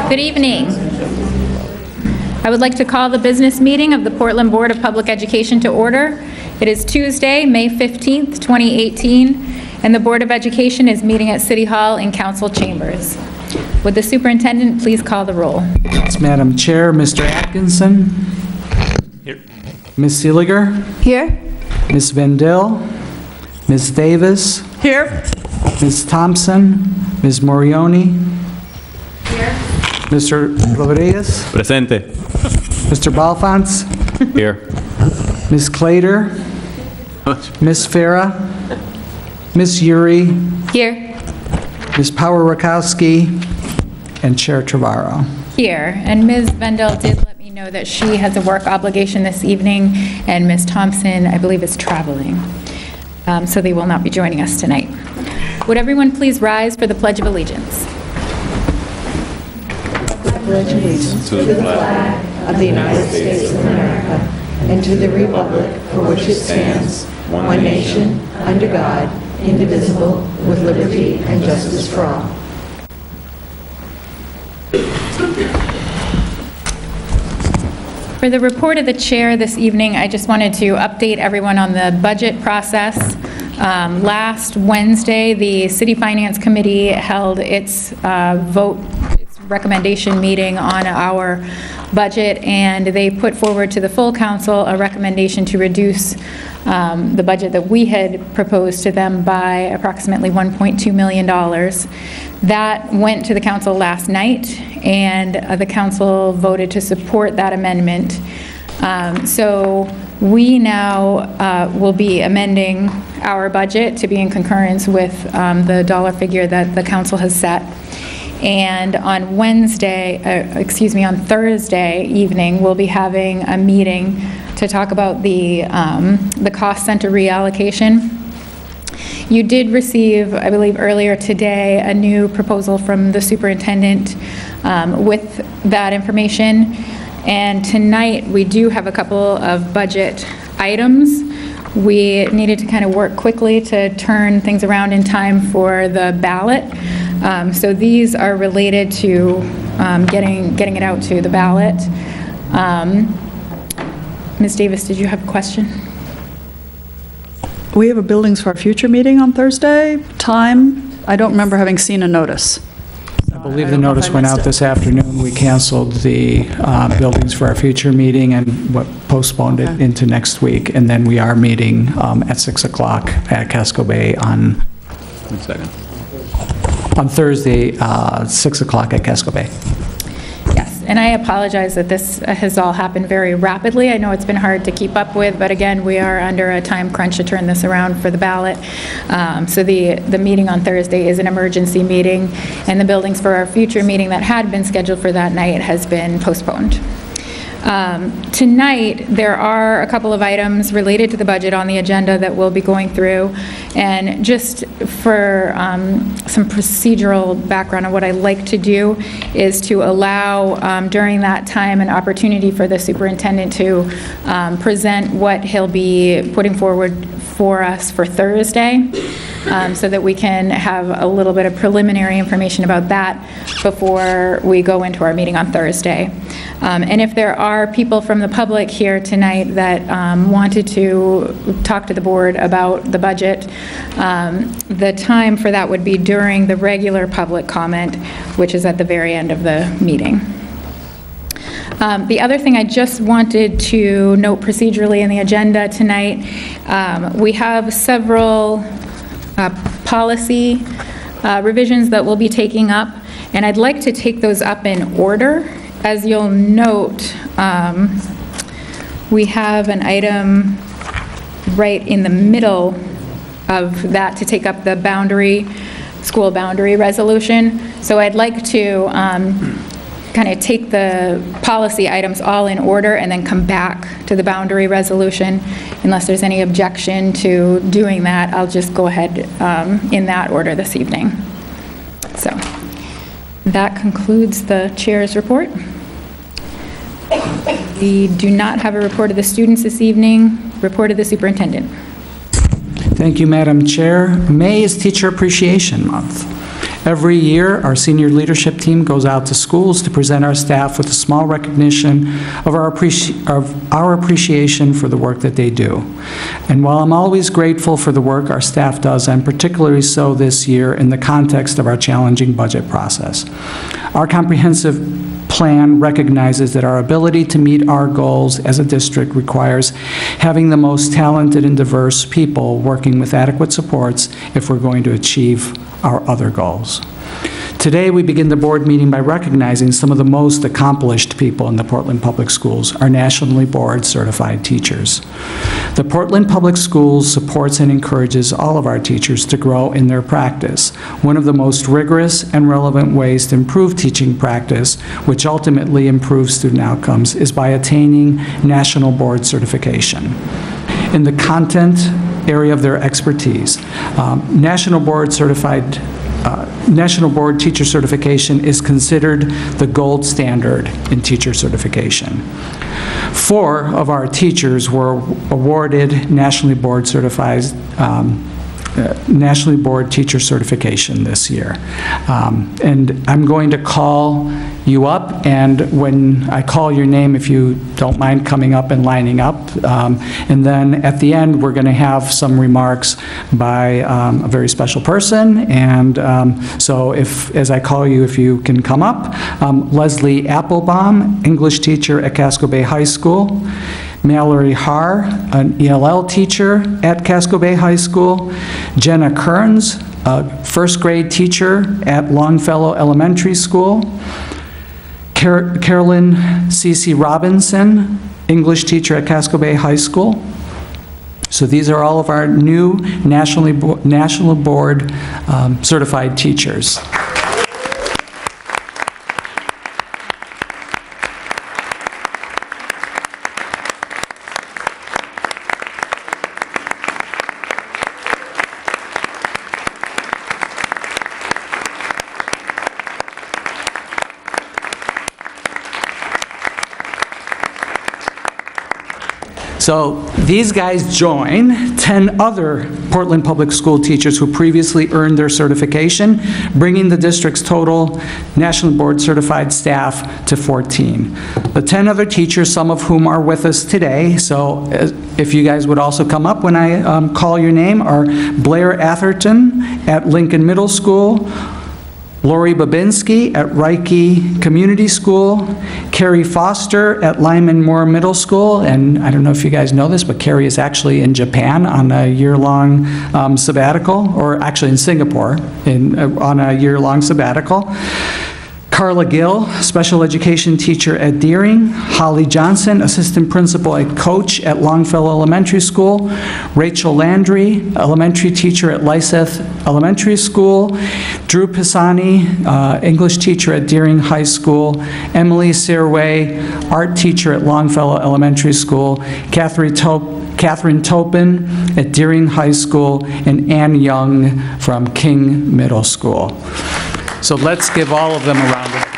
Good evening. I would like to call the business meeting of the Portland Board of Public Education to order. It is Tuesday, May 15th, 2018, and the Board of Education is meeting at City Hall in Council Chambers. Would the superintendent please call the roll? Yes, Madam Chair. Mr. Atkinson? Here. Ms. Seeliger? Here. Ms. Vendel? Ms. Davis? Here. Ms. Thompson? Ms. Morioni? Here. Mr. Rodriguez? Presente. Mr. Balfons? Here. Ms. Clater? Ms. Farah? Ms. Yuri? Here. Ms. Power-Rakowski? And Chair Trevorrow. Here. And Ms. Vendel did let me know that she has a work obligation this evening, and Ms. Thompson, I believe, is traveling. So they will not be joining us tonight. Would everyone please rise for the Pledge of Allegiance? Pledge allegiance to the flag of the United States of America and to the republic for which it stands, one nation, under God, indivisible, with liberty and justice for all. For the report of the chair this evening, I just wanted to update everyone on the budget process. Last Wednesday, the City Finance Committee held its recommendation meeting on our budget, and they put forward to the full council a recommendation to reduce the budget that we had proposed to them by approximately $1.2 million. That went to the council last night, and the council voted to support that amendment. So we now will be amending our budget to be in concurrence with the dollar figure that the council has set. And on on Thursday evening, we'll be having a meeting to talk about the cost center reallocation. You did receive, I believe earlier today, a new proposal from the superintendent with that information. And tonight, we do have a couple of budget items. We needed to kind of work quickly to turn things around in time for the ballot. So these are related to getting it out to the ballot. Ms. Davis, did you have a question? We have a Buildings for Our Future meeting on Thursday. Time, I don't remember having seen a notice. I believe the notice went out this afternoon. We canceled the Buildings for Our Future meeting and postponed it into next week. And then we are meeting at 6 o'clock at Casco Bay on 1 second. On Thursday, 6 o'clock at Casco Bay. Yes, and I apologize that this has all happened very rapidly. I know it's been hard to keep up with, but again, we are under a time crunch to turn this around for the ballot. So the meeting on Thursday is an emergency meeting, and the Buildings for Our Future meeting that had been scheduled for that night has been postponed. Tonight, there are a couple of items related to the budget on the agenda that we'll be going through. And just for some procedural background on what I like to do is to allow, during that time, an opportunity for the superintendent to present what he'll be putting forward for us for Thursday, so that we can have a little bit of preliminary information about that before we go into our meeting on Thursday. And if there are people from the public here tonight that wanted to talk to the board about the budget, the time for that would be during the regular public comment, which is at the very end of the meeting. The other thing I just wanted to note procedurally in the agenda tonight, we have several policy revisions that we'll be taking up, and I'd like to take those up in order. As you'll note, we have an item right in the middle of that to take up the school boundary resolution. So I'd like to kind of take the policy items all in order and then come back to the boundary resolution. Unless there's any objection to doing that, I'll just go ahead in that order this evening. So that concludes the chair's report. We do not have a report of the students this evening. Report of the superintendent. Thank you, Madam Chair. May is Teacher Appreciation Month. Every year, our senior leadership team goes out to schools to present our staff with a small recognition of our appreciation for the work that they do. And while I'm always grateful for the work our staff does, I'm particularly so this year in the context of our challenging budget process. Our comprehensive plan recognizes that our ability to meet our goals as a district requires having the most talented and diverse people working with adequate supports if we're going to achieve our other goals. Today, we begin the board meeting by recognizing some of the most accomplished people in the Portland Public Schools, our nationally board-certified teachers. The Portland Public Schools supports and encourages all of our teachers to grow in their practice. One of the most rigorous and relevant ways to improve teaching practice, which ultimately improves student outcomes, is by attaining national board certification. In the content area of their expertise, National Board teacher certification is considered the gold standard in teacher certification. 4 of our teachers were awarded Nationally Board teacher certification this year. And I'm going to call you up, and when I call your name, if you don't mind coming up and lining up. And then at the end, we're going to have some remarks by a very special person. And so as I call you, if you can come up. Leslie Applebaum, English teacher at Casco Bay High School. Mallory Haar, an ELL teacher at Casco Bay High School. Jenna Kearns, a first grade teacher at Longfellow Elementary School. Carolyn C.C. Robinson, English teacher at Casco Bay High School. So these are all of our new National Board certified teachers. So these guys join 10 other Portland Public School teachers who previously earned their certification, bringing the district's total National Board certified staff to 14. The 10 other teachers, some of whom are with us today, so if you guys would also come up when I call your name, are Blair Atherton at Lincoln Middle School, Lori Babinski at Reiki Community School, Carrie Foster at Lyman Moore Middle School, and I don't know if you guys know this, but Carrie is actually in Japan on a year-long sabbatical, or actually in Singapore on a year-long sabbatical. Carla Gill, special education teacher at Deering. Holly Johnson, assistant principal at Coach at Longfellow Elementary School. Rachel Landry, elementary teacher at Lysis Elementary School. Drew Pisani, English teacher at Deering High School. Emily Serway, art teacher at Longfellow Elementary School. Catherine Topin at Deering High School. And Ann Young from King Middle School. So let's give all of them a round of applause.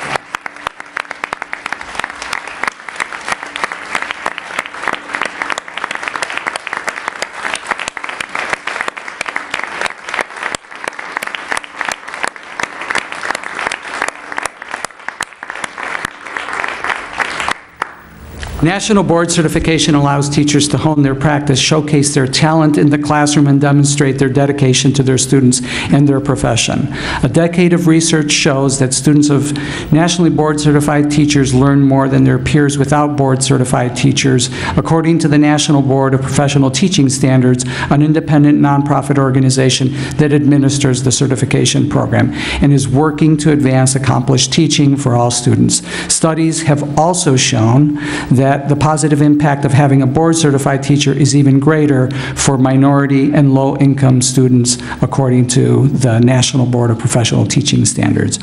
National Board certification allows teachers to hone their practice, showcase their talent in the classroom, and demonstrate their dedication to their students and their profession. A decade of research shows that students of nationally board-certified teachers learn more than their peers without board-certified teachers, according to the National Board of Professional Teaching Standards, an independent nonprofit organization that administers the certification program and is working to advance accomplished teaching for all students. Studies have also shown that the positive impact of having a board-certified teacher is even greater for minority and low-income students, according to the National Board of Professional Teaching Standards.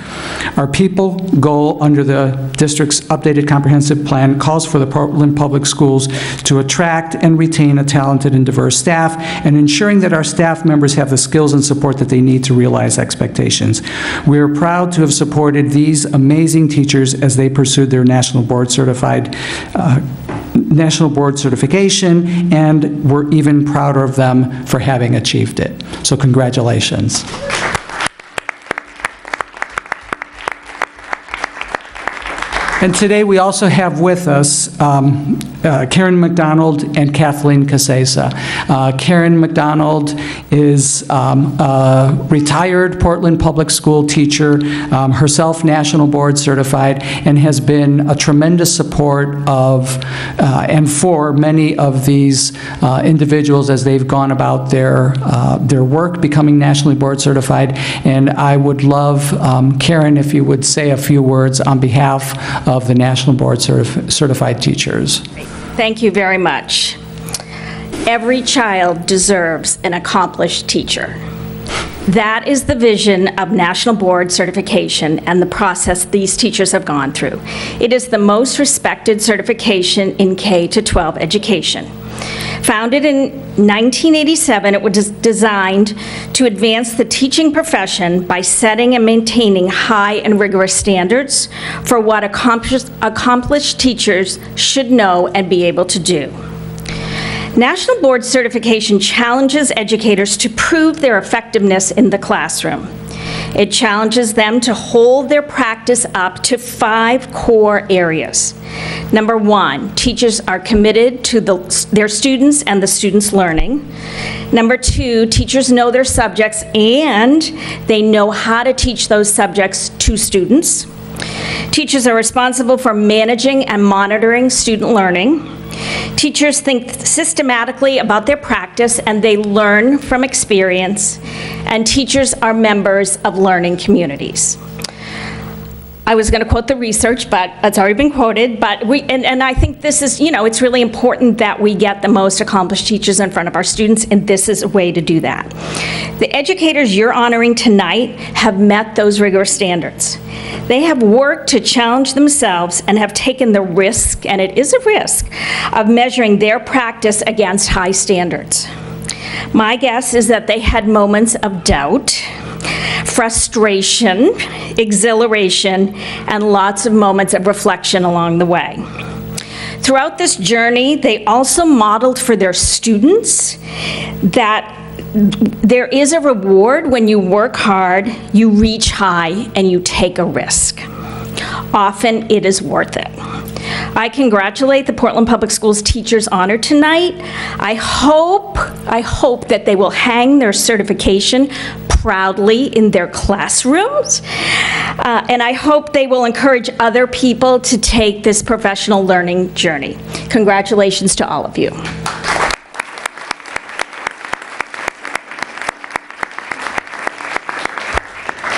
Our people goal under the district's updated comprehensive plan calls for the Portland Public Schools to attract and retain a talented and diverse staff, and ensuring that our staff members have the skills and support that they need to realize expectations. We are proud to have supported these amazing teachers as they pursued their National Board certification, and we're even prouder of them for having achieved it. So congratulations. And today, we also have with us Karen McDonald and Kathleen Casesa. Karen McDonald is a retired Portland Public School teacher, herself National Board Certified, and has been a tremendous support of and for many of these individuals as they've gone about their work becoming nationally board certified. And I would love, Karen, if you would say a few words on behalf of the National Board Certified Teachers. Thank you very much. Every child deserves an accomplished teacher. That is the vision of National Board Certification and the process these teachers have gone through. It is the most respected certification in K-12 education. Founded in 1987, it was designed to advance the teaching profession by setting and maintaining high and rigorous standards for what accomplished teachers should know and be able to do. National Board Certification challenges educators to prove their effectiveness in the classroom. It challenges them to hold their practice up to 5 core areas. Number 1, teachers are committed to their students and the students' learning. Number 2, teachers know their subjects and they know how to teach those subjects to students. Teachers are responsible for managing and monitoring student learning. Teachers think systematically about their practice and they learn from experience, and teachers are members of learning communities. I was going to quote the research, but it's already been quoted, but and I think this is, it's really important that we get the most accomplished teachers in front of our students, and this is a way to do that. The educators you're honoring tonight have met those rigorous standards. They have worked to challenge themselves and have taken the risk, and it is a risk, of measuring their practice against high standards. My guess is that they had moments of doubt, frustration, exhilaration, and lots of moments of reflection along the way. Throughout this journey, they also modeled for their students that there is a reward when you work hard, you reach high, and you take a risk. Often it is worth it. I congratulate the Portland Public Schools teachers honored tonight. I hope that they will hang their certification proudly in their classrooms. And I hope they will encourage other people to take this professional learning journey. Congratulations to all of you.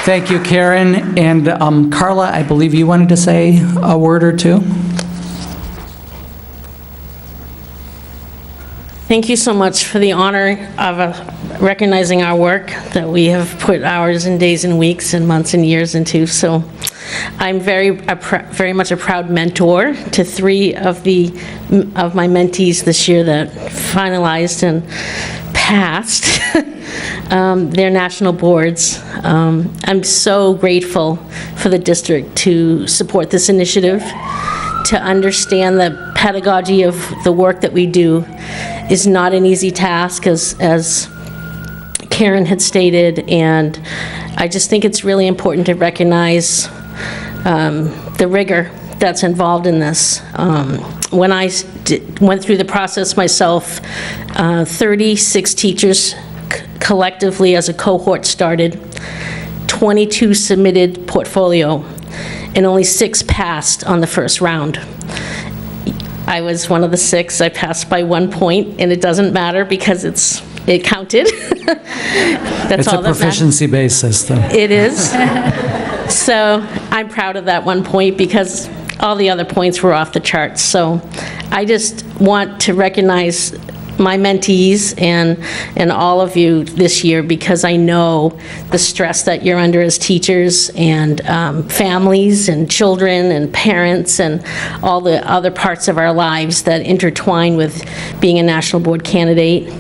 Thank you, Karen. And Carla, I believe you wanted to say a word or two? Thank you so much for the honor of recognizing our work that we have put hours and days and weeks and months and years into. So I'm very much a proud mentor to 3 of my mentees this year that finalized and passed their national boards. I'm so grateful for the district to support this initiative, to understand the pedagogy of the work that we do is not an easy task, as Karen had stated, and I just think it's really important to recognize the rigor that's involved in this. When I went through the process myself, 36 teachers collectively as a cohort started, 22 submitted portfolio, and only 6 passed on the first round. I was one of the 6. I passed by 1 point, and it doesn't matter because it counted. It's a proficiency-based system. It is. So I'm proud of that 1 point because all the other points were off the charts. So I just want to recognize my mentees and all of you this year, because I know the stress that you're under as teachers and families and children and parents and all the other parts of our lives that intertwine with being a national board candidate.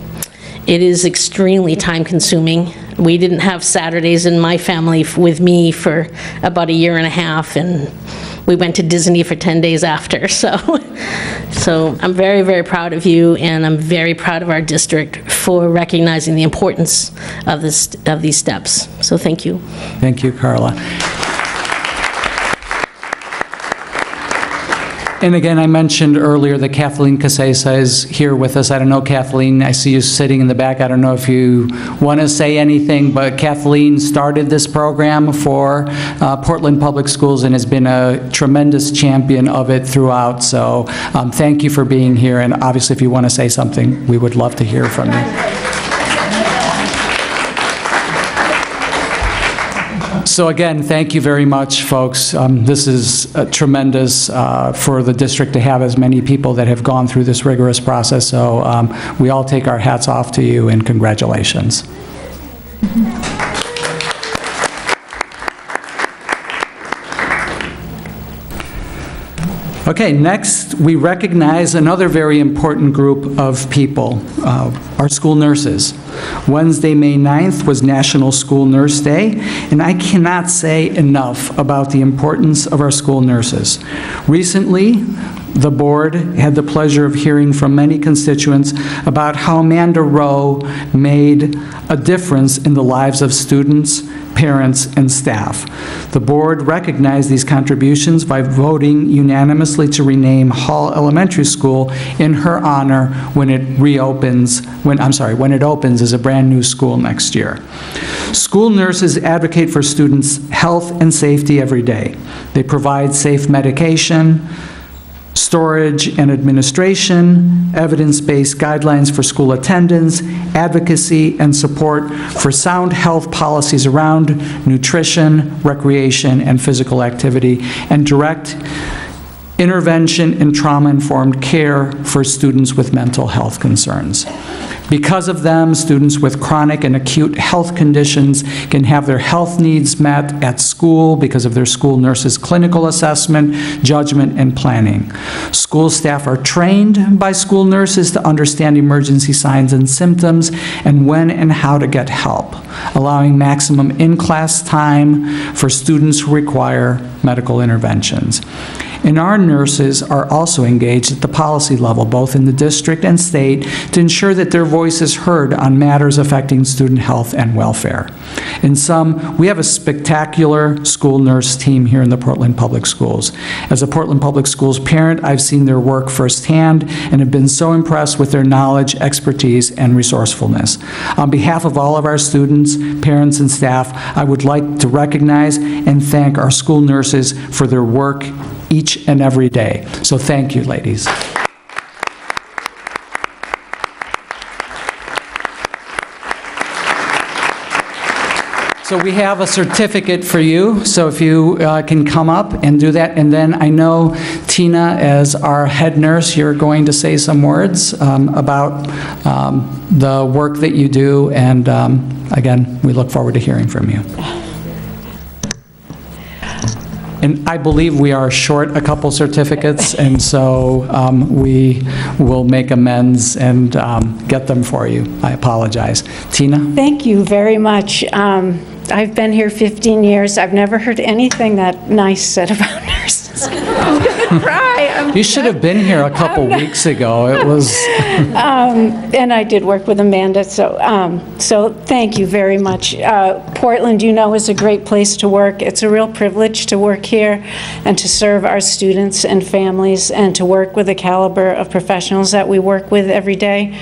It is extremely time-consuming. We didn't have Saturdays in my family with me for about 1.5 years, and we went to Disney for 10 days after. So I'm very, very proud of you, and I'm very proud of our district for recognizing the importance of these steps. So thank you. Thank you, Carla. And again, I mentioned earlier that Kathleen Casesa is here with us. I don't know, Kathleen, I see you sitting in the back. I don't know if you want to say anything, but Kathleen started this program for Portland Public Schools and has been a tremendous champion of it throughout. So thank you for being here, and obviously if you want to say something, we would love to hear from you. So again, thank you very much, folks. This is tremendous for the district to have as many people that have gone through this rigorous process. So we all take our hats off to you, and congratulations. Okay, next we recognize another very important group of people, our school nurses. Wednesday, May 9th was National School Nurse Day, and I cannot say enough about the importance of our school nurses. Recently, the board had the pleasure of hearing from many constituents about how Amanda Rowe made a difference in the lives of students, parents, and staff. The board recognized these contributions by voting unanimously to rename Hall Elementary School in her honor when it opens as a brand-new school next year. School nurses advocate for students' health and safety every day. They provide safe medication, storage and administration, evidence-based guidelines for school attendance, advocacy, and support for sound health policies around nutrition, recreation, and physical activity, and direct intervention and trauma-informed care for students with mental health concerns. Because of them, students with chronic and acute health conditions can have their health needs met at school because of their school nurses' clinical assessment, judgment, and planning. School staff are trained by school nurses to understand emergency signs and symptoms and when and how to get help, allowing maximum in-class time for students who require medical interventions. And our nurses are also engaged at the policy level, both in the district and state, to ensure that their voice is heard on matters affecting student health and welfare. In sum, we have a spectacular school nurse team here in the Portland Public Schools. As a Portland Public Schools parent, I've seen their work firsthand and have been so impressed with their knowledge, expertise, and resourcefulness. On behalf of all of our students, parents, and staff, I would like to recognize and thank our school nurses for their work each and every day. So thank you, ladies. So we have a certificate for you, so if you can come up and do that. And then I know, Tina, as our head nurse, you're going to say some words about the work that you do, and again, we look forward to hearing from you. And I believe we are short a couple certificates, and so we will make amends and get them for you. I apologize. Tina? Thank you very much. I've been here 15 years. I've never heard anything that nice said about nurses. I'm going to cry. You should have been here a couple weeks ago. It was... and I did work with Amanda, so thank you very much. Portland, you know, is a great place to work. It's a real privilege to work here and to serve our students and families and to work with the caliber of professionals that we work with every day.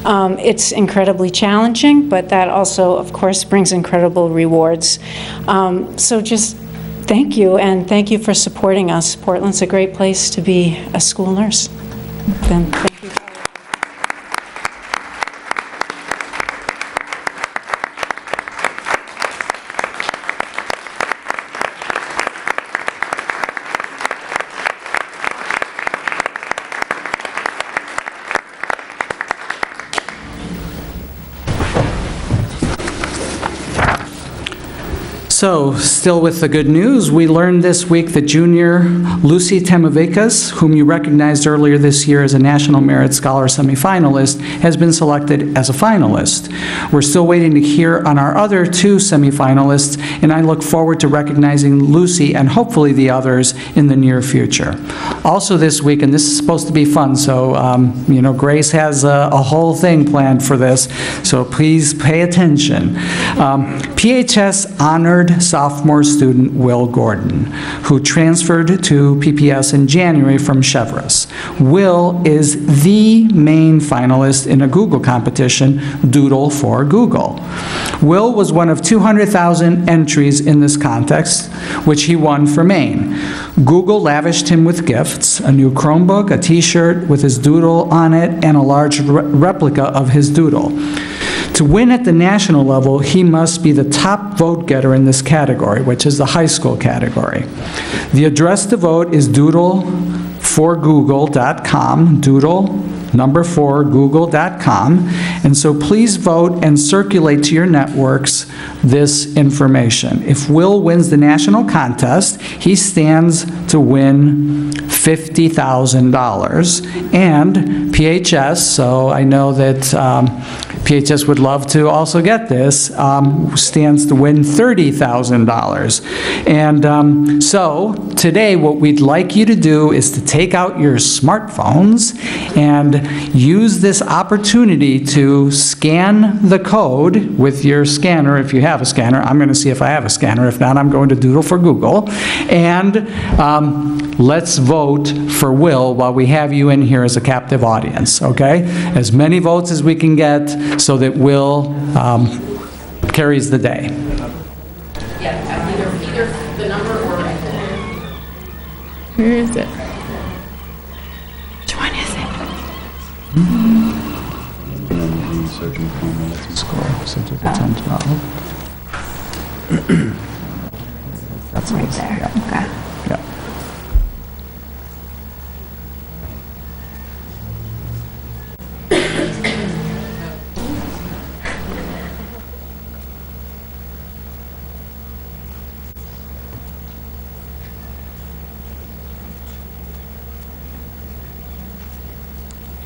It's incredibly challenging, but that also, of course, brings incredible rewards. So just thank you, and thank you for supporting us. Portland's a great place to be a school nurse. Then thank you. So, still with the good news, we learned this week that junior Lucy Temovikas, whom you recognized earlier this year as a National Merit Scholar semifinalist, has been selected as a finalist. We're still waiting to hear on our other two semifinalists, and I look forward to recognizing Lucy and hopefully the others in the near future. Also this week, and this is supposed to be fun, so you know, Grace has a whole thing planned for this, so please pay attention. PHS honored sophomore student Will Gordon, who transferred to PPS in January from Chevrolet. Will is the main finalist in a Google competition, Doodle for Google. Will was one of 200,000 entries in this contest, which he won for Maine. Google lavished him with gifts, a new Chromebook, a t-shirt with his doodle on it, and a large replica of his doodle. To win at the national level, he must be the top vote getter in this category, which is the high school category. The address to vote is doodleforgoogle.com, doodle4google.com, and so please vote and circulate to your networks this information. If Will wins the national contest, he stands to win $50,000, and PHS, so I know that PHS would love to also get this, stands to win $30,000. And so today, what we'd like you to do is to take out your smartphones and use this opportunity to scan the code with your scanner, if you have a scanner. I'm going to see if I have a scanner. If not, I'm going to Doodle for Google. And let's vote for Will while we have you in here as a captive audience, okay? As many votes as we can get so that Will carries the day. Yeah, either the number or right there. Where is it? Which one is it? Score, so do the 10, 12. That's right there, okay. Yeah.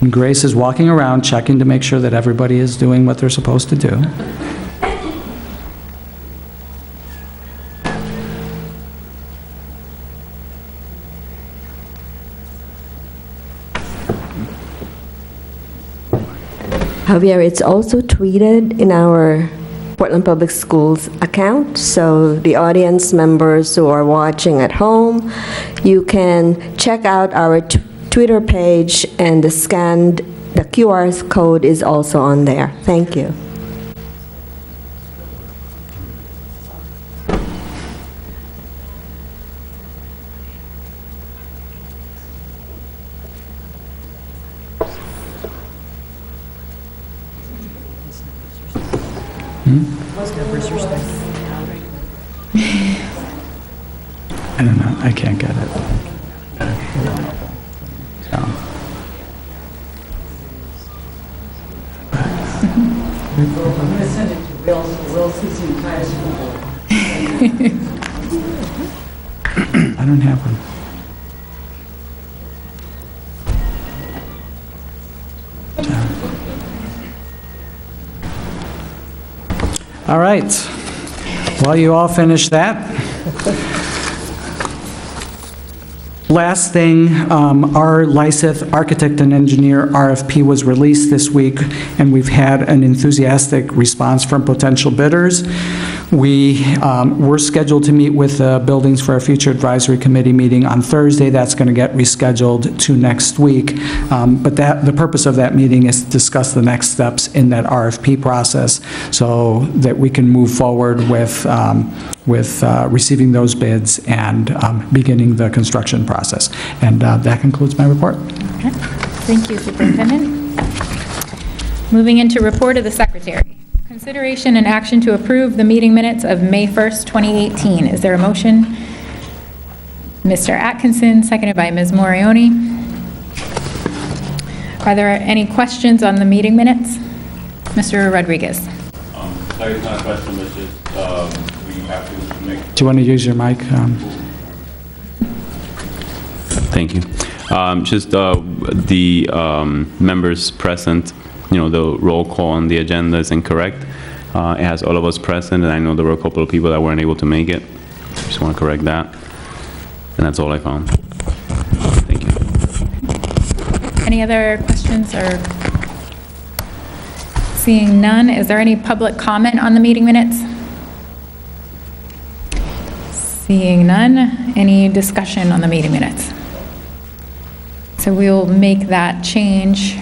And Grace is walking around checking to make sure that everybody is doing what they're supposed to do. Javier, it's also tweeted in our Portland Public Schools account, so the audience members who are watching at home, you can check out our Twitter page, and the QR code is also on there. Thank you. I don't know, I can't get it. So. I'm going to send it to Will, so Will sees the entire school board. I don't have one. All right. Well, you all finished that. Last thing, our Lysis architect and engineer RFP was released this week, and we've had an enthusiastic response from potential bidders. We're scheduled to meet with the Buildings for Our Future Advisory Committee meeting on Thursday. That's going to get rescheduled to next week. But the purpose of that meeting is to discuss the next steps in that RFP process so that we can move forward with receiving those bids and beginning the construction process. And that concludes my report. Okay. Thank you, Superintendent. Moving into report of the Secretary. Consideration and action to approve the meeting minutes of May 1st, 2018. Is there a motion? Mr. Atkinson, seconded by Ms. Morioni. Are there any questions on the meeting minutes? Mr. Rodriguez. Sorry, it's not a question, but just we have to make. Do you want to use your mic? Thank you. Just the members present, the roll call on the agenda is incorrect. It has all of us present, and I know there were a couple of people that weren't able to make it. Just want to correct that. And that's all I found. Thank you. Any other questions or? Seeing none, is there any public comment on the meeting minutes? Seeing none, any discussion on the meeting minutes? So we'll make that change.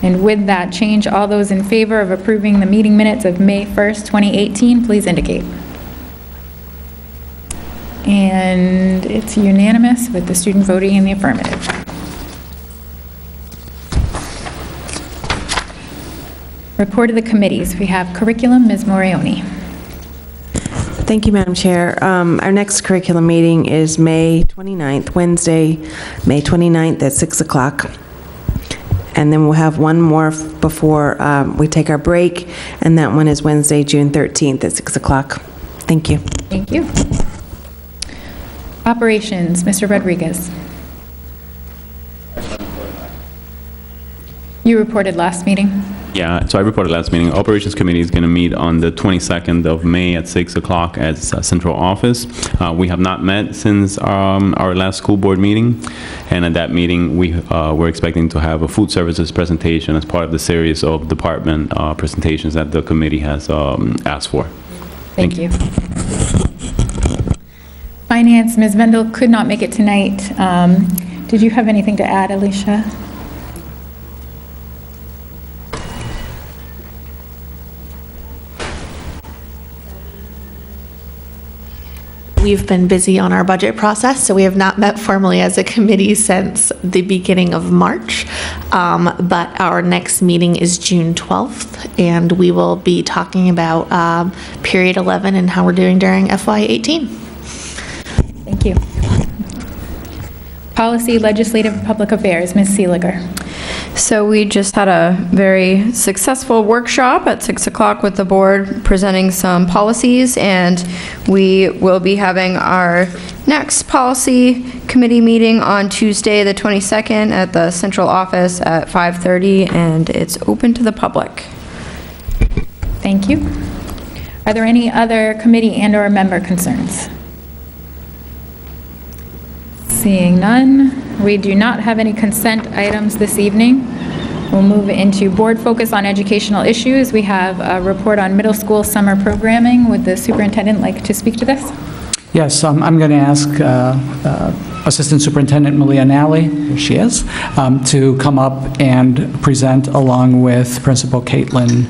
And with that change, all those in favor of approving the meeting minutes of May 1st, 2018, please indicate. And it's unanimous with the student voting in the affirmative. Report of the committees. We have curriculum, Ms. Morioni. Thank you, Madam Chair. Our next curriculum meeting is May 29th, Wednesday, May 29th at 6 o'clock. And then we'll have one more before we take our break, and that one is Wednesday, June 13th at 6 o'clock. Thank you. Thank you. Operations, Mr. Rodriguez. You reported last meeting. Yeah, so I reported last meeting. Operations Committee is going to meet on the 22nd of May at 6 o'clock at Central Office. We have not met since our last school board meeting, and at that meeting, we're expecting to have a food services presentation as part of the series of department presentations that the committee has asked for. Thank you. Finance, Ms. Vendel could not make it tonight. Did you have anything to add, Alicia? We've been busy on our budget process, so we have not met formally as a committee since the beginning of March. But our next meeting is June 12th, and we will be talking about period 11 and how we're doing during FY18. Thank you. Policy, Legislative, Public Affairs, Ms. Seeliger. So we just had a very successful workshop at 6 o'clock with the board presenting some policies, and we will be having our next policy committee meeting on Tuesday, the 22nd at the central office at 5:30, and it's open to the public. Thank you. Are there any other committee and/or member concerns? Seeing none, we do not have any consent items this evening. We'll move into board focus on educational issues. We have a report on middle school summer programming. Would the superintendent like to speak to this? Yes, I'm going to ask Assistant Superintendent Malia Nally, here she is, to come up and present along with Principal Caitlin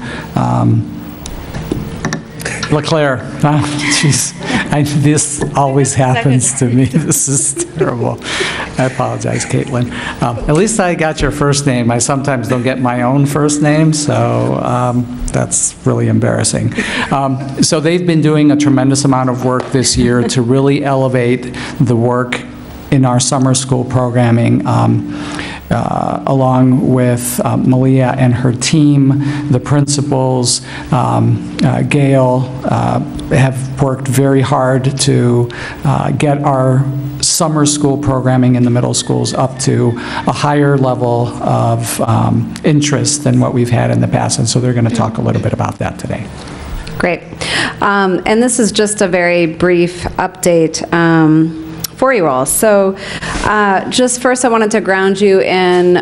LeClaire. Jeez, this always happens to me. This is terrible. I apologize, Caitlin. At least I got your first name. I sometimes don't get my own first name, so that's really embarrassing. So they've been doing a tremendous amount of work this year to really elevate the work in our summer school programming. Along with Malia and her team, the principals, Gail, have worked very hard to get our summer school programming in the middle schools up to a higher level of interest than what we've had in the past, and so they're going to talk a little bit about that today. Great. And this is just a very brief update for you all. So just first I wanted to ground you in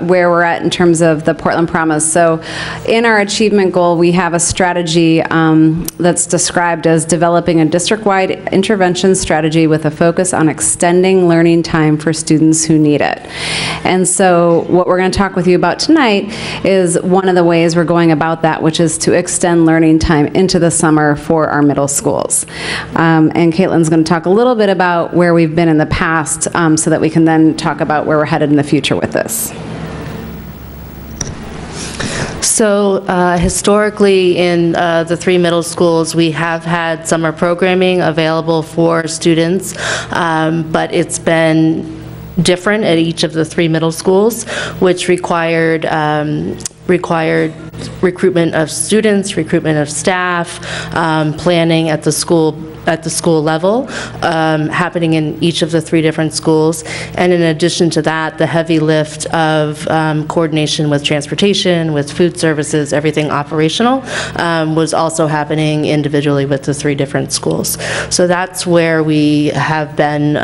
where we're at in terms of the Portland Promise. So in our achievement goal, we have a strategy that's described as developing a district-wide intervention strategy with a focus on extending learning time for students who need it. And so what we're going to talk with you about tonight is one of the ways we're going about that, which is to extend learning time into the summer for our middle schools. And Caitlin's going to talk a little bit about where we've been in the past so that we can then talk about where we're headed in the future with this. So historically in the three middle schools, we have had summer programming available for students, but it's been different at each of the three middle schools, which required recruitment of students, recruitment of staff, planning at the school level, happening in each of the three different schools. And in addition to that, the heavy lift of coordination with transportation, with food services, everything operational, was also happening individually with the three different schools. So that's where we have been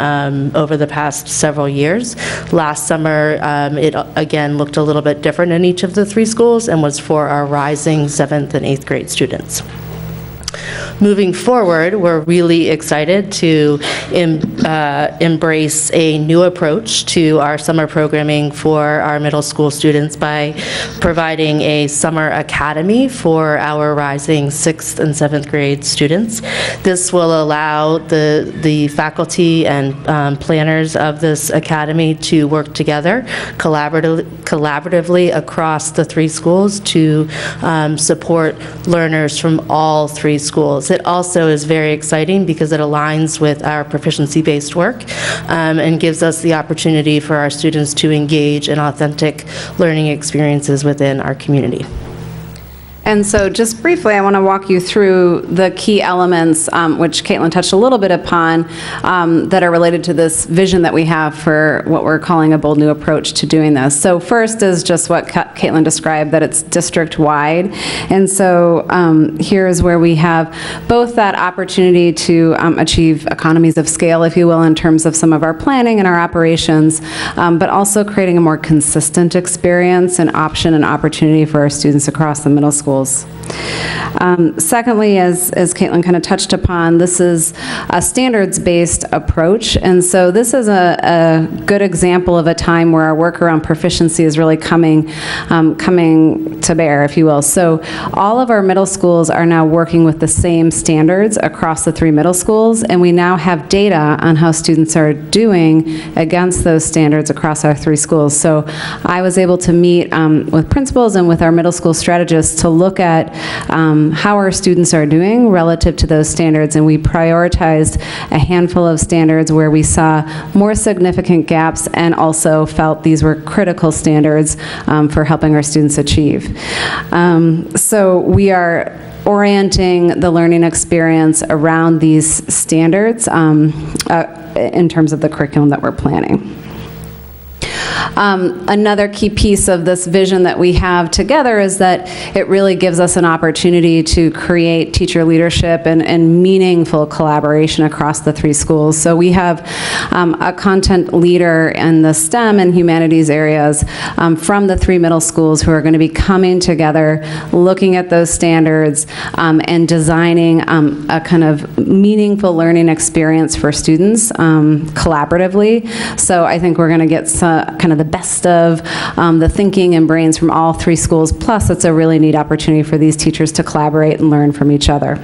over the past several years. Last summer, it again looked a little bit different in each of the three schools and was for our rising 7th and 8th grade students. moving forward, we're really excited to embrace a new approach to our summer programming for our middle school students by providing a summer academy for our rising 6th and 7th grade students. This will allow the faculty and planners of this academy to work together collaboratively across the 3 schools to support learners from all 3 schools. It also is very exciting because it aligns with our proficiency-based work and gives us the opportunity for our students to engage in authentic learning experiences within our community. And so just briefly, I want to walk you through the key elements, which Caitlin touched a little bit upon, that are related to this vision that we have for what we're calling a bold new approach to doing this. So first is just what Caitlin described, that it's district-wide. And so here is where we have both that opportunity to achieve economies of scale, if you will, in terms of some of our planning and our operations, but also creating a more consistent experience and option and opportunity for our students across the middle school. Secondly, as Caitlin kind of touched upon, this is a standards-based approach, and so this is a good example of a time where our work around proficiency is really coming to bear, if you will. So all of our middle schools are now working with the same standards across the 3 middle schools, and we now have data on how students are doing against those standards across our 3 schools. So I was able to meet with principals and with our middle school strategists to look at how our students are doing relative to those standards, and we prioritized a handful of standards where we saw more significant gaps and also felt these were critical standards for helping our students achieve. So we are orienting the learning experience around these standards in terms of the curriculum that we're planning. Another key piece of this vision that we have together is that it really gives us an opportunity to create teacher leadership and meaningful collaboration across the 3 schools. So we have a content leader in the STEM and humanities areas from the 3 middle schools who are going to be coming together, looking at those standards, and designing a kind of meaningful learning experience for students collaboratively. So I think we're going to get kind of the best of the thinking and brains from all 3 schools, plus it's a really neat opportunity for these teachers to collaborate and learn from each other.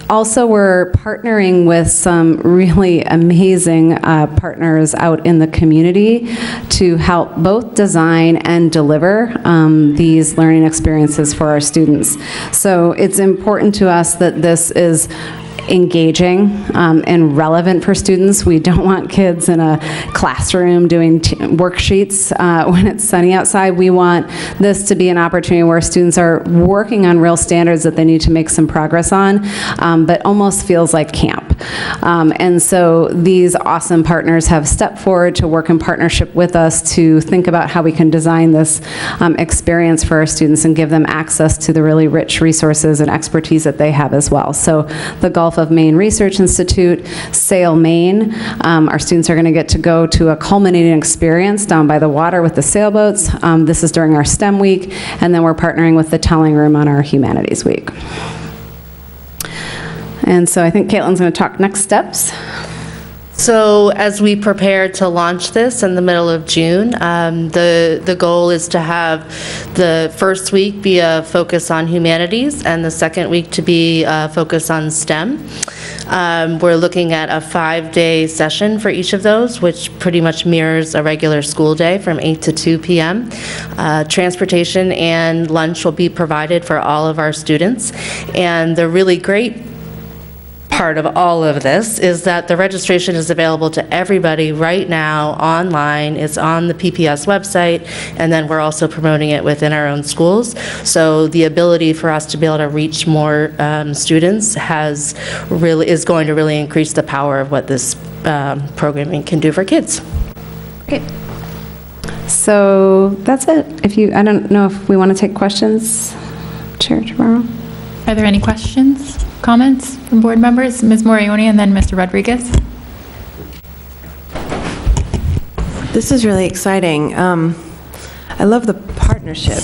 Also, we're partnering with some really amazing partners out in the community to help both design and deliver these learning experiences for our students. So it's important to us that this is engaging and relevant for students. We don't want kids in a classroom doing worksheets when it's sunny outside. We want this to be an opportunity where students are working on real standards that they need to make some progress on, but almost feels like camp. And so these awesome partners have stepped forward to work in partnership with us to think about how we can design this experience for our students and give them access to the really rich resources and expertise that they have as well. So the Gulf of Maine Research Institute, Sail Maine. Our students are going to get to go to a culminating experience down by the water with the sailboats. This is during our STEM week, and then we're partnering with the Telling Room on our Humanities Week. And so I think Caitlin's going to talk next steps. So as we prepare to launch this in the middle of June, the goal is to have the first week be a focus on humanities and the second week to be a focus on STEM. We're looking at a 5-day session for each of those, which pretty much mirrors a regular school day from 8 to 2 p.m. Transportation and lunch will be provided for all of our students. And the really great part of all of this is that the registration is available to everybody right now online. It's on the PPS website, and then we're also promoting it within our own schools. So the ability for us to be able to reach more students is going to really increase the power of what this programming can do for kids. Great. So that's it. I don't know if we want to take questions, Chair Chavarro. Are there any questions, comments from board members? Ms. Morioni and then Mr. Rodriguez. This is really exciting. I love the partnership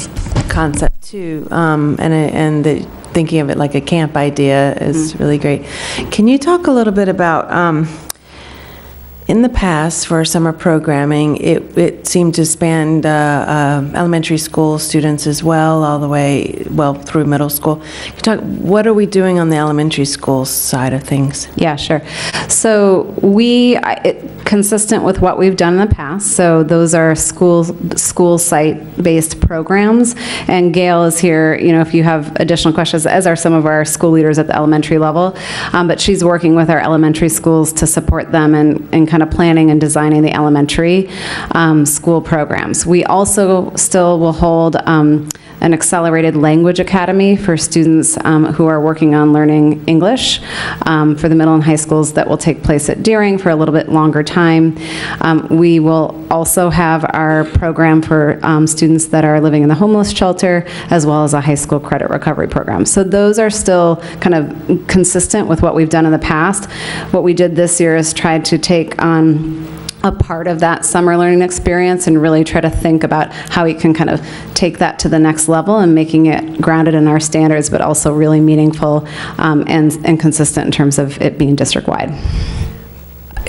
concept too, and that thinking of it like a camp idea is really great. Can you talk a little bit about, in the past, for summer programming, it seemed to span elementary school students as well, all the way, well, through middle school. Can you talk, what are we doing on the elementary school side of things? Yeah, sure. So consistent with what we've done in the past, so those are school site-based programs, and Gail is here, if you have additional questions, as are some of our school leaders at the elementary level, but she's working with our elementary schools to support them and kind of planning and designing the elementary school programs. We also still will hold an accelerated language academy for students who are working on learning English for the middle and high schools that will take place at Deering for a little bit longer time. We will also have our program for students that are living in the homeless shelter, as well as a high school credit recovery program. So those are still kind of consistent with what we've done in the past. What we did this year is try to take on a part of that summer learning experience and really try to think about how we can kind of take that to the next level and making it grounded in our standards, but also really meaningful and consistent in terms of it being district-wide.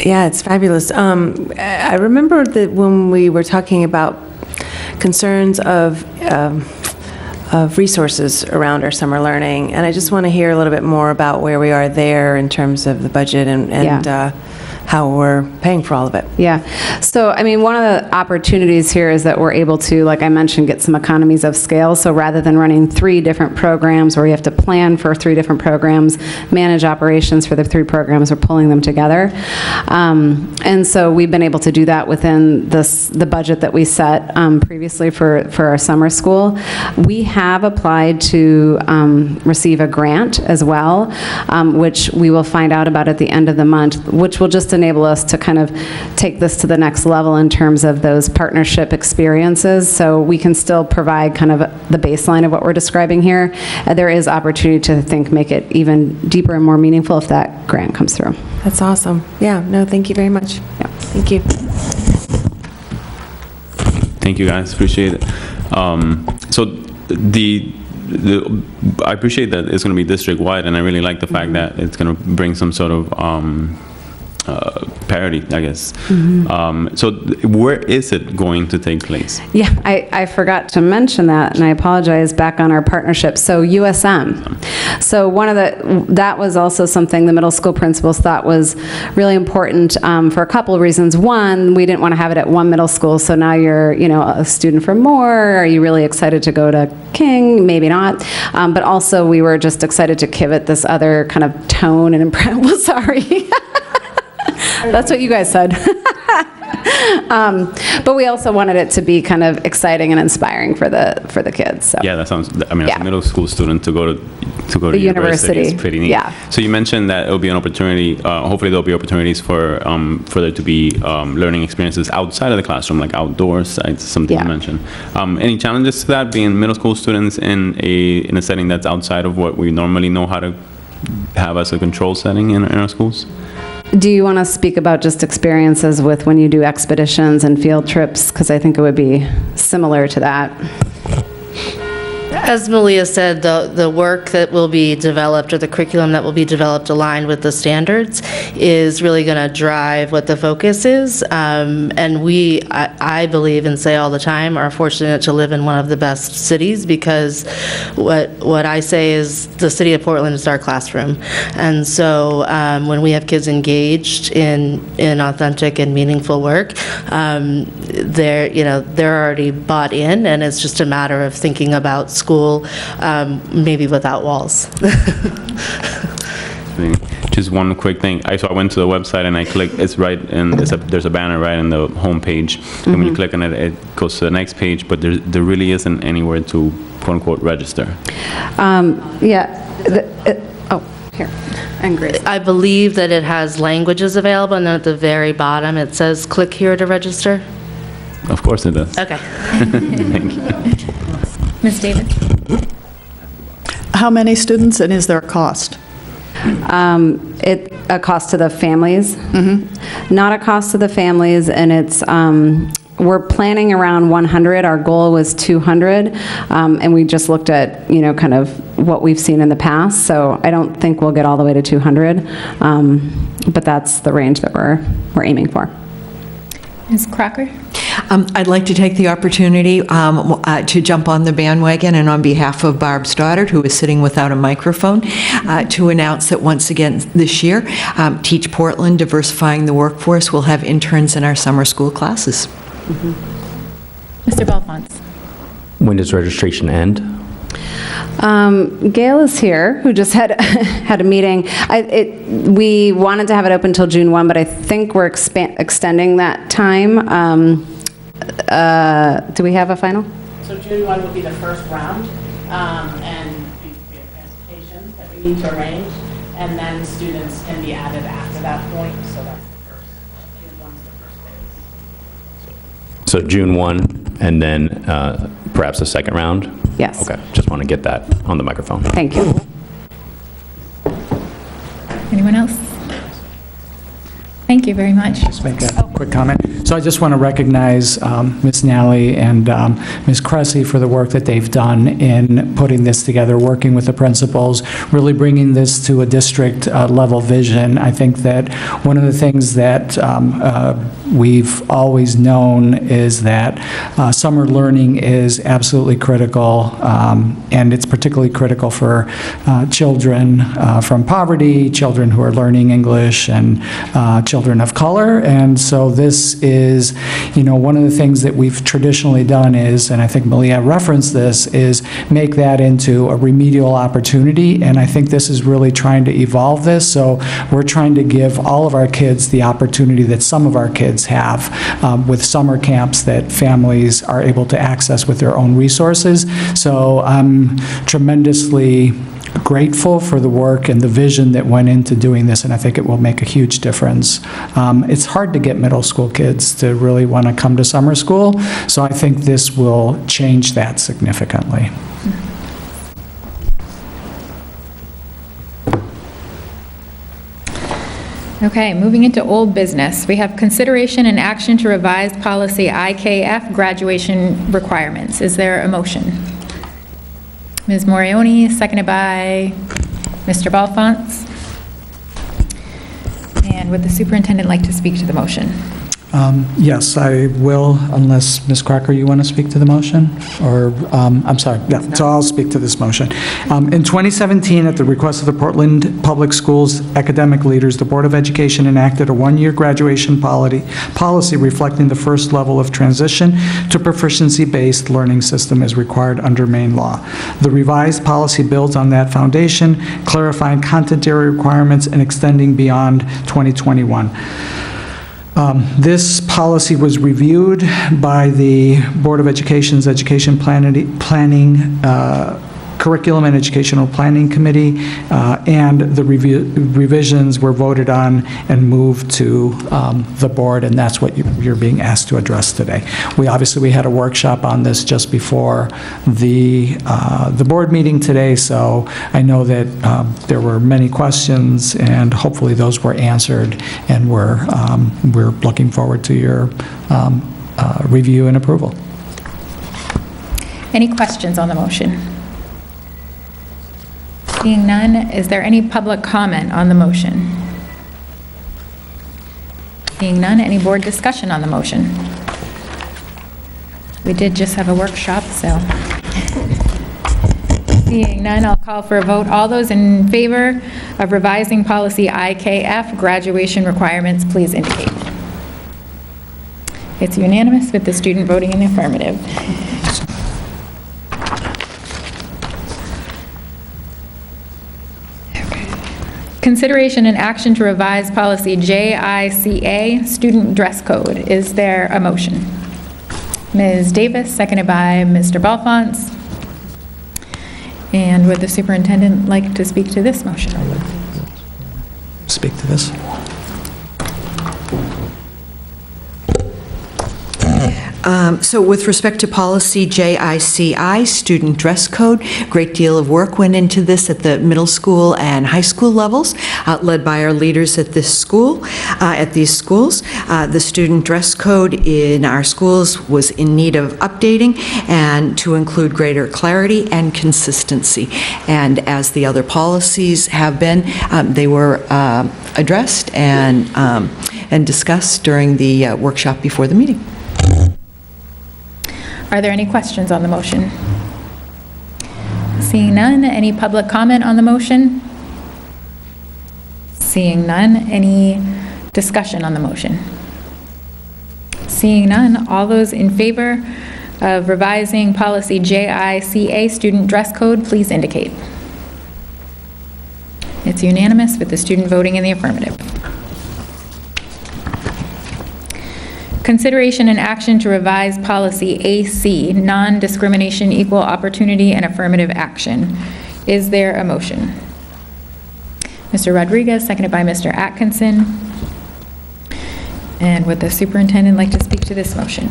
Yeah, it's fabulous. I remember that when we were talking about concerns of resources around our summer learning, and I just want to hear a little bit more about where we are there in terms of the budget and how we're paying for all of it. Yeah. So, one of the opportunities here is that we're able to, like I mentioned, get some economies of scale. So rather than running 3 different programs where you have to plan for 3 different programs, manage operations for the 3 programs, we're pulling them together. And so we've been able to do that within the budget that we set previously for our summer school. We have applied to receive a grant as well, which we will find out about at the end of the month, which will just enable us to kind of take this to the next level in terms of those partnership experiences. So we can still provide kind of the baseline of what we're describing here. There is opportunity to make it even deeper and more meaningful if that grant comes through. That's awesome. Yeah, no, thank you very much. Yeah. Thank you. Thank you, guys. Appreciate it. So I appreciate that it's going to be district-wide, and I really like the fact that it's going to bring some sort of parity, I guess. So where is it going to take place? Yeah, I forgot to mention that, and I apologize, back on our partnership. So USM. So that was also something the middle school principals thought was really important for a couple of reasons. One, we didn't want to have it at one middle school, so now you're, a student from Moore. Are you really excited to go to King? Maybe not. But also we were just excited to give it this other kind of tone and well, sorry. That's what you guys said. But we also wanted it to be kind of exciting and inspiring for the kids. So. Yeah, that sounds. As a middle school student to go to the university is pretty neat. Yeah. So you mentioned that it'll be an opportunity. Hopefully, there'll be opportunities for there to be learning experiences outside of the classroom, like outdoor sites. Something you mentioned. Any challenges to that, being middle school students in a setting that's outside of what we normally know how to have as a control setting in our schools? Do you want to speak about just experiences with when you do expeditions and field trips? Because I think it would be similar to that. As Malia said, the work that will be developed, or the curriculum that will be developed aligned with the standards, is really going to drive what the focus is. And I believe and say all the time, are fortunate to live in one of the best cities, because what I say is the city of Portland is our classroom. And so when we have kids engaged in authentic and meaningful work, they're already bought in, and it's just a matter of thinking about school maybe without walls. Just one quick thing. I went to the website and I clicked. It's right, and there's a banner right in the home page. And when you click on it, it goes to the next page. But there really isn't anywhere to quote unquote register. Here. And Grace. I believe that it has languages available, and then at the very bottom it says click here to register. Of course it does. Okay. Thank you. Ms. Davis? How many students, and is there a cost? A cost to the families. Not a cost to the families, and it's we're planning around 100. Our goal was 200, and we just looked at, kind of what we've seen in the past. So I don't think we'll get all the way to 200, but that's the range that we're aiming for. Ms. Crocker? I'd like to take the opportunity to jump on the bandwagon, and on behalf of Barb Stoddard, who is sitting without a microphone, to announce that once again this year, Teach Portland, Diversifying the Workforce, will have interns in our summer school classes. Mr. Belfont? When does registration end? Gail is here, who just had a meeting. We wanted to have it open until June 1, but I think we're extending that time. Do we have a final? So June 1 would be the first round, and we have transportation that we need to arrange, and then students can be added after that point, so that's the first, June 1's the first phase. So June 1, and then perhaps a second round? Yes. Okay, just want to get that on the microphone. Thank you. Anyone else? Thank you very much. Just make a quick comment. So I just want to recognize Ms. Nally and Ms. Cressy for the work that they've done in putting this together, working with the principals, really bringing this to a district level vision. I think that one of the things that we've always known is that summer learning is absolutely critical, and it's particularly critical for children from poverty, children who are learning English, and children of color. And so this is, one of the things that we've traditionally done is, and I think Malia referenced this, is make that into a remedial opportunity. And I think this is really trying to evolve this. So we're trying to give all of our kids the opportunity that some of our kids have with summer camps that families are able to access with their own resources. So I'm tremendously grateful for the work and the vision that went into doing this, and I think it will make a huge difference. It's hard to get middle school kids to really want to come to summer school, so I think this will change that significantly. Okay, moving into old business. We have consideration and action to revise policy IKF graduation requirements. Is there a motion? Ms. Morioni, seconded by Mr. Balfont. And would the superintendent like to speak to the motion? Yes, I will, unless Ms. Crocker, you want to speak to the motion? Or, I'm sorry, yeah, so I'll speak to this motion. In 2017, at the request of the Portland Public Schools academic leaders, the Board of Education enacted a one-year graduation policy reflecting the first level of transition to proficiency-based learning system as required under Maine law. The revised policy builds on that foundation, clarifying content area requirements and extending beyond 2021. This policy was reviewed by the Board of Education's Education Planning Curriculum and Educational Planning Committee, and the revisions were voted on and moved to the board, and that's what you're being asked to address today. We had a workshop on this just before the board meeting today, so I know that there were many questions, and hopefully those were answered, and we're looking forward to your review and approval. Any questions on the motion? Seeing none, is there any public comment on the motion? Seeing none, any board discussion on the motion? We did just have a workshop, so. Seeing none, I'll call for a vote. All those in favor of revising policy IKF graduation requirements, please indicate. It's unanimous with the student voting in the affirmative. Consideration and action to revise policy JICA, student dress code. Is there a motion? Ms. Davis, seconded by Mr. Balfont. And would the superintendent like to speak to this motion? Speak to this. So with respect to policy JICI, student dress code, great deal of work went into this at the middle school and high school levels, led by our leaders at this school, at these schools. The student dress code in our schools was in need of updating and to include greater clarity and consistency. And as the other policies have been, they were addressed and discussed during the workshop before the meeting. Are there any questions on the motion? Seeing none, any public comment on the motion? Seeing none, any discussion on the motion? Seeing none, all those in favor of revising policy JICA, student dress code, please indicate. It's unanimous with the student voting in the affirmative. Consideration and action to revise policy AC, non-discrimination, equal opportunity, and affirmative action. Is there a motion? Mr. Rodriguez, seconded by Mr. Atkinson. And would the superintendent like to speak to this motion?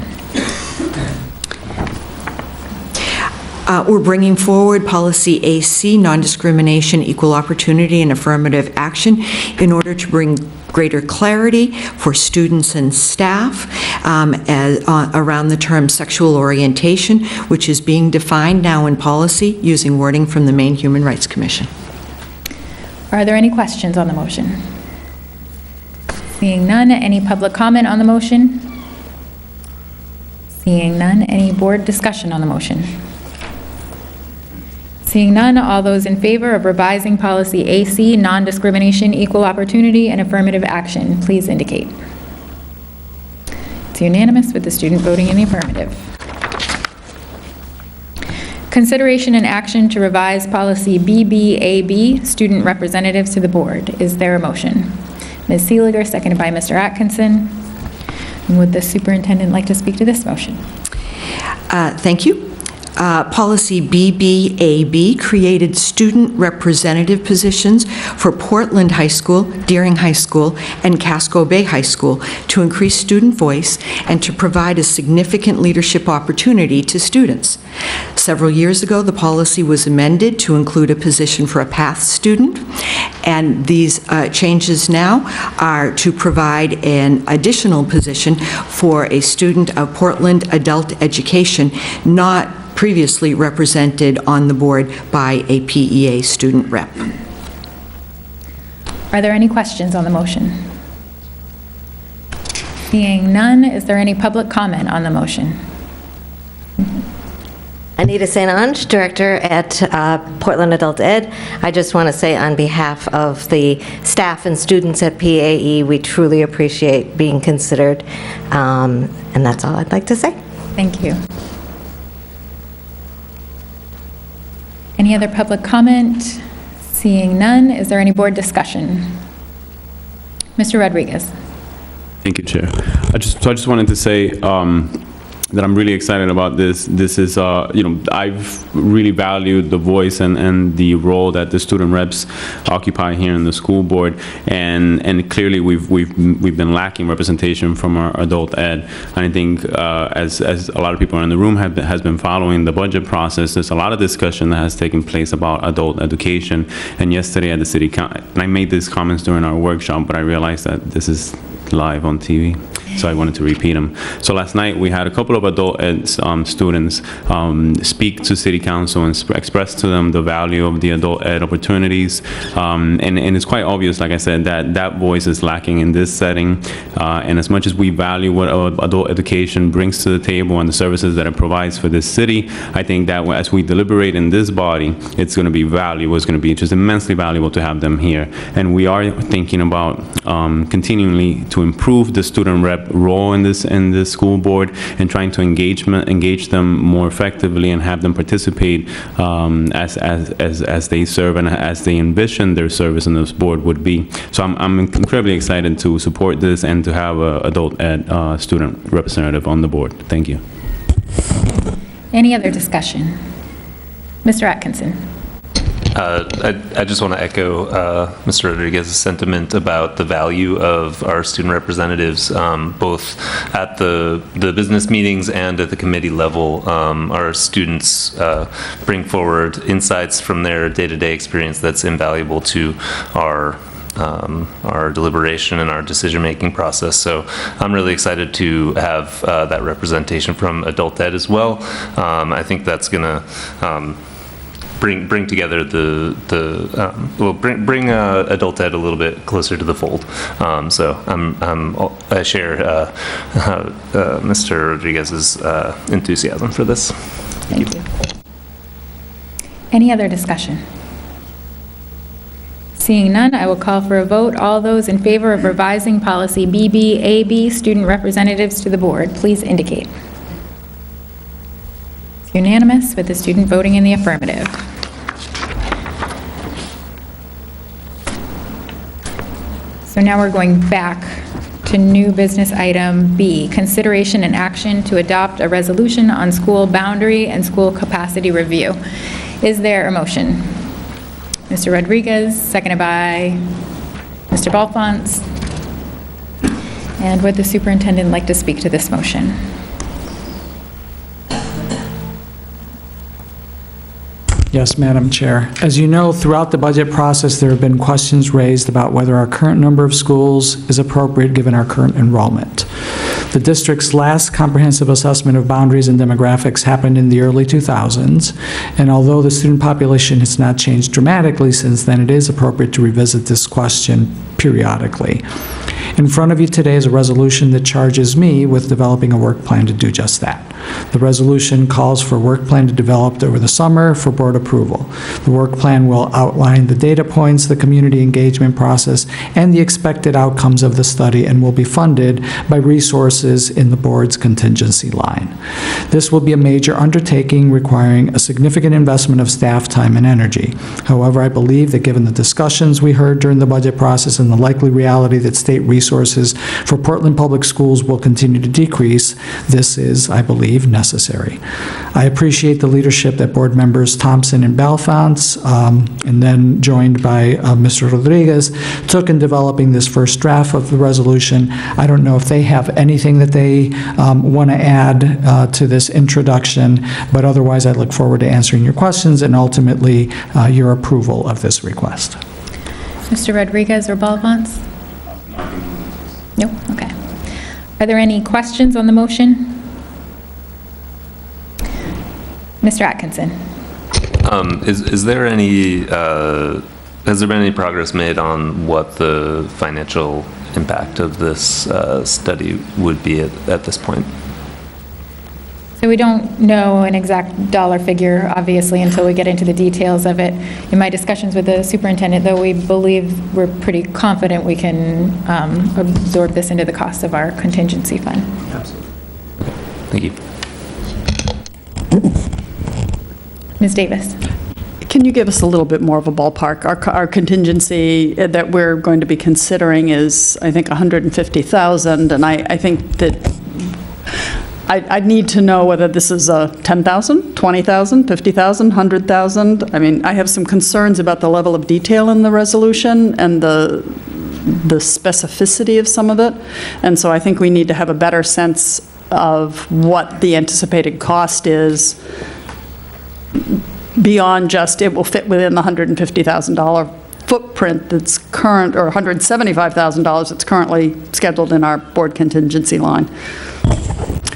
We're bringing forward policy AC, non-discrimination, equal opportunity, and affirmative action in order to bring greater clarity for students and staff around the term sexual orientation, which is being defined now in policy using wording from the Maine Human Rights Commission. Are there any questions on the motion? Seeing none, any public comment on the motion? Seeing none, any board discussion on the motion? Seeing none, all those in favor of revising policy AC, non-discrimination, equal opportunity, and affirmative action, please indicate. It's unanimous with the student voting in the affirmative. Consideration and action to revise policy BBAB, student representatives to the board. Is there a motion? Ms. Seeliger, seconded by Mr. Atkinson. Would the superintendent like to speak to this motion? Thank you. Policy BBAB created student representative positions for Portland High School, Deering High School, and Casco Bay High School to increase student voice and to provide a significant leadership opportunity to students. Several years ago, the policy was amended to include a position for a PATH student, and these changes now are to provide an additional position for a student of Portland Adult Education, not previously represented on the board by a PEA student rep. Are there any questions on the motion? Seeing none, is there any public comment on the motion? Anita St. Ange, Director at Portland Adult Ed. I just want to say on behalf of the staff and students at PAE, we truly appreciate being considered, and that's all I'd like to say. Thank you. Any other public comment? Seeing none, is there any board discussion? Mr. Rodriguez. Thank you, Chair. I just wanted to say that I'm really excited about this. This is, I've really valued the voice and the role that the student reps occupy here in the school board, and clearly we've been lacking representation from our adult ed. And I think as a lot of people in the room has been following the budget process, there's a lot of discussion that has taken place about adult education. And yesterday at the city council, and I made these comments during our workshop, but I realized that this is live on TV, so I wanted to repeat them. So last night we had a couple of adult ed students speak to City Council and express to them the value of the adult ed opportunities, and it's quite obvious, like I said, that voice is lacking in this setting, and as much as we value what adult education brings to the table and the services that it provides for this city, I think that as we deliberate in this body, it's going to be valuable. It's going to be just immensely valuable to have them here, and we are thinking about continually to improve the student rep role in this school board and trying to engage them more effectively and have them participate as they serve and as they envision their service in this board would be. So I'm incredibly excited to support this and to have an adult ed student representative on the board. Thank you. Any other discussion? Mr. Atkinson. I just want to echo Mr. Rodriguez's sentiment about the value of our student representatives, both at the business meetings and at the committee level. Our students bring forward insights from their day-to-day experience that's invaluable to our deliberation and our decision-making process. So I'm really excited to have that representation from adult ed as well. I think that's going to bring together bring adult ed a little bit closer to the fold. So I share Mr. Rodriguez's enthusiasm for this. Thank you. Any other discussion? Seeing none, I will call for a vote. All those in favor of revising policy BBAB, student representatives to the board, please indicate. It's unanimous with the student voting in the affirmative. So now we're going back to new business item B, consideration and action to adopt a resolution on school boundary and school capacity review. Is there a motion? Mr. Rodriguez, seconded by Mr. Balfont. And would the superintendent like to speak to this motion? Yes, Madam Chair. As you know, throughout the budget process, there have been questions raised about whether our current number of schools is appropriate given our current enrollment. The district's last comprehensive assessment of boundaries and demographics happened in the early 2000s, and although the student population has not changed dramatically since then, it is appropriate to revisit this question periodically. In front of you today is a resolution that charges me with developing a work plan to do just that. The resolution calls for a work plan to develop over the summer for board approval. The work plan will outline the data points, the community engagement process, and the expected outcomes of the study, and will be funded by resources in the board's contingency line. This will be a major undertaking requiring a significant investment of staff time and energy. However, I believe that given the discussions we heard during the budget process and the likely reality that state resources for Portland Public Schools will continue to decrease, this is, I believe, necessary. I appreciate the leadership that board members Thompson and Balfont, and then joined by Mr. Rodriguez, took in developing this first draft of the resolution. I don't know if they have anything that they want to add to this introduction, but otherwise I look forward to answering your questions and ultimately your approval of this request. Mr. Rodriguez or Balfont? No? Okay. Are there any questions on the motion? Mr. Atkinson. Is there any, has there been any progress made on what the financial impact of this study would be at this point? So we don't know an exact dollar figure, obviously, until we get into the details of it. In my discussions with the superintendent, though, we believe we're pretty confident we can absorb this into the cost of our contingency fund. Absolutely. Thank you. Ms. Davis. Can you give us a little bit more of a ballpark? Our contingency that we're going to be considering is, I think, $150,000, and I think that I need to know whether this is a $10,000, $20,000, $50,000, $100,000. I mean, I have some concerns about the level of detail in the resolution and the specificity of some of it, and so I think we need to have a better sense of what the anticipated cost is beyond just it will fit within the $150,000 footprint that's current, or $175,000 that's currently scheduled in our board contingency line.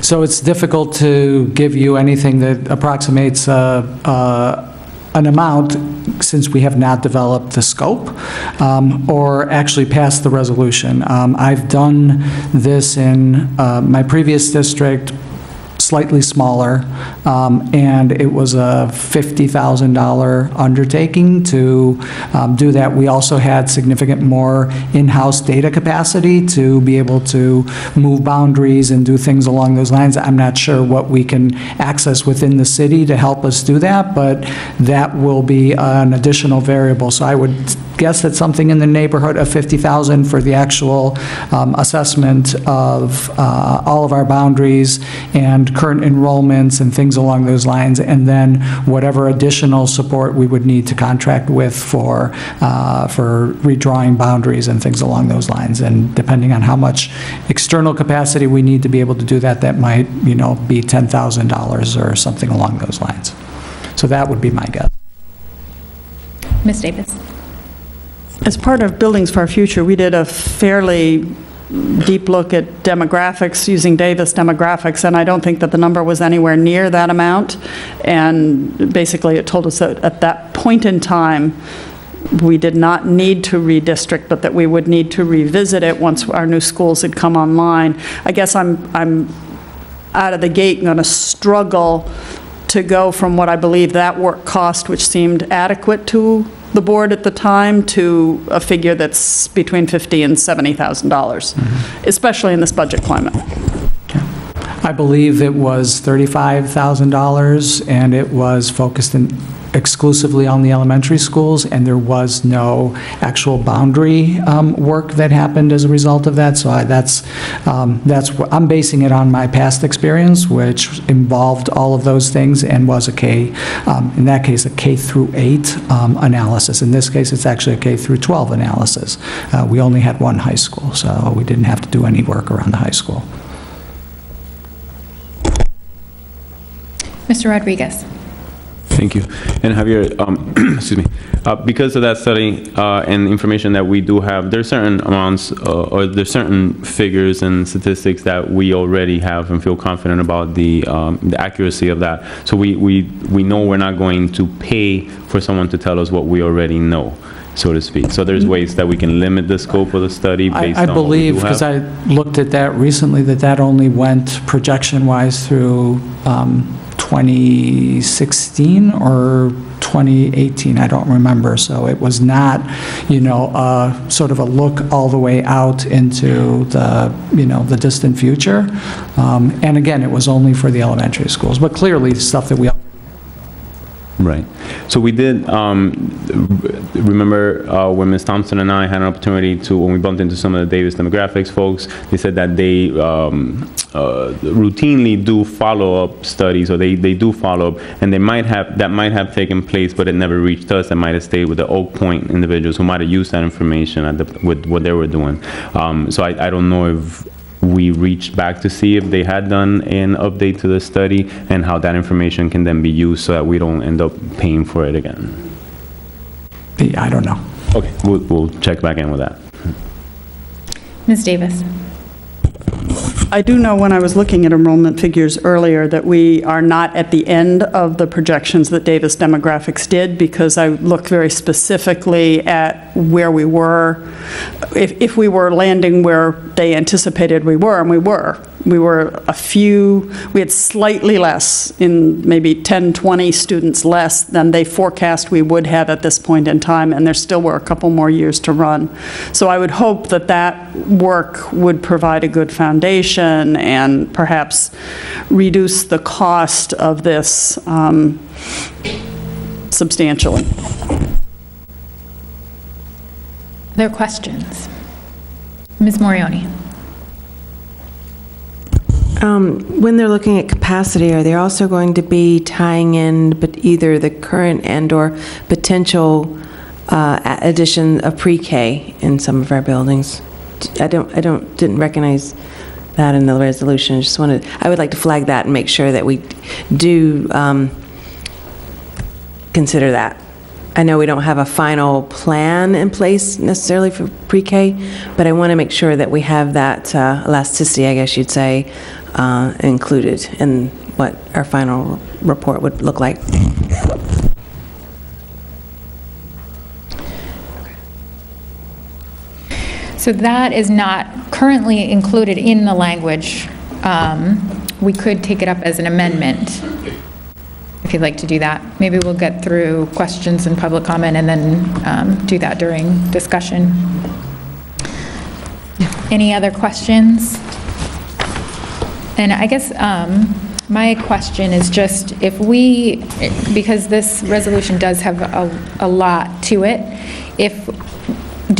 So it's difficult to give you anything that approximates an amount since we have not developed the scope or actually passed the resolution. I've done this in my previous district, slightly smaller, and it was a $50,000 undertaking to do that. We also had significant more in-house data capacity to be able to move boundaries and do things along those lines. I'm not sure what we can access within the city to help us do that, but that will be an additional variable. So I would guess that something in the neighborhood of $50,000 for the actual assessment of all of our boundaries and current enrollments and things along those lines, and then whatever additional support we would need to contract with for redrawing boundaries and things along those lines. And depending on how much external capacity we need to be able to do that, that might, be $10,000 or something along those lines. So that would be my guess. Ms. Davis. As part of Buildings for Our Future, we did a fairly deep look at demographics using Davis demographics, and I don't think that the number was anywhere near that amount. And basically, it told us that at that point in time, we did not need to redistrict, but that we would need to revisit it once our new schools had come online. I guess I'm out of the gate going to struggle to go from what I believe that work cost, which seemed adequate to the board at the time, to a figure that's between $50,000 and $70,000, especially in this budget climate. I believe it was $35,000, and it was focused exclusively on the elementary schools, and there was no actual boundary work that happened as a result of that. So that's what I'm basing it on, my past experience, which involved all of those things and was in that case, a K through 8 analysis. In this case, it's actually a K through 12 analysis. We only had one high school, so we didn't have to do any work around the high school. Mr. Rodriguez. Thank you. And Javier, excuse me, because of that study and information that we do have, there's certain amounts or there's certain figures and statistics that we already have and feel confident about the accuracy of that. So we know we're not going to pay for someone to tell us what we already know, so to speak. So there's ways that we can limit the scope of the study based on I believe, what we do because have. I looked at that recently, that only went projection-wise through 2016 or 2018, I don't remember. So it was not, sort of a look all the way out into the distant future. And again, it was only for the elementary schools, but clearly stuff that we. Right. So we did remember when Ms. Thompson and I had an opportunity to, when we bumped into some of the Davis demographics folks, they said that they routinely do follow-up studies, or they do follow-up, and that might have taken place, but it never reached us. That might have stayed with the Oak Point individuals who might have used that information with what they were doing. So I don't know if we reached back to see if they had done an update to the study and how that information can then be used so that we don't end up paying for it again. I don't know. Okay, we'll check back in with that. Ms. Davis. I do know when I was looking at enrollment figures earlier that we are not at the end of the projections that Davis Demographics did, because I looked very specifically at where we were, if we were landing where they anticipated we were, and we were. We had slightly less, in maybe 10, 20 students less than they forecast we would have at this point in time, and there still were a couple more years to run. So I would hope that that work would provide a good foundation and perhaps reduce the cost of this substantially. Other questions? Ms. Morioni. When they're looking at capacity, are they also going to be tying in but either the current and/or potential addition of pre-K in some of our buildings? I didn't recognize that in the resolution. I would like to flag that and make sure that we do consider that. I know we don't have a final plan in place necessarily for pre-K, but I want to make sure that we have that elasticity, I guess you'd say, included in what our final report would look like. So that is not currently included in the language. We could take it up as an amendment, if you'd like to do that. Maybe we'll get through questions and public comment and then do that during discussion. Any other questions? And I guess my question is just if because this resolution does have a lot to it,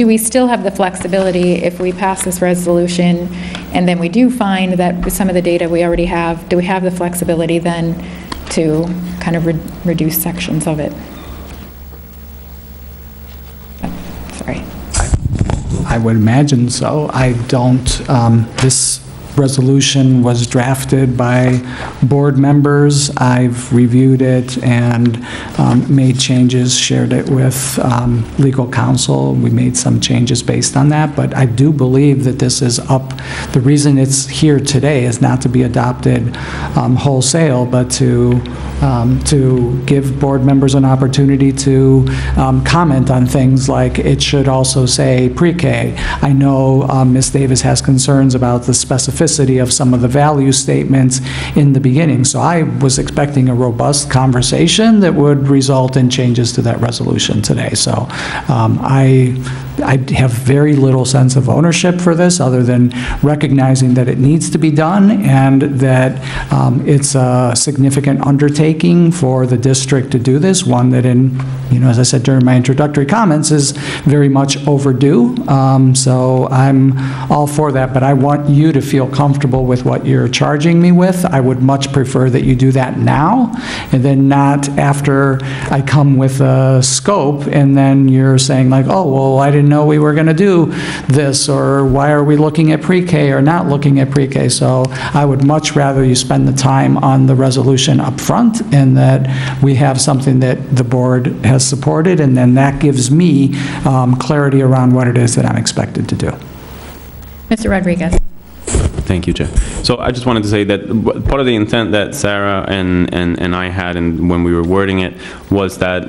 do we still have the flexibility if we pass this resolution and then we do find that with some of the data we already have, do we have the flexibility then to kind of reduce sections of it? Sorry. I would imagine so. I don't, this resolution was drafted by board members. I've reviewed it and made changes, shared it with legal counsel. We made some changes based on that, but I do believe that this is up. The reason it's here today is not to be adopted wholesale, but to give board members an opportunity to comment on things like it should also say pre-K. I know Ms. Davis has concerns about the specificity of some of the value statements in the beginning, so I was expecting a robust conversation that would result in changes to that resolution today. So I have very little sense of ownership for this other than recognizing that it needs to be done and that it's a significant undertaking for the district to do this, one that as I said during my introductory comments, is very much overdue. So I'm all for that, but I want you to feel comfortable with what you're charging me with. I would much prefer that you do that now and then not after I come with a scope and then you're saying like, oh, well, I didn't know we were going to do this, or why are we looking at pre-K or not looking at pre-K? So I would much rather you spend the time on the resolution up front and that we have something that the board has supported, and then that gives me clarity around what it is that I'm expected to do. Mr. Rodriguez. Thank you, Chair. So I just wanted to say that part of the intent that Sarah and I had when we were wording it was that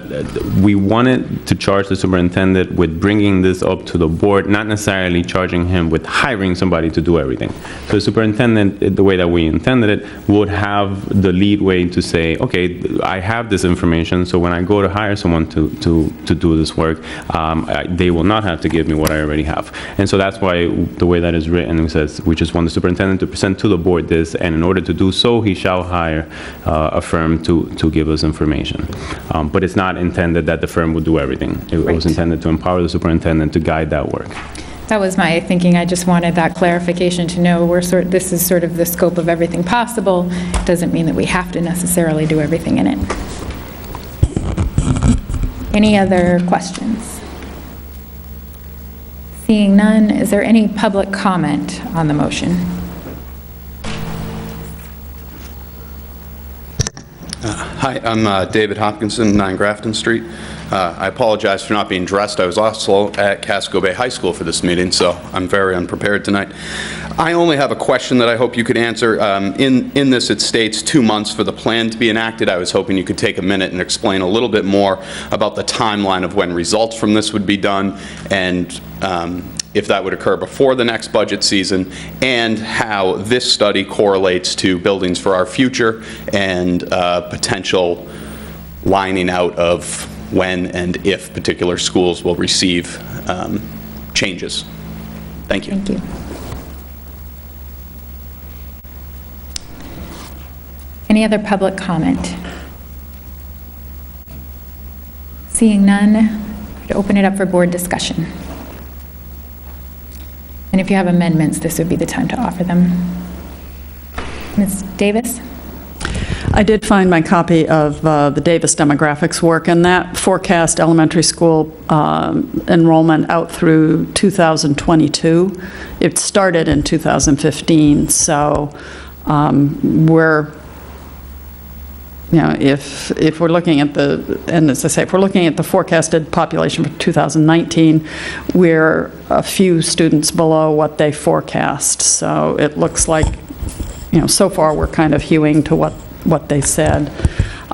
we wanted to charge the superintendent with bringing this up to the board, not necessarily charging him with hiring somebody to do everything. So the superintendent, the way that we intended it, would have the leadway to say, okay, I have this information, so when I go to hire someone to do this work, they will not have to give me what I already have. And so that's why the way that is written, it says we just want the superintendent to present to the board this, and in order to do so, he shall hire a firm to give us information. But it's not intended that the firm would do everything. It was intended to empower the superintendent to guide that work. That was my thinking. I just wanted that clarification to know this is sort of the scope of everything possible. It doesn't mean that we have to necessarily do everything in it. Any other questions? Seeing none, is there any public comment on the motion? Hi, I'm David Hopkinson, 9 Grafton Street. I apologize for not being dressed. I was also at Casco Bay High School for this meeting, so I'm very unprepared tonight. I only have a question that I hope you could answer. In this, it states 2 months for the plan to be enacted. I was hoping you could take a minute and explain a little bit more about the timeline of when results from this would be done, and if that would occur before the next budget season, and how this study correlates to Buildings for Our Future and potential lining out of when and if particular schools will receive changes. Thank you. Thank you. Any other public comment? Seeing none, I'd open it up for board discussion. And if you have amendments, this would be the time to offer them. Ms. Davis? I did find my copy of the Davis demographics work, and that forecast elementary school enrollment out through 2022. It started in 2015, so if we're looking at and as I say, if we're looking at the forecasted population for 2019, we're a few students below what they forecast. So it looks like, so far we're kind of hewing to what they said.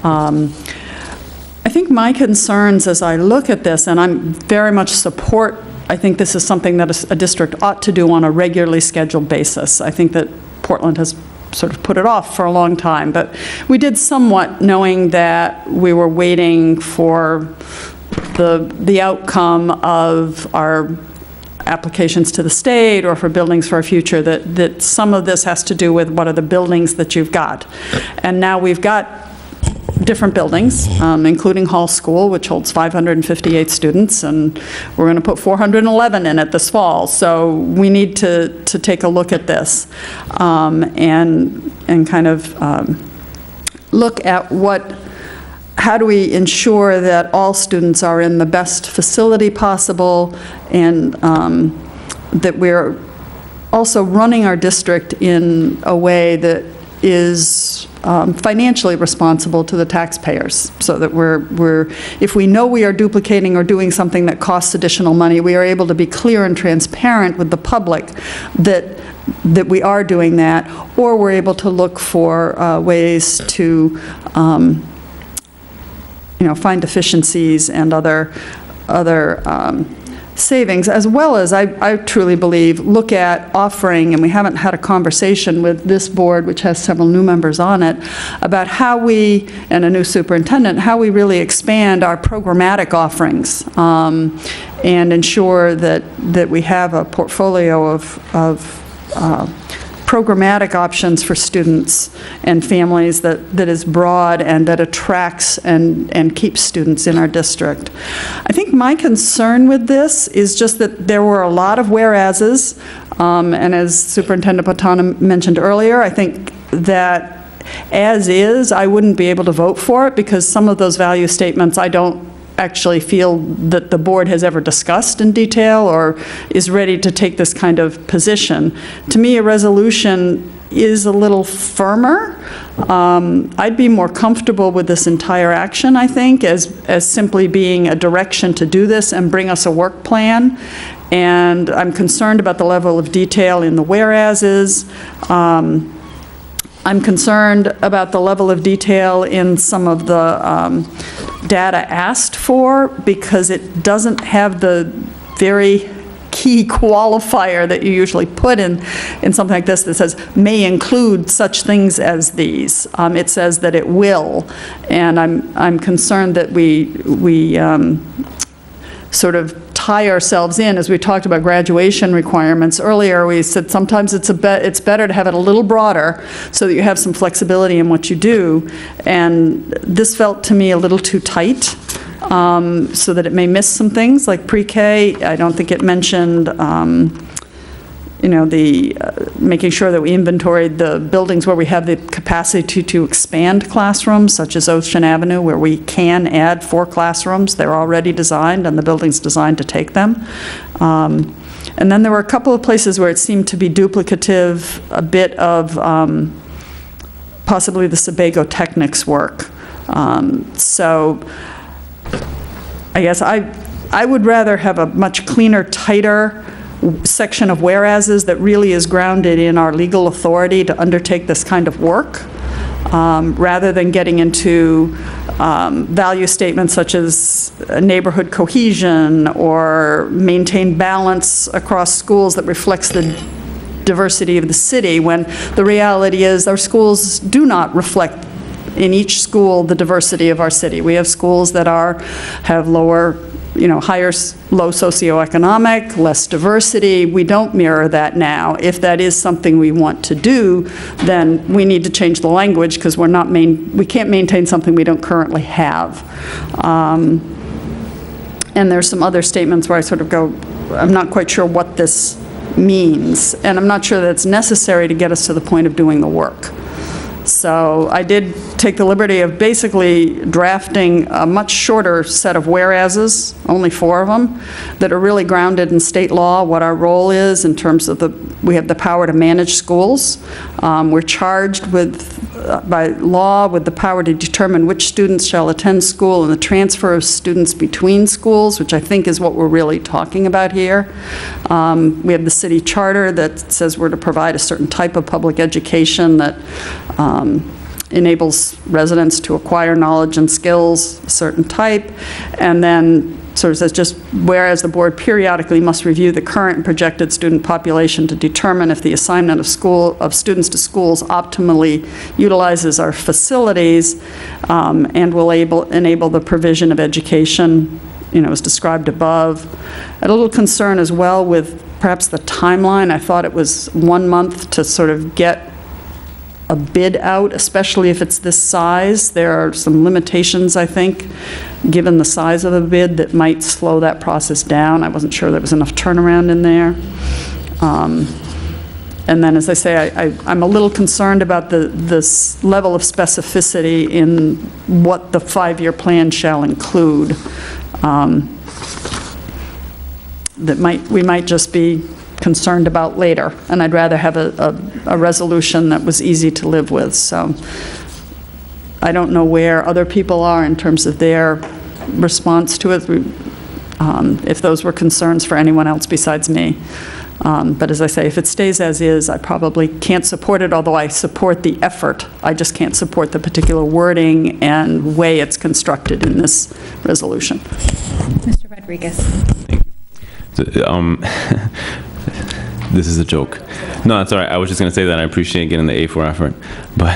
I think my concerns as I look at this, and I'm very much support, I think this is something that a district ought to do on a regularly scheduled basis. I think that Portland has sort of put it off for a long time, but we did somewhat knowing that we were waiting for the outcome of our applications to the state or for Buildings for Our Future, that some of this has to do with what are the buildings that you've got. And now we've got different buildings, including Hall School, which holds 558 students, and we're going to put 411 in it this fall. So we need to take a look at this and kind of look at how do we ensure that all students are in the best facility possible, and that we're also running our district in a way that is financially responsible to the taxpayers, so that if we know we are duplicating or doing something that costs additional money, we are able to be clear and transparent with the public that we are doing that, or we're able to look for ways to find efficiencies and other savings, as well as, I truly believe, look at offering, and we haven't had a conversation with this board, which has several new members on it, about how we, and a new superintendent, how we really expand our programmatic offerings and ensure that we have a portfolio of programmatic options for students and families that is broad and that attracts and keeps students in our district. I think my concern with this is just that there were a lot of whereases, and as Superintendent Patana mentioned earlier, I think that as is, I wouldn't be able to vote for it because some of those value statements I don't actually feel that the board has ever discussed in detail or is ready to take this kind of position. To me, a resolution is a little firmer. I'd be more comfortable with this entire action, I think, as simply being a direction to do this and bring us a work plan. And I'm concerned about the level of detail in the whereases. I'm concerned about the level of detail in some of the data asked for, because it doesn't have the very key qualifier that you usually put in something like this that says may include such things as these. It says that it will, and I'm concerned that we sort of tie ourselves in. As we talked about graduation requirements earlier, we said sometimes it's better to have it a little broader so that you have some flexibility in what you do, and this felt to me a little too tight, so that it may miss some things like pre-K. I don't think it mentioned making sure that we inventoried the buildings where we have the capacity to expand classrooms, such as Ocean Avenue, where we can add 4 classrooms. They're already designed, and the building's designed to take them. And then there were a couple of places where it seemed to be duplicative, a bit of possibly the Sebago Technics work. So I guess I would rather have a much cleaner, tighter section of whereases that really is grounded in our legal authority to undertake this kind of work, rather than getting into value statements such as neighborhood cohesion or maintain balance across schools that reflects the diversity of the city, when the reality is our schools do not reflect in each school the diversity of our city. We have schools that have lower, low socioeconomic, less diversity. We don't mirror that now. If that is something we want to do, then we need to change the language, because we can't maintain something we don't currently have. And there's some other statements where I sort of go, I'm not quite sure what this means, and I'm not sure that it's necessary to get us to the point of doing the work. So I did take the liberty of basically drafting a much shorter set of whereases, only 4 of them, that are really grounded in state law, what our role is in terms of we have the power to manage schools. We're charged by law with the power to determine which students shall attend school and the transfer of students between schools, which I think is what we're really talking about here. We have the city charter that says we're to provide a certain type of public education that enables residents to acquire knowledge and skills, a certain type, and then sort of says just, whereas the board periodically must review the current and projected student population to determine if the assignment of students to schools optimally utilizes our facilities, and will enable the provision of education, as described above. I had a little concern as well with perhaps the timeline. I thought it was 1 month to sort of get a bid out, especially if it's this size. There are some limitations, I think, given the size of the bid, that might slow that process down. I wasn't sure there was enough turnaround in there. And then, as I say, I'm a little concerned about this level of specificity in what the 5-year plan shall include. We might just be concerned about later, and I'd rather have a resolution that was easy to live with. So I don't know where other people are in terms of their response to it, if those were concerns for anyone else besides me. But as I say, if it stays as is, I probably can't support it, although I support the effort. I just can't support the particular wording and way it's constructed in this resolution. Mr. Rodriguez. This is a joke. No, that's all right. I was just going to say that I appreciate getting the A for effort. But,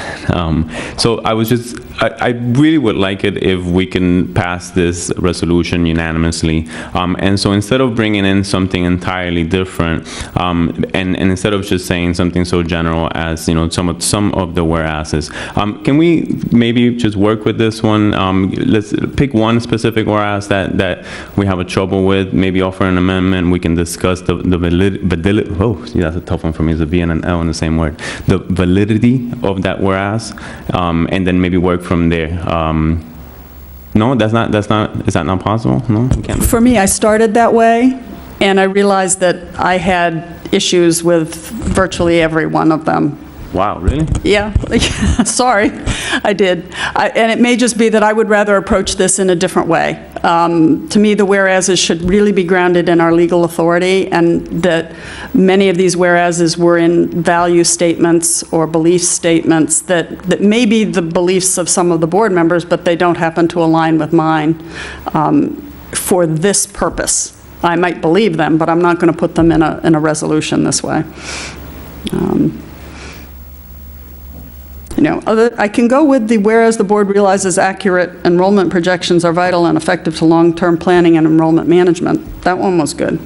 so I really would like it if we can pass this resolution unanimously. And so instead of bringing in something entirely different, and instead of just saying something so general as, some of the whereases, can we maybe just work with this one? Let's pick one specific whereas that we have a trouble with, maybe offer an amendment. We can discuss the validity. Oh, see, that's a tough one for me. It's a V and an L in the same word. The validity of that whereas, and then maybe work from there. No, is that not possible? No, we can't. For me, I started that way, and I realized that I had issues with virtually every one of them. Wow, really? Yeah, sorry, I did. And it may just be that I would rather approach this in a different way. To me, the whereases should really be grounded in our legal authority, and that many of these whereases were in value statements or belief statements that may be the beliefs of some of the board members, but they don't happen to align with mine for this purpose. I might believe them, but I'm not going to put them in a resolution this way. I can go with the whereas the board realizes accurate enrollment projections are vital and effective to long-term planning and enrollment management. That one was good.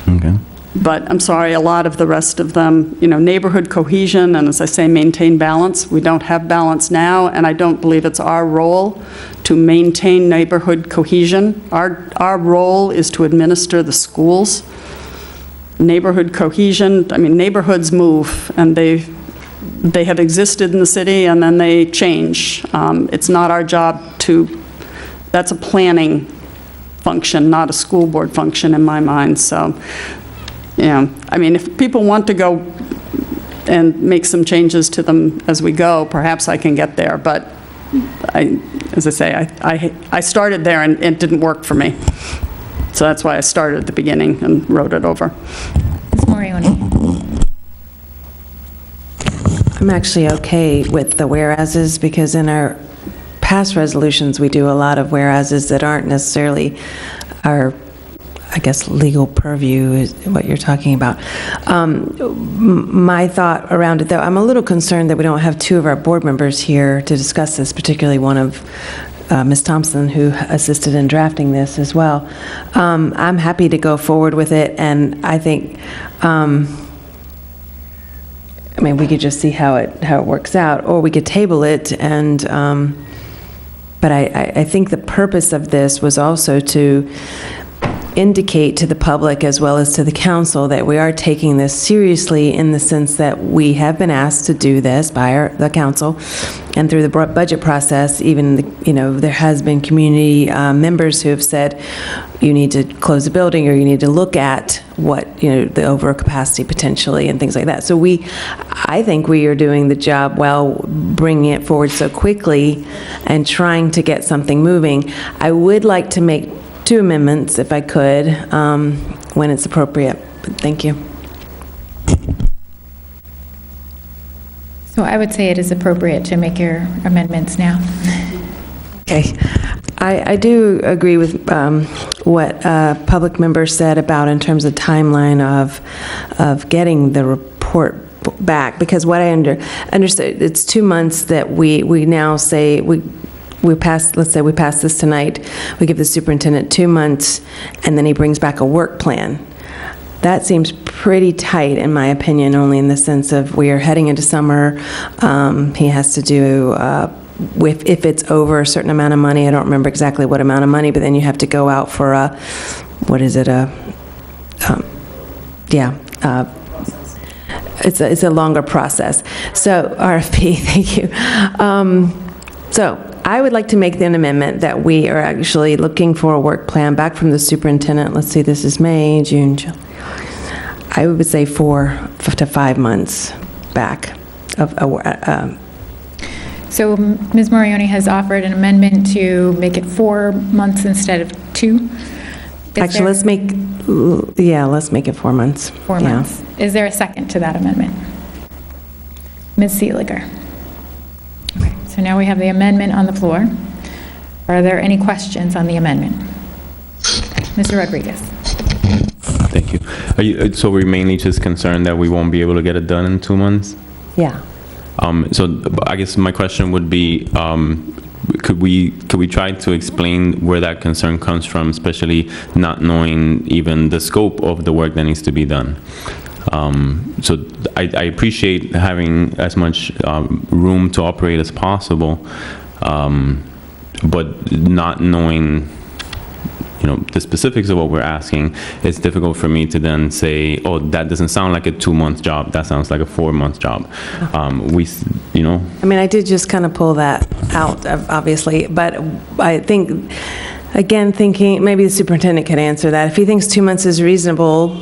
Okay. But I'm sorry, a lot of the rest of them, neighborhood cohesion, and as I say, maintain balance. We don't have balance now, and I don't believe it's our role to maintain neighborhood cohesion. Our role is to administer the schools. Neighborhood cohesion, neighborhoods move, and they have existed in the city and then they change. It's not our job that's a planning function, not a school board function in my mind. So, if people want to go and make some changes to them as we go, perhaps I can get there. But as I say, I started there and it didn't work for me. So that's why I started at the beginning and wrote it over. Ms. Morioni. I'm actually okay with the whereases because in our past resolutions, we do a lot of whereases that aren't necessarily our, legal purview is what you're talking about. My thought around it, though, I'm a little concerned that we don't have two of our board members here to discuss this, particularly one of Ms. Thompson, who assisted in drafting this as well. I'm happy to go forward with it, and I think we could just see how it works out, or we could table it. And but I think the purpose of this was also to indicate to the public as well as to the council that we are taking this seriously, in the sense that we have been asked to do this by the council, and through the budget process, even there has been community members who have said you need to close the building, or you need to look at what the overcapacity potentially and things like that. So I think we are doing the job well, bringing it forward so quickly and trying to get something moving. I would like to make 2 amendments, if I could, when it's appropriate. But thank you. So I would say it is appropriate to make your amendments now. Okay. I do agree with what public members said about in terms of timeline of getting the report back, because what I understood, it's 2 months that we now say we pass, let's say we pass this tonight, we give the superintendent 2 months, and then he brings back a work plan. That seems pretty tight, in my opinion, only in the sense of we are heading into summer. He has to do, if it's over a certain amount of money, I don't remember exactly what amount of money, but then you have to go out for a, what is it, it's a longer process. So, RFP, thank you. So, I would like to make an amendment that we are actually looking for a work plan back from the superintendent. Let's see, this is May, June, July. I would say 4 to 5 months back of So Ms. Morioni has offered an amendment to make it 4 months instead of 2. Actually, let's make it 4 months. 4 months. Is there a second to that amendment? Ms. Seeliger. Okay, so now we have the amendment on the floor. Are there any questions on the amendment? Mr. Rodriguez. Thank you. So we're mainly just concerned that we won't be able to get it done in 2 months? Yeah. So I guess my question would be, could we try to explain where that concern comes from, especially not knowing even the scope of the work that needs to be done? So I appreciate having as much room to operate as possible, but not knowing, the specifics of what we're asking, it's difficult for me to then say, oh, that doesn't sound like a 2-month job. That sounds like a 4-month job. I mean, I did just kind of pull that out, obviously, but I think, again, thinking, maybe the superintendent could answer that. If he thinks 2 months is reasonable,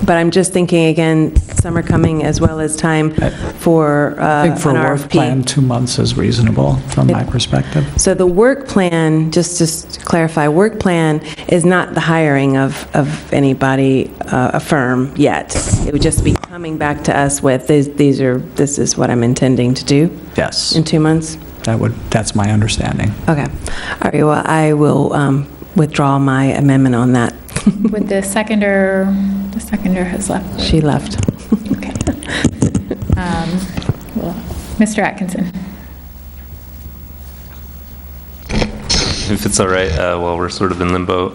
but I'm just thinking, again, summer coming as well as time for I think for an a work RFP. plan, 2 months is reasonable from my perspective. So the work plan, just to clarify, work plan is not the hiring of anybody, a firm yet. It would just be coming back to us with, this is what I'm intending to do? Yes. In 2 months? That's my understanding. Okay. All right, well, I will withdraw my amendment on that. Would the seconder has left. She left. Okay. Well, Mr. Atkinson. If it's all right, while we're sort of in limbo.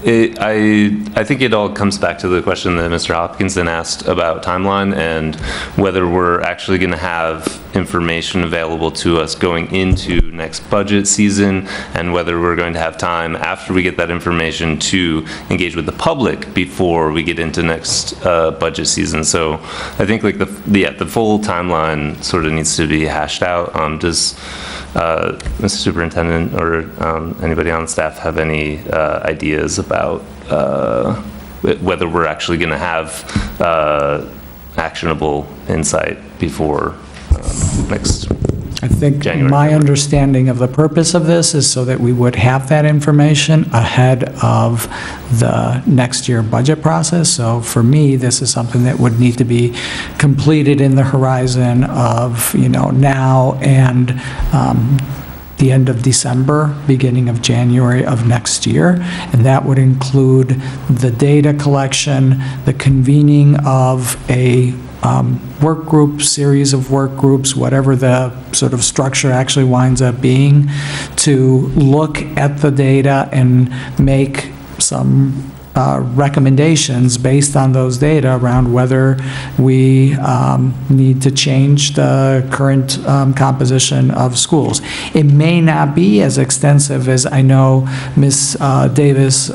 I think it all comes back to the question that Mr. Hopkinson asked about timeline and whether we're actually going to have information available to us going into next budget season, and whether we're going to have time after we get that information to engage with the public before we get into next budget season. So I think like the full timeline sort of needs to be hashed out. Does Mr. Superintendent or anybody on staff have any ideas about whether we're actually going to have actionable insight before next I think January? my understanding of the purpose of this is so that we would have that information ahead of the next year budget process. So for me, this is something that would need to be completed in the horizon of, now and the end of December, beginning of January of next year. And that would include the data collection, the convening of a work group, series of work groups, whatever the sort of structure actually winds up being, to look at the data and make some recommendations based on those data around whether we need to change the current composition of schools. It may not be as extensive as I know Ms. Davis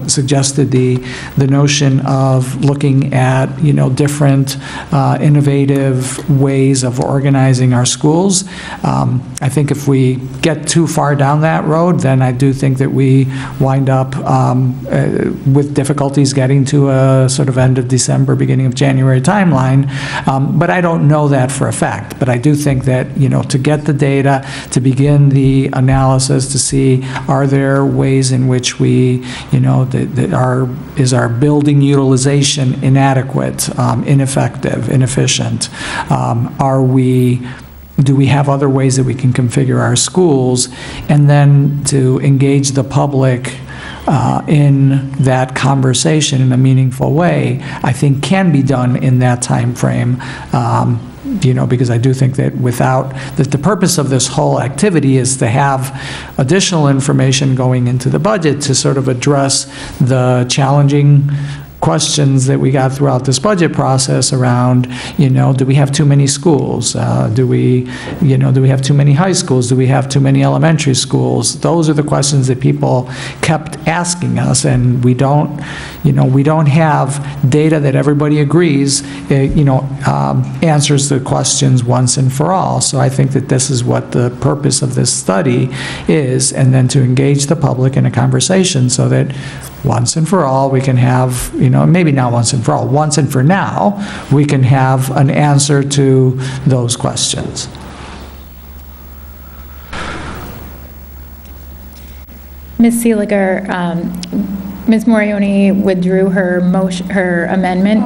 suggested, the notion of looking at, different innovative ways of organizing our schools. I think if we get too far down that road, then I do think that we wind up with difficulties getting to a sort of end of December, beginning of January timeline, but I don't know that for a fact. But I do think that, to get the data, to begin the analysis, to see are there ways in which we, is our building utilization inadequate, ineffective, inefficient? Do we have other ways that we can configure our schools? And then to engage the public in that conversation in a meaningful way, I think can be done in that time frame. Because I do think that that the purpose of this whole activity is to have additional information going into the budget to sort of address the challenging questions that we got throughout this budget process around, do we have too many schools? Do we have too many high schools? Do we have too many elementary schools? Those are the questions that people kept asking us, and we don't have data that everybody agrees, answers the questions once and for all. So I think that this is what the purpose of this study is, and then to engage the public in a conversation so that once and for all we can have, maybe not once and for all, once and for now, we can have an answer to those questions. Ms. Seeliger, Ms. Morioni withdrew her amendment,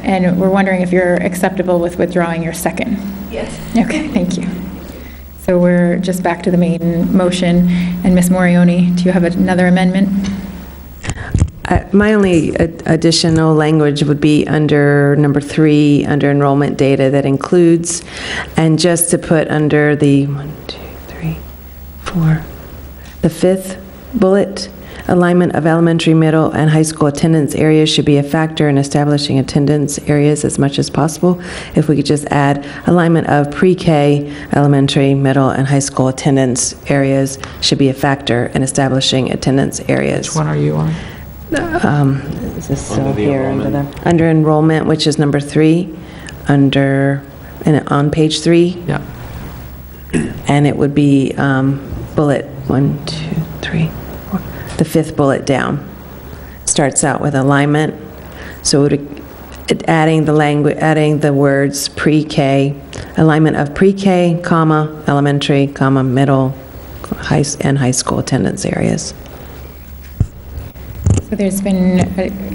and we're wondering if you're acceptable with withdrawing your second. Yes. Okay, thank you. So we're just back to the main motion. And Ms. Morioni, do you have another amendment? My only additional language would be under number 3, under enrollment data that includes, and just to put under the the 5th bullet, alignment of elementary, middle, and high school attendance areas should be a factor in establishing attendance areas as much as possible. If we could just add alignment of pre-K, elementary, middle, and high school attendance areas should be a factor in establishing attendance areas. Which one are you on? Is this still here under enrollment, which is number 3, on page 3? Yeah. And it would be bullet 1, 2, 3, 4, the 5th bullet down. Starts out with alignment, so adding the words pre-K, alignment of pre-K, comma, elementary, comma, middle, and high school attendance areas. So there's been,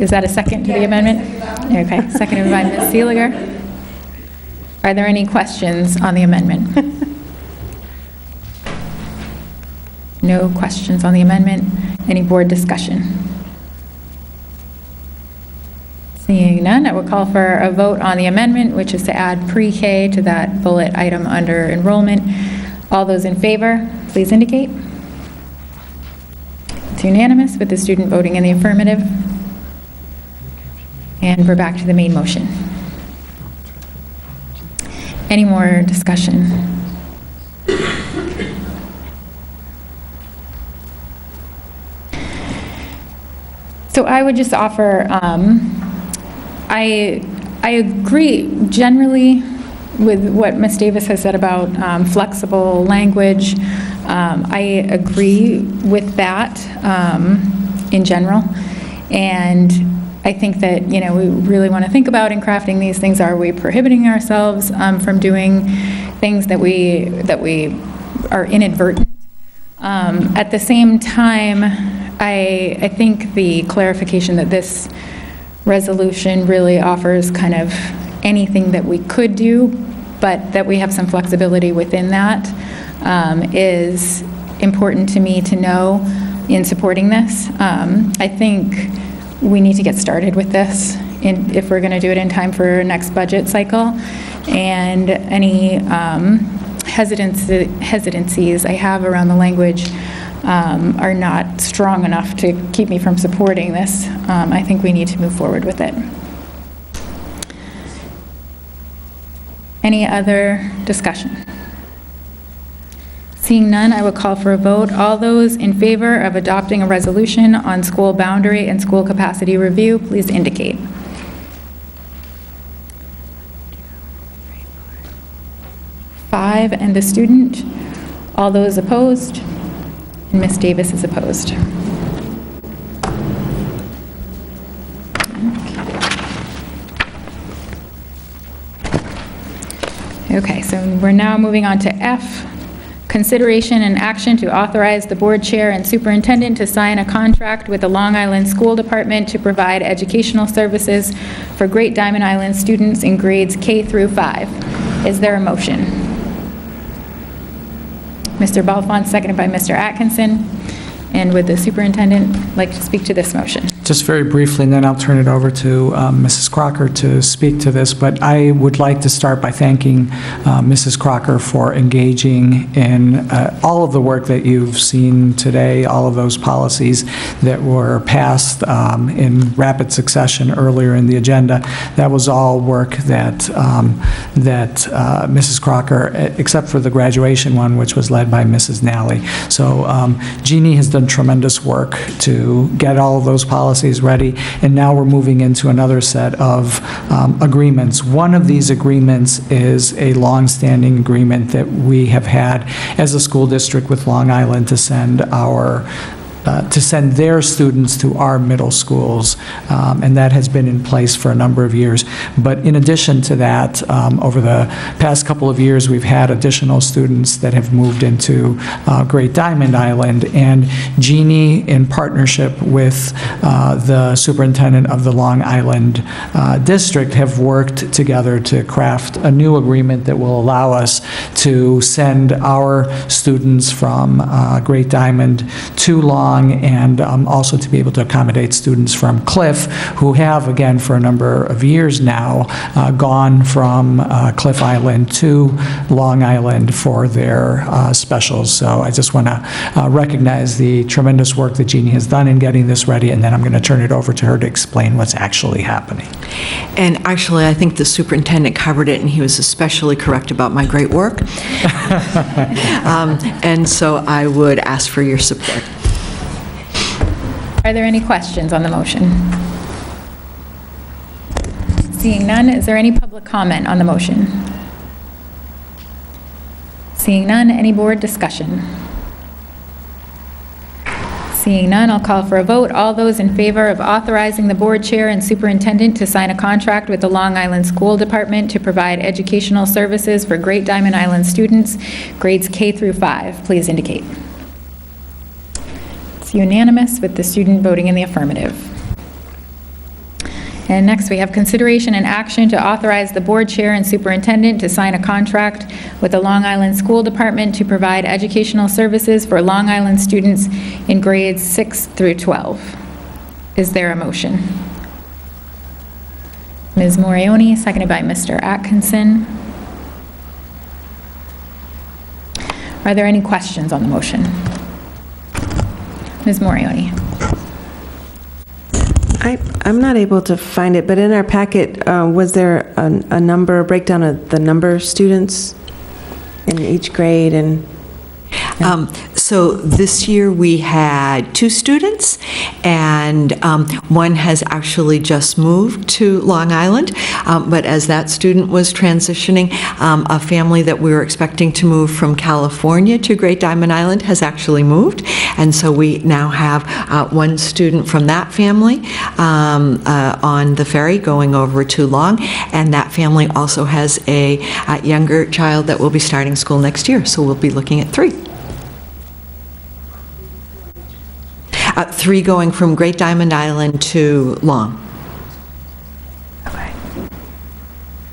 is that a second to the amendment? Okay, seconded by Ms. Seeliger. Are there any questions on the amendment? No questions on the amendment. Any board discussion? Seeing none, I will call for a vote on the amendment, which is to add pre-K to that bullet item under enrollment. All those in favor, please indicate. It's unanimous with the student voting in the affirmative. And we're back to the main motion. Any more discussion? So I would just offer, I agree generally with what Ms. Davis has said about flexible language. I agree with that in general. And I think that, we really want to think about in crafting these things, are we prohibiting ourselves from doing things that we are inadvertent? At the same time, I think the clarification that this resolution really offers kind of anything that we could do, but that we have some flexibility within that, is important to me to know in supporting this. I think we need to get started with this if we're going to do it in time for next budget cycle. And any hesitancies I have around the language are not strong enough to keep me from supporting this. I think we need to move forward with it. Any other discussion? Seeing none, I will call for a vote. All those in favor of adopting a resolution on school boundary and school capacity review, please indicate. Five and a student. All those opposed? And Ms. Davis is opposed. Okay, so we're now moving on to F, consideration and action to authorize the board chair and superintendent to sign a contract with the Long Island School Department to provide educational services for Great Diamond Island students in grades K through 5. Is there a motion? Mr. Balfont, seconded by Mr. Atkinson. And would the superintendent like to speak to this motion? Just very briefly, and then I'll turn it over to Mrs. Crocker to speak to this, but I would like to start by thanking Mrs. Crocker for engaging in all of the work that you've seen today, all of those policies that were passed in rapid succession earlier in the agenda. That was all work that Mrs. Crocker, except for the graduation one, which was led by Mrs. Nally. So Jeannie has done tremendous work to get all of those policies ready, and now we're moving into another set of agreements. One of these agreements is a long-standing agreement that we have had as a school district with Long Island to send their students to our middle schools, and that has been in place for a number of years. But in addition to that, over the past couple of years, we've had additional students that have moved into Great Diamond Island, and Jeannie, in partnership with the superintendent of the Long Island district, have worked together to craft a new agreement that will allow us to send our students from Great Diamond to Long, and also to be able to accommodate students from Cliff, who have, again, for a number of years now, gone from Cliff Island to Long Island for their specials. So I just want to recognize the tremendous work that Jeannie has done in getting this ready, and then I'm going to turn it over to her to explain what's actually happening. And actually, I think the superintendent covered it, and he was especially correct about my great work. And so I would ask for your support. Are there any questions on the motion? Seeing none, is there any public comment on the motion? Seeing none, any board discussion? Seeing none, I'll call for a vote. All those in favor of authorizing the board chair and superintendent to sign a contract with the Long Island School Department to provide educational services for Great Diamond Island students, grades K through 5, please indicate. It's unanimous with the student voting in the affirmative. And next, we have consideration and action to authorize the board chair and superintendent to sign a contract with the Long Island School Department to provide educational services for Long Island students in grades 6 through 12. Is there a motion? Ms. Morioni, seconded by Mr. Atkinson. Are there any questions on the motion? Ms. Morioni. I'm not able to find it, but in our packet, was there a number, a breakdown of the number of students in each grade? And So this year we had 2 students, and one has actually just moved to Long Island, but as that student was transitioning, a family that we were expecting to move from California to Great Diamond Island has actually moved, and so we now have one student from that family on the ferry going over to Long, and that family also has a younger child that will be starting school next year, so we'll be looking at 3. 3 going from Great Diamond Island to Long.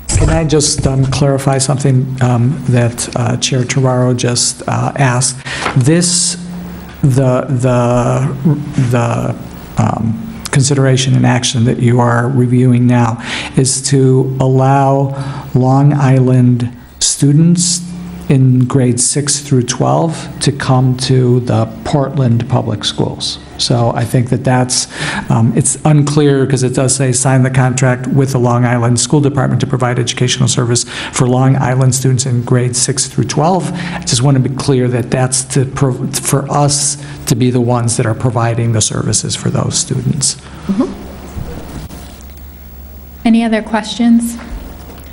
Can I just clarify something that Chair Terraro just asked? The consideration and action that you are reviewing now is to allow Long Island students in grades 6 through 12 to come to the Portland Public Schools. So I think that's, it's unclear because it does say sign the contract with the Long Island School Department to provide educational service for Long Island students in grades 6 through 12. I just want to be clear that that's for us to be the ones that are providing the services for those students. Mm-hmm. Any other questions?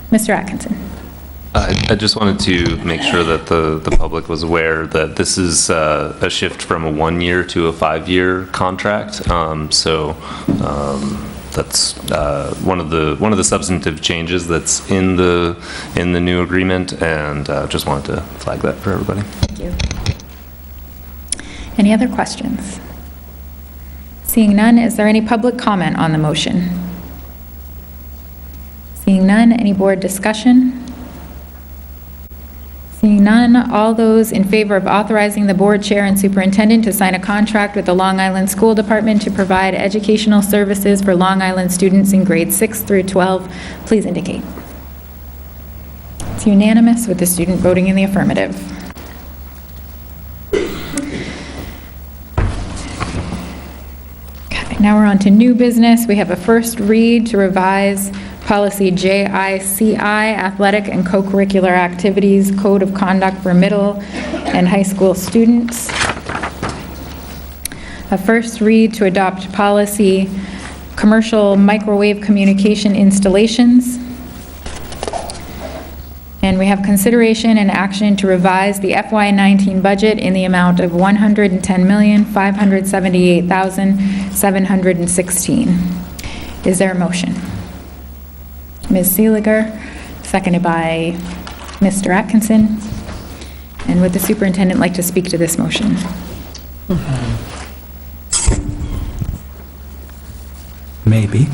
Mr. Atkinson. I just wanted to make sure that the public was aware that this is a shift from a 1-year to a 5-year contract. That's one of the substantive changes that's in the new agreement, and just wanted to flag that for everybody. Thank you. Any other questions? Seeing none, is there any public comment on the motion? Seeing none, any board discussion? Seeing Seeing none, all those in favor of authorizing the board chair and superintendent to sign a contract with the Long Island School Department to provide educational services for Long Island students in grades 6 through 12, please indicate. It's unanimous with the student voting in the affirmative. Okay, now we're on to new business. We have a first read to revise Policy JICI, Athletic and Co-Curricular Activities, Code of Conduct for Middle and High School Students. A first read to adopt policy Commercial Microwave Communication Installations. And we have consideration and action to revise the FY19 budget in the amount of $110,578,716. Is there a motion? Ms. Seeliger, seconded by Mr. Atkinson. And would the superintendent like to speak to this motion? Maybe.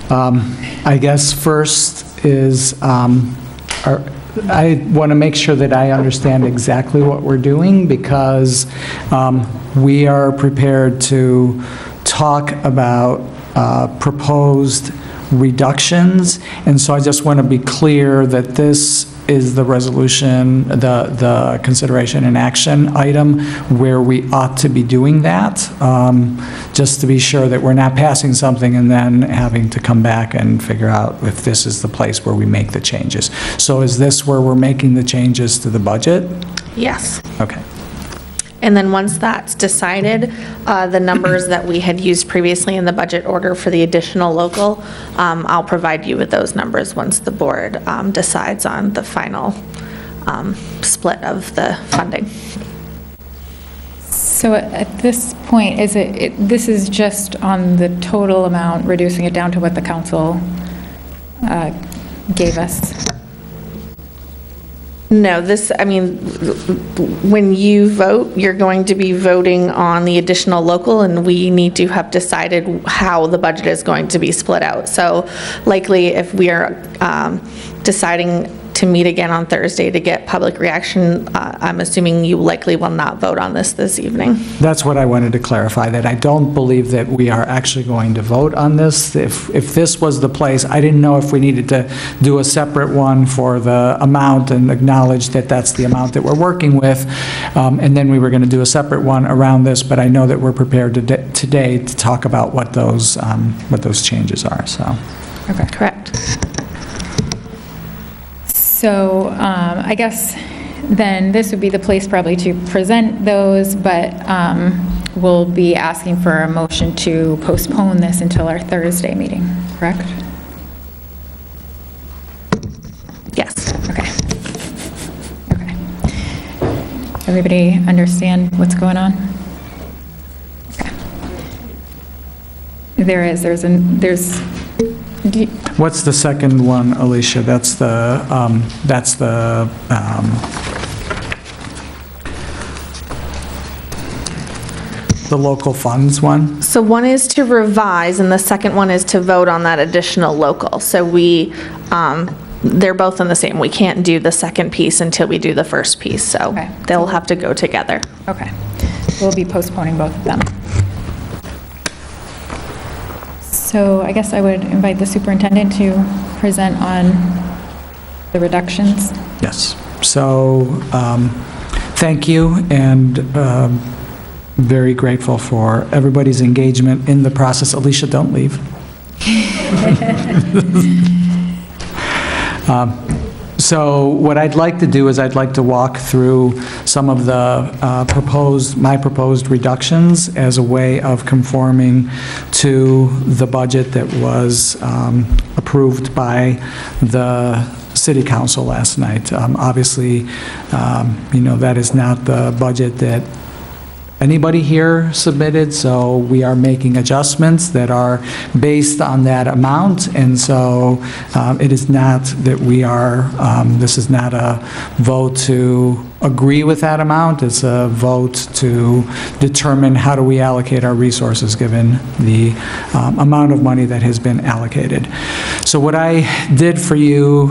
I guess first is, I want to make sure that I understand exactly what we're doing, because we are prepared to talk about proposed reductions, and so I just want to be clear that this is the resolution, the consideration and action item where we ought to be doing that, just to be sure that we're not passing something and then having to come back and figure out if this is the place where we make the changes. So is this where we're making the changes to the budget? Yes. Okay. And then once that's decided, the numbers that we had used previously in the budget order for the additional local, I'll provide you with those numbers once the board decides on the final split of the funding. So at this point, this is just on the total amount, reducing it down to what the council gave us? No, when you vote, you're going to be voting on the additional local, and we need to have decided how the budget is going to be split out. So likely, if we are deciding to meet again on Thursday to get public reaction, I'm assuming you likely will not vote on this evening. That's what I wanted to clarify, that I don't believe that we are actually going to vote on this. If this was the place, I didn't know if we needed to do a separate one for the amount and acknowledge that that's the amount that we're working with, and then we were going to do a separate one around this, but I know that we're prepared today to talk about what those changes are, so. Okay. Correct. So I guess then this would be the place probably to present those, but we'll be asking for a motion to postpone this until our Thursday meeting, correct? Yes. Okay. Okay. Everybody understand what's going on? Okay. There's What's the second one, Alicia? That's the local funds one? So one is to revise, and the second one is to vote on that additional local. So they're both in the same. We can't do the second piece until we do the first piece, so Okay. they'll have to go together. Okay. We'll be postponing both of them. So I guess I would invite the superintendent to present on the reductions. Yes. So thank you, and very grateful for everybody's engagement in the process. Alicia, don't leave. So what I'd like to do is I'd like to walk through some of the my proposed reductions as a way of conforming to the budget that was approved by the City Council last night. Obviously, that is not the budget that anybody here submitted, so we are making adjustments that are based on that amount, and so it is not that we are, this is not a vote to agree with that amount. It's a vote to determine how do we allocate our resources given the amount of money that has been allocated. So what I did for you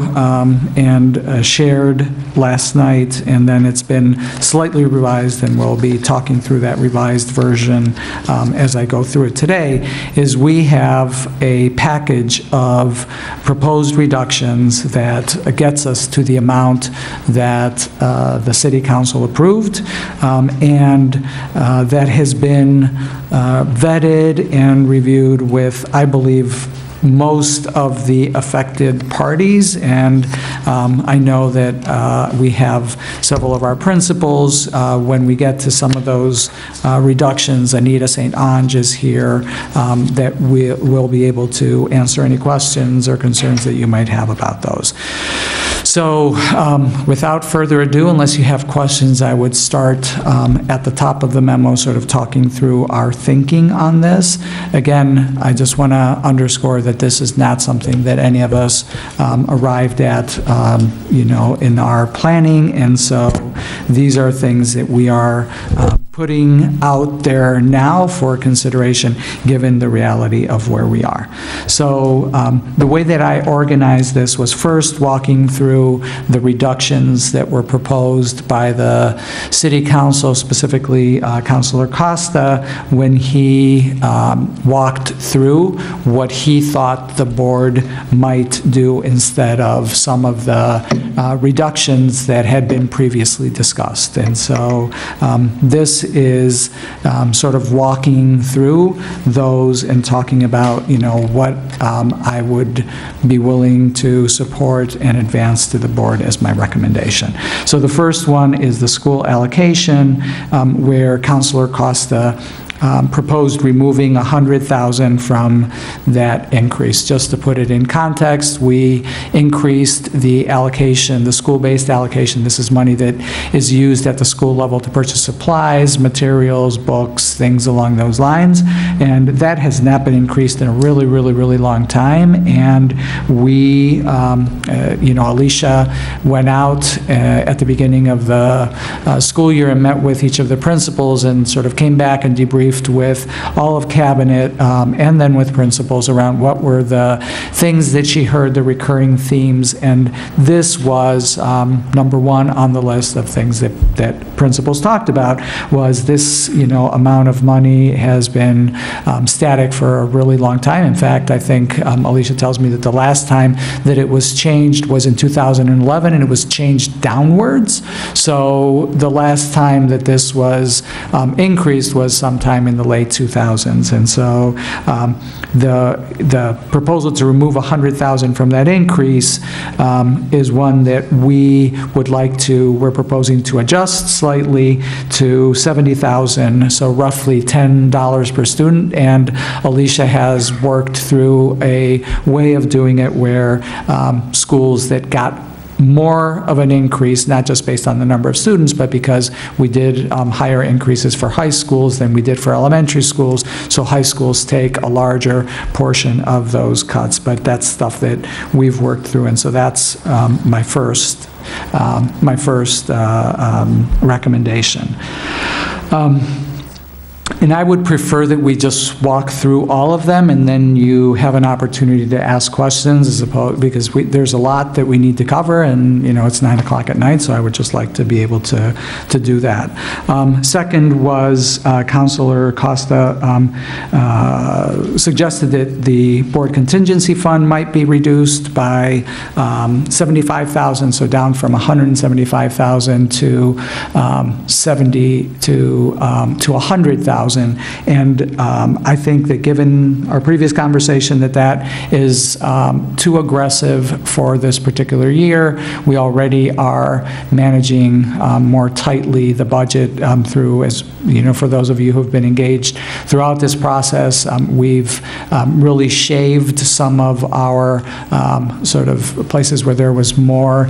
and shared last night, and then it's been slightly revised, and we'll be talking through that revised version as I go through it today, is we have a package of proposed reductions that gets us to the amount that the City Council approved, and that has been vetted and reviewed with, I believe, most of the affected parties, and I know that we have several of our principals. When we get to some of those reductions, Anita St. Ange is here, that we will be able to answer any questions or concerns that you might have about those. So without further ado, unless you have questions, I would start at the top of the memo, sort of talking through our thinking on this. Again, I just want to underscore that this is not something that any of us arrived at, in our planning, and so these are things that we are putting out there now for consideration, given the reality of where we are. So the way that I organized this was first walking through the reductions that were proposed by the City Council, specifically Councilor Costa, when he walked through what he thought the board might do instead of some of the reductions that had been previously discussed. And so this is sort of walking through those and talking about, what I would be willing to support and advance to the board as my recommendation. So the first one is the school allocation, where Councilor Costa proposed removing $100,000 from that increase. Just to put it in context, we increased the allocation, the school-based allocation. This is money that is used at the school level to purchase supplies, materials, books, things along those lines. And that has not been increased in a really, really, really long time. And we, Alicia went out at the beginning of the school year and met with each of the principals and sort of came back and debriefed with all of cabinet and then with principals around what were the things that she heard, the recurring themes, and this was number one on the list of things that principals talked about was this, amount of money has been static for a really long time. In fact, I think Alicia tells me that the last time that it was changed was in 2011, and it was changed downwards. So the last time that this was increased was sometime in the late 2000s. And so the proposal to remove $100,000 from that increase is one that we're proposing to adjust slightly to $70,000, so roughly $10 per student. And Alicia has worked through a way of doing it where schools that got more of an increase, not just based on the number of students, but because we did higher increases for high schools than we did for elementary schools, so high schools take a larger portion of those cuts, but that's stuff that we've worked through, and so that's my first recommendation. And I would prefer that we just walk through all of them, and then you have an opportunity to ask questions, because there's a lot that we need to cover, and it's 9 o'clock at night, so I would just like to be able to do that. Second was Councilor Costa suggested that the board contingency fund might be reduced by $75,000, so down from $175,000 to $100,000. And I think that given our previous conversation that is too aggressive for this particular year. We already are managing more tightly the budget through, as for those of you who have been engaged throughout this process, we've really shaved some of our sort of places where there was more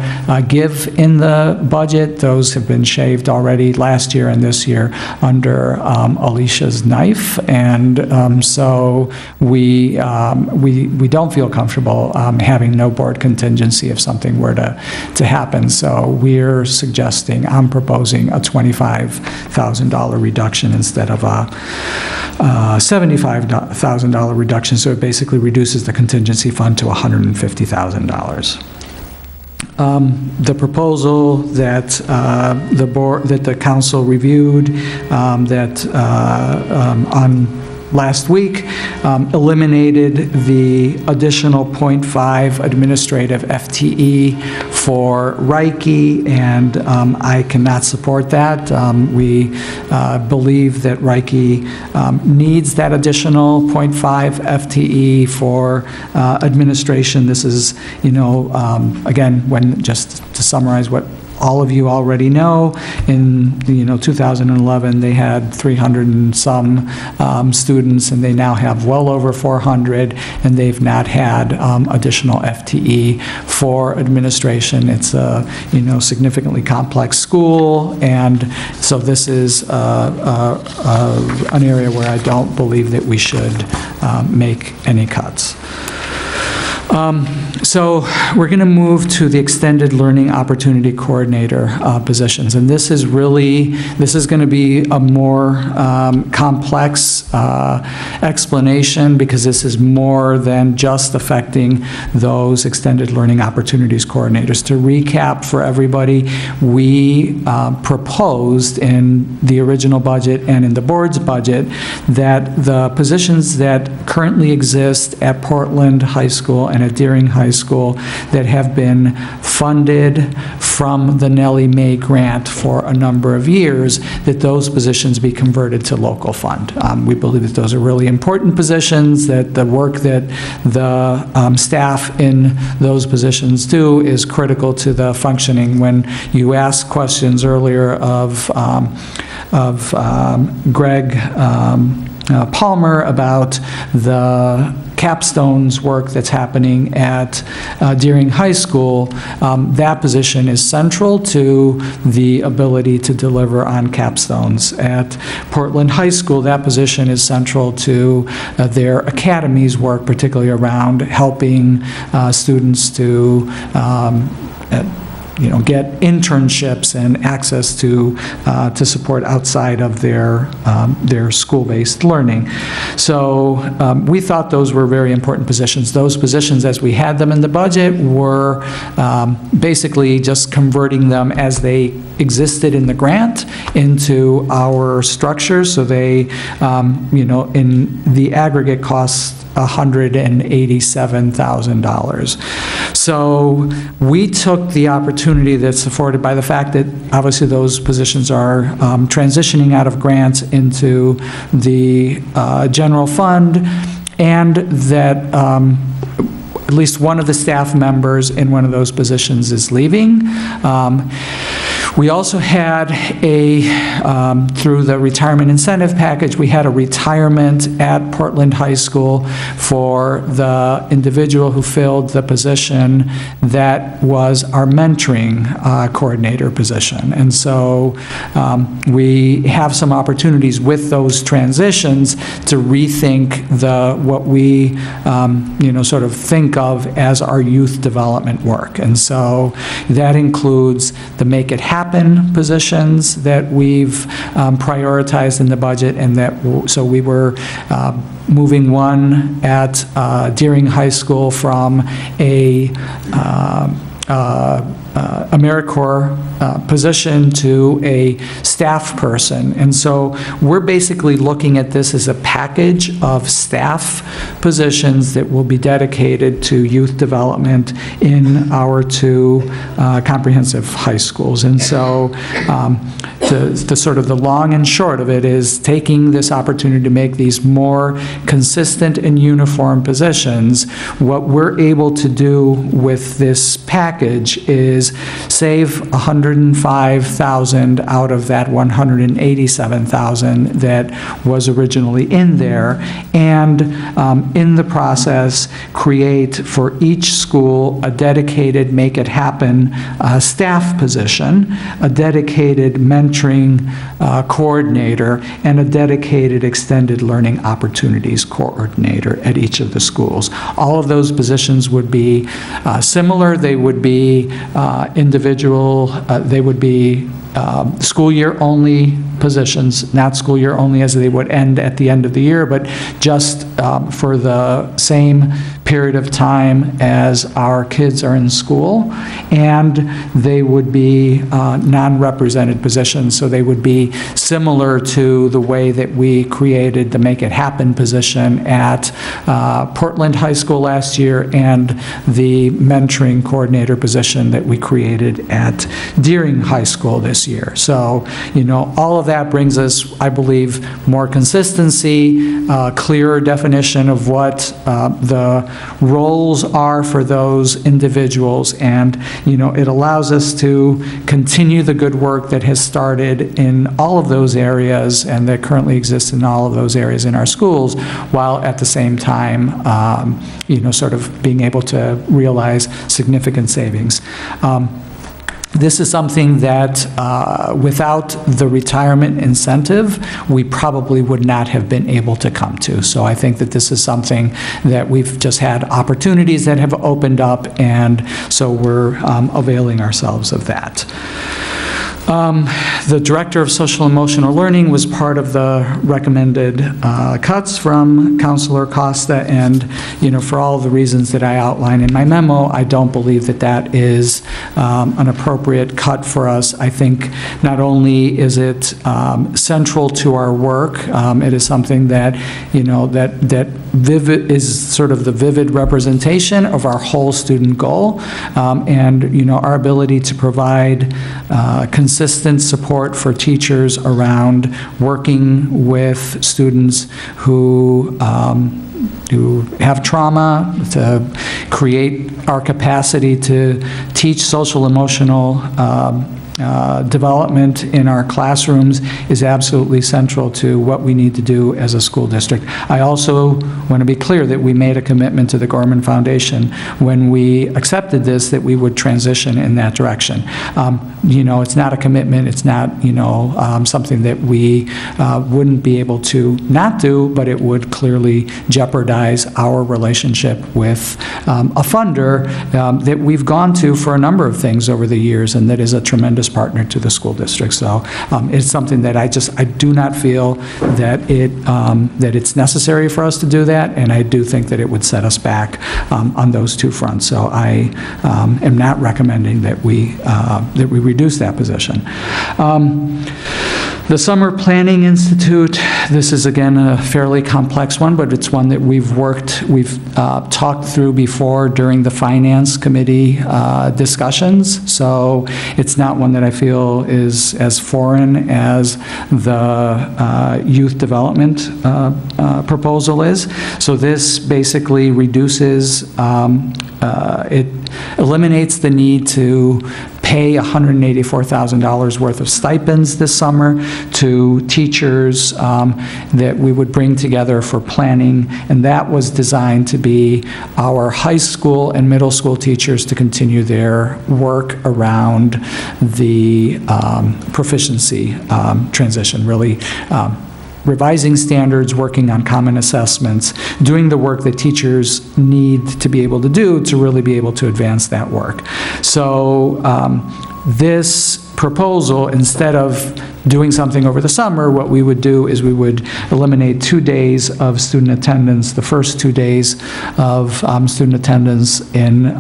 give in the budget. Those have been shaved already last year and this year under Alicia Alicia's knife, and so we don't feel comfortable having no board contingency if something were to happen. So we're suggesting, I'm proposing a $25,000 reduction instead of a $75,000 reduction, so it basically reduces the contingency fund to $150,000. The proposal that the council reviewed on last week eliminated the additional 0.5 administrative FTE for Reiki, and I cannot support that. We believe that Reiki needs that additional 0.5 FTE for administration. This is, again, just to summarize what all of you already know, in 2011 they had 300 and some students, and they now have well over 400, and they've not had additional FTE for administration. It's a significantly complex school, and so this is an area where I don't believe that we should make any cuts. So we're going to move to the Extended Learning Opportunity Coordinator positions, and this is going to be a more complex explanation, because this is more than just affecting those Extended Learning Opportunities coordinators. To recap for everybody, we proposed in the original budget and in the board's budget that the positions that currently exist at Portland High School and at Deering High School that have been funded from the Nellie Mae grant for a number of years, that those positions be converted to local fund. We believe that those are really important positions, that the work that the staff in those positions do is critical to the functioning. When you asked questions earlier of Greg Palmer about the capstones work that's happening at Deering High School, that position is central to the ability to deliver on capstones. At Portland High School, that position is central to their academies work, particularly around helping students to get internships and access to support outside of their school-based learning. So we thought those were very important positions. Those positions, as we had them in the budget, were basically just converting them as they existed in the grant into our structure. So they, in the aggregate cost, $187,000. So we took the opportunity that's afforded by the fact that obviously those positions are transitioning out of grants into the general fund, and that at least one of the staff members in one of those positions is leaving. We also had through the retirement incentive package, we had a retirement at Portland High School for the individual who filled the position that was our mentoring coordinator position. And so we have some opportunities with those transitions to rethink what we sort of think of as our youth development work. And so that includes the Make It Happen positions that we've prioritized in the budget, and so we were moving one at Deering High School from a AmeriCorps position to a staff person. And so we're basically looking at this as a package of staff positions that will be dedicated to youth development in our two comprehensive high schools. And so the sort of the long and short of it is taking this opportunity to make these more consistent and uniform positions. What we're able to do with this package is save $105,000 out of that $187,000 that was originally in there, and in the process create for each school a dedicated Make It Happen staff position, a dedicated mentor mentoring coordinator, and a dedicated extended learning opportunities coordinator at each of the schools. All of those positions would be similar. They would be individual, they would be school year only positions, not school year only as they would end at the end of the year, but just for the same period of time as our kids are in school. And they would be non-represented positions, so they would be similar to the way that we created the Make It Happen position at Portland High School last year and the mentoring coordinator position that we created at Deering High School this year. So, you know, all of that brings us, I believe, more consistency, clearer definition of what the roles are for those individuals, and, you know, it allows us to continue the good work that has started in all of those areas and that currently exists in all of those areas in our schools, while at the same time, you know, sort of being able to realize significant savings. This is something that without the retirement incentive, we probably would not have been able to come to. So I think that this is something that we've just had opportunities that have opened up, and so we're availing ourselves of that. The Director of Social Emotional Learning was part of the recommended cuts from Counselor Costa, and, you know, for all of the reasons that I outline in my memo, I don't believe that that is an appropriate cut for us. I think not only is it central to our work, it is something that, you know, that vivid is sort of the vivid representation of our whole student goal, and, you know, our ability to provide consistent support for teachers around working with students who have trauma, to create our capacity to teach social emotional development in our classrooms is absolutely central to what we need to do as a school district. I also want to be clear that we made a commitment to the Gorman Foundation when we accepted this, that we would transition in that direction. You know, it's not a commitment, it's not, you know, something that we wouldn't be able to not do, but it would clearly jeopardize our relationship with a funder that we've gone to for a number of things over the years, and that is a tremendous partner to the school district. So it's something that I do not feel that that it's necessary for us to do that, and I do think that it would set us back on those two fronts. So I am not recommending that we reduce that position. The Summer Planning Institute, this is again a fairly complex one, but it's one that we've talked through before during the Finance Committee discussions, so it's not one that I feel is as foreign as the youth development proposal is. So this basically reduces, it eliminates the need to pay $184,000 worth of stipends this summer to teachers that we would bring together for planning, and that was designed to be our high school and middle school teachers to continue their work around the proficiency transition, really revising standards, working on common assessments, doing the work that teachers need to be able to do to really be able to advance that work. So this proposal, instead of doing something over the summer, what we would do is we would eliminate 2 days of student attendance, the first 2 days of student attendance in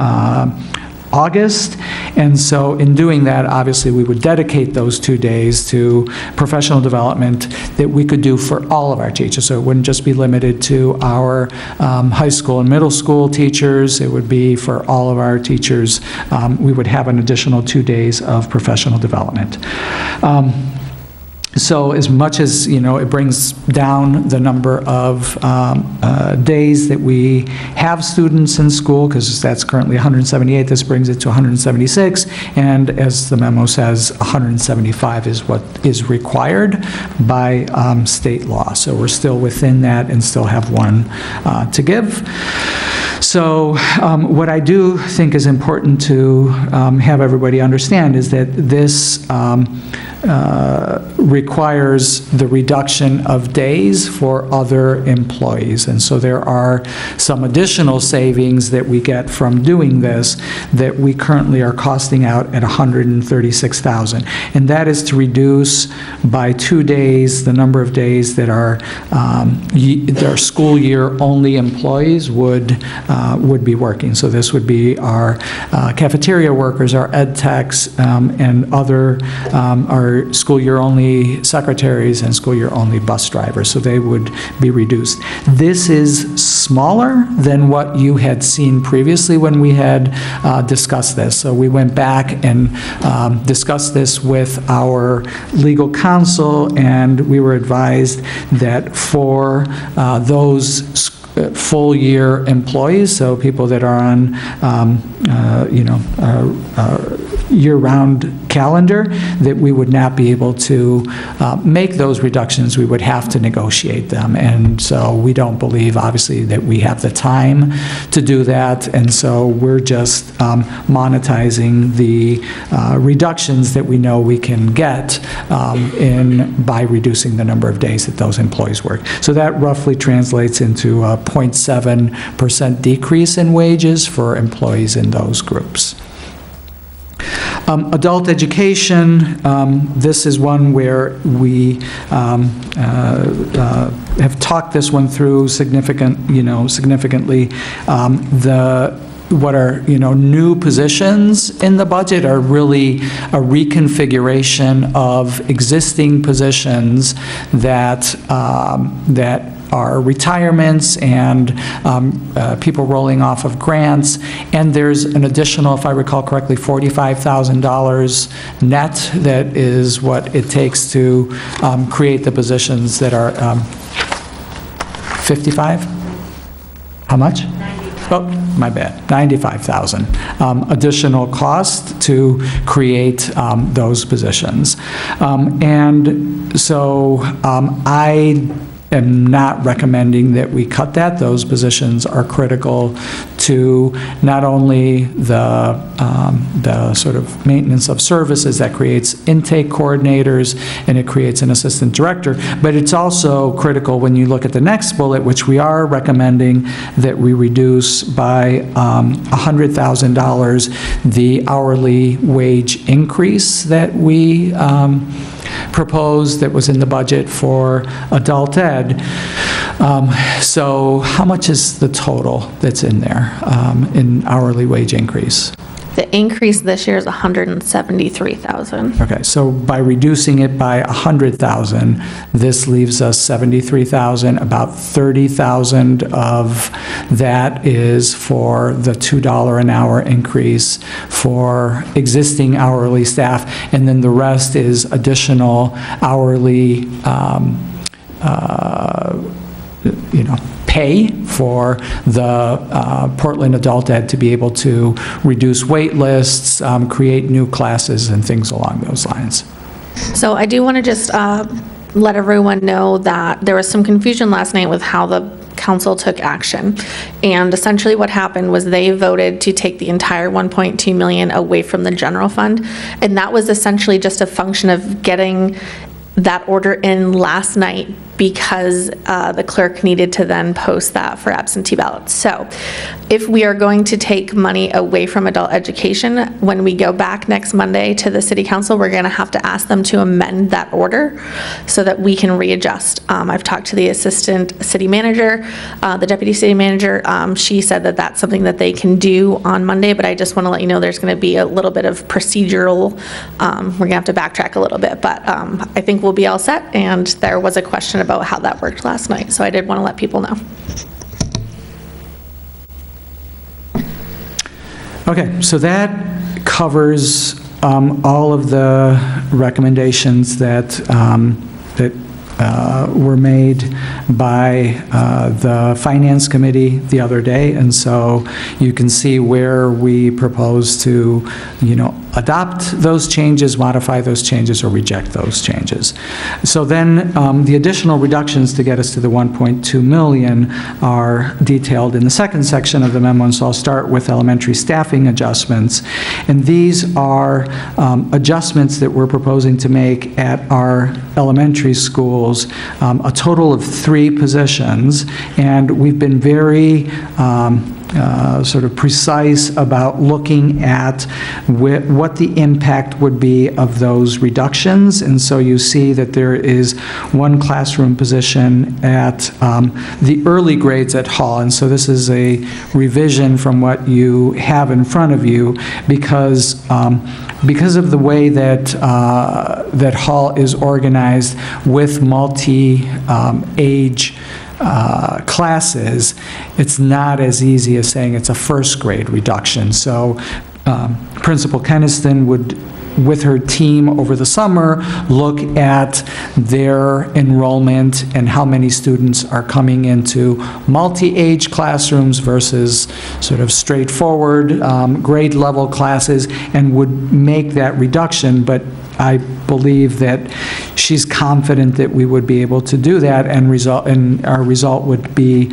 August, and so in doing that, obviously, we would dedicate those 2 days to professional development that we could do for all of our teachers. So it wouldn't just be limited to our high school and middle school teachers, it would be for all of our teachers. We would have an additional 2 days of professional development. So as much as, you know, it brings down the number of days that we have students in school, because that's currently 178, this brings it to 176, and as the memo says, 175 is what is required by state law. So we're still within that and still have one to give. So what I do think is important to have everybody understand is that this requires the reduction of days for other employees. And so there are some additional savings that we get from doing this that we currently are costing out at $136,000. And that is to reduce by 2 days the number of days that our school year only employees would be working. So this would be our cafeteria workers, our ed techs, and other our school year only secretaries and school year only bus drivers. So they would be reduced. This is smaller than what you had seen previously when we had discussed this. So we went back and discussed this with our legal counsel, and we were advised that for those full-year employees, so people that are on, year-round calendar, that we would not be able to make those reductions. We would have to negotiate them. And so we don't believe, obviously, that we have the time to do that. And so we're just monetizing the reductions that we know we can get by reducing the number of days that those employees work. So that roughly translates into a 0.7% decrease in wages for employees in those groups. Adult education, this is one where we have talked this one through significantly. What are new positions in the budget are really a reconfiguration of existing positions that are retirements and people rolling off of grants, and there's an additional, if I recall correctly, $45,000 net that is what it takes to create the positions that are 55? How much? Oh, my bad, $95,000 additional cost to create those positions. And so I am not recommending that we cut that. Those positions are critical to not only the sort of maintenance of services that creates intake coordinators and it creates an assistant director, but it's also critical when you look at the next bullet, which we are recommending that we reduce by $100,000 the hourly wage increase that we proposed that was in the budget for adult ed. So how much is the total that's in there in hourly wage increase? The increase this year is $173,000. Okay, so by reducing it by $100,000, this leaves us $73,000. About $30,000 of that is for the $2 an hour increase for existing hourly staff, and then the rest is additional hourly pay for the Portland Adult Ed to be able to reduce wait lists, create new classes, and things along those lines. So I do want to just let everyone know that there was some confusion last night with how the council took action. And essentially what happened was they voted to take the entire $1.2 million away from the general fund. And that was essentially just a function of getting that order in last night because the clerk needed to then post that for absentee ballots. So if we are going to take money away from adult education, when we go back next Monday to the city council, we're going to have to ask them to amend that order so that we can readjust. I've talked to the assistant city manager, the deputy city manager. She said that that's something that they can do on Monday, but I just want to let you know there's going to be a little bit of procedural, we're going to have to backtrack a little bit, but I think we'll be all set, and there was a question about how that worked last night, so I did want to let people know. Okay, so that covers all of the recommendations that were made by the Finance Committee the other day, and so you can see where we propose to, adopt those changes, modify those changes, or reject those changes. So then the additional reductions to get us to the 1.2 million are detailed in the second section of the memo, and so I'll start with elementary staffing adjustments. And these are adjustments that we're proposing to make at our elementary schools, a total of 3 positions, and we've been very sort of precise about looking at what the impact would be of those reductions. And so you see that there is 1 classroom position at the early grades at Hall. And so this is a revision from what you have in front of you because of the way that that Hall is organized with multi-age classes, it's not as easy as saying it's a first grade reduction. So Principal Keniston would, with her team over the summer, look at their enrollment and how many students are coming into multi-age classrooms versus sort of straightforward grade level classes, and would make that reduction. But I believe that she's confident that we would be able to do that, and our result would be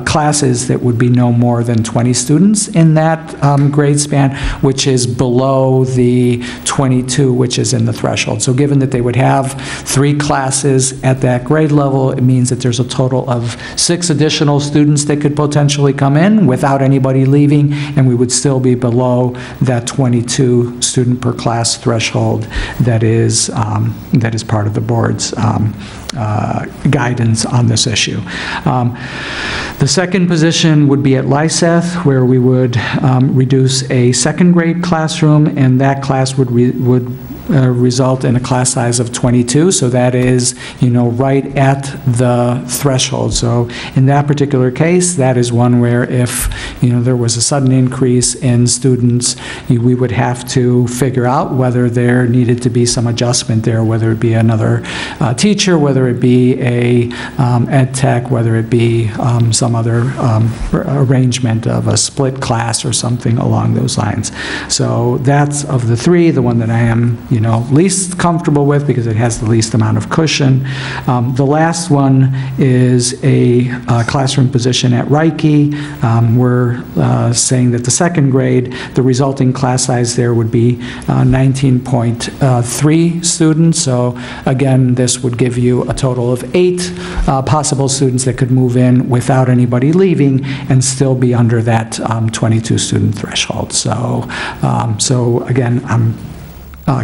classes that would be no more than 20 students in that grade span, which is below the 22, which is in the threshold. So given that they would have 3 classes at that grade level, it means that there's a total of 6 additional students that could potentially come in without anybody leaving, and we would still be below that 22 student per class threshold that is part of the board's guidance on this issue. The second position would be at Lysis, where we would reduce a second grade classroom, and that class would result in a class size of 22, so that is, right at the threshold. So in that particular case, that is one where if, there was a sudden increase in students, we would have to figure out whether there needed to be some adjustment there, whether it be another teacher, whether it be a ed tech, whether it be some other arrangement of a split class or something along those lines. So that's, of the 3, the one that I am, least comfortable with because it has the least amount of cushion. The last one is a classroom position at Reiki. We're saying that the second grade, the resulting class size there would be 19.3 students. So again, this would give you a total of 8 possible students that could move in without anybody leaving and still be under that 22 student threshold. So again, I'm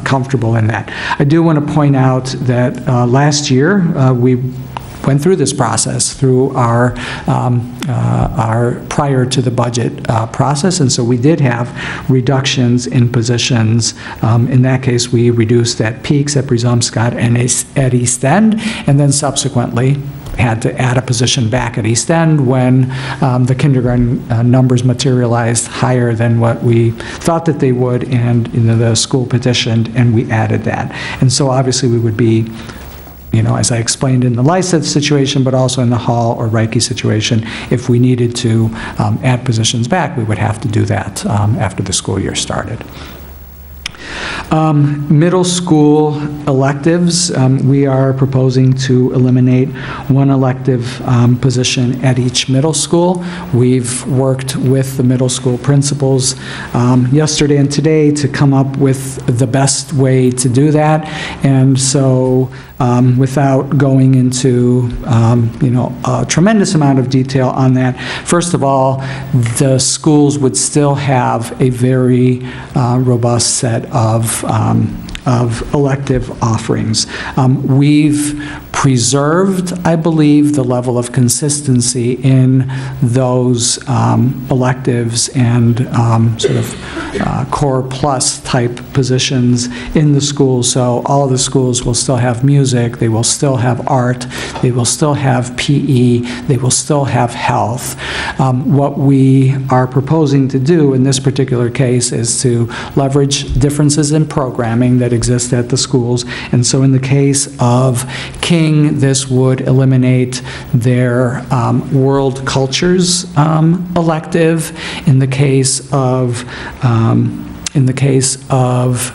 comfortable in that. I do want to point out that last year we went through this process through our prior to the budget process, and so we did have reductions in positions. In that case, we reduced at Peaks, at Brezomscott, and at East End, and then subsequently had to add a position back at East End when the kindergarten numbers materialized higher than what we thought that they would, and the school petitioned, and we added that. And so obviously we would be, as I explained in the Lysis situation, but also in the Hall or Reiki situation, if we needed to add positions back, we would have to do that after the school year started. Middle school electives, we are proposing to eliminate 1 elective position at each middle school. We've worked with the middle school principals yesterday and today to come up with the best way to do that. And so without going into a tremendous amount of detail on that, first of all, the schools would still have a very robust set of elective offerings. We've preserved, I believe, the level of consistency in those electives and sort of core plus type positions in the schools. So all of the schools will still have music, they will still have art, they will still have PE, they will still have health. What we are proposing to do in this particular case is to leverage differences in programming that exist at the schools. And so in the case of King, this would eliminate their world cultures elective. In the case of In the case of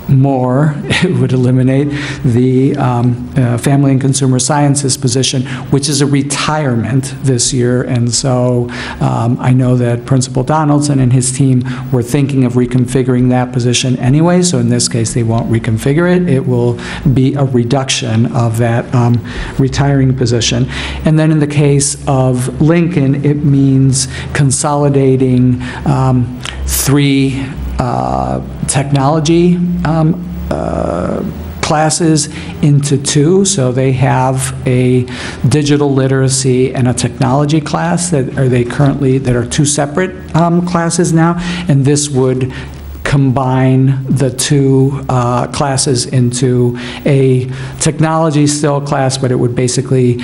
Moore, it would eliminate the Family and Consumer Sciences position, which is a retirement this year. And so I know that Principal Donaldson and his team were thinking of reconfiguring that position anyway, so in this case, they won't reconfigure it. It will be a reduction of that retiring position. And then in the case of Lincoln, it means consolidating 3 technology classes into 2. So they have a digital literacy and a technology class that are 2 separate classes now, and this would combine the 2 classes into a technology still class, but it would basically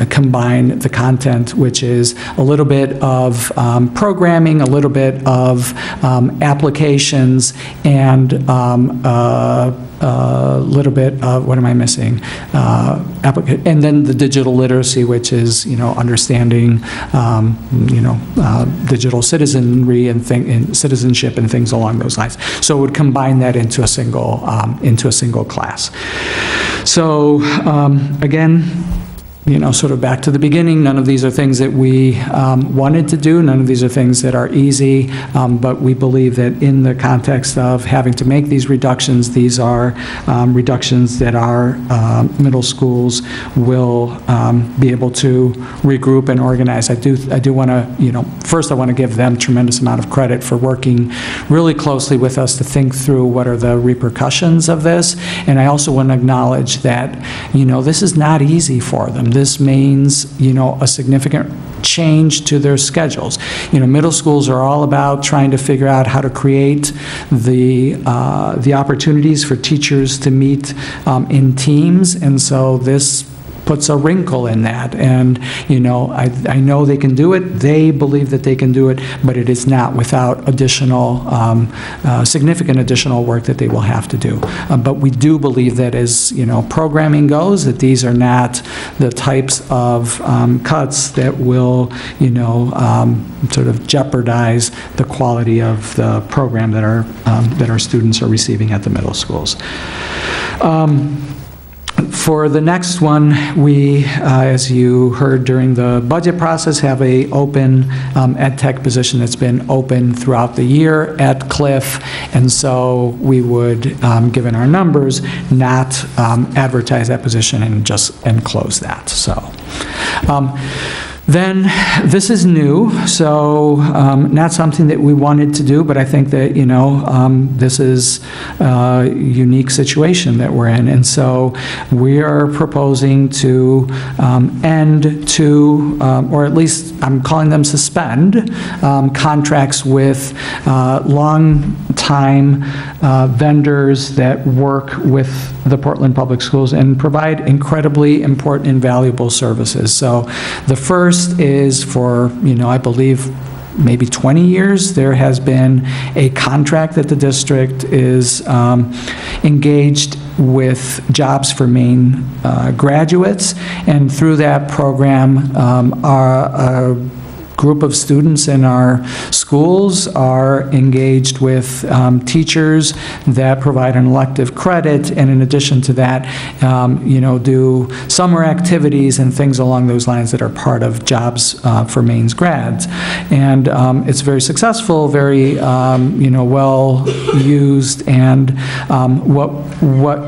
combine the content, which is a little bit of programming, a little bit of applications, and a little bit of, what am I missing? And then the digital literacy, which is, understanding, digital citizenry and citizenship and things along those lines. So it would combine that into a single class. So again, sort of back to the beginning, none of these are things that we wanted to do. None of these are things that are easy, but we believe that in the context of having to make these reductions, these are reductions that our middle schools will be able to regroup and organize. I do want to, first I want to give them tremendous amount of credit for working really closely with us to think through what are the repercussions of this. And I also want to acknowledge that, this is not easy for them. This means, a significant change to their schedules. Middle schools are all about trying to figure out how to create the opportunities for teachers to meet in teams, and so this puts a wrinkle in that. And, I know they can do it. They believe that they can do it, but it is not without additional, significant additional work that they will have to do. But we do believe that as, programming goes, that these are not the types of cuts that will, sort of jeopardize the quality of the program that our students are receiving at the middle schools. For the next one, we, as you heard during the budget process, have an open ed tech position that's been open throughout the year at Cliff, and so we would, given our numbers, not advertise that position and close that. So. Then, this is new, so not something that we wanted to do, but I think that, this is a unique situation that we're in. And so we are proposing to end to, or at least I'm calling them suspend, contracts with long-time vendors that work with the Portland Public Schools and provide incredibly important and valuable services. So the first is for, I believe, maybe 20 years, there has been a contract that the district is engaged with Jobs for Maine graduates, and through that program, a group of students in our schools are engaged with teachers that provide an elective credit, and in addition to that, do summer activities and things along those lines that are part of Jobs for Maine's grads. And it's very successful, very well used, and what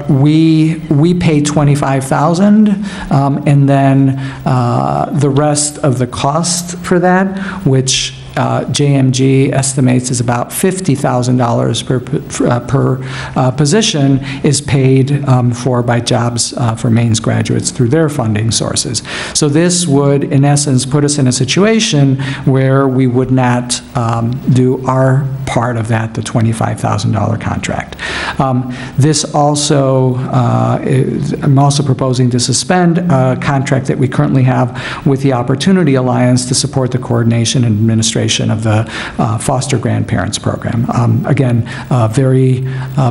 we pay $25,000, and then the rest of the cost for that, which JMG estimates is about $50,000 per position, is paid for by Jobs for Maine's graduates through their funding sources. So this would, in essence, put us in a situation where we would not do our part of that, the $25,000 contract. This also, I'm also proposing to suspend a contract that we currently have with the Opportunity Alliance to support the coordination and administration of the foster grandparents program. Again, a very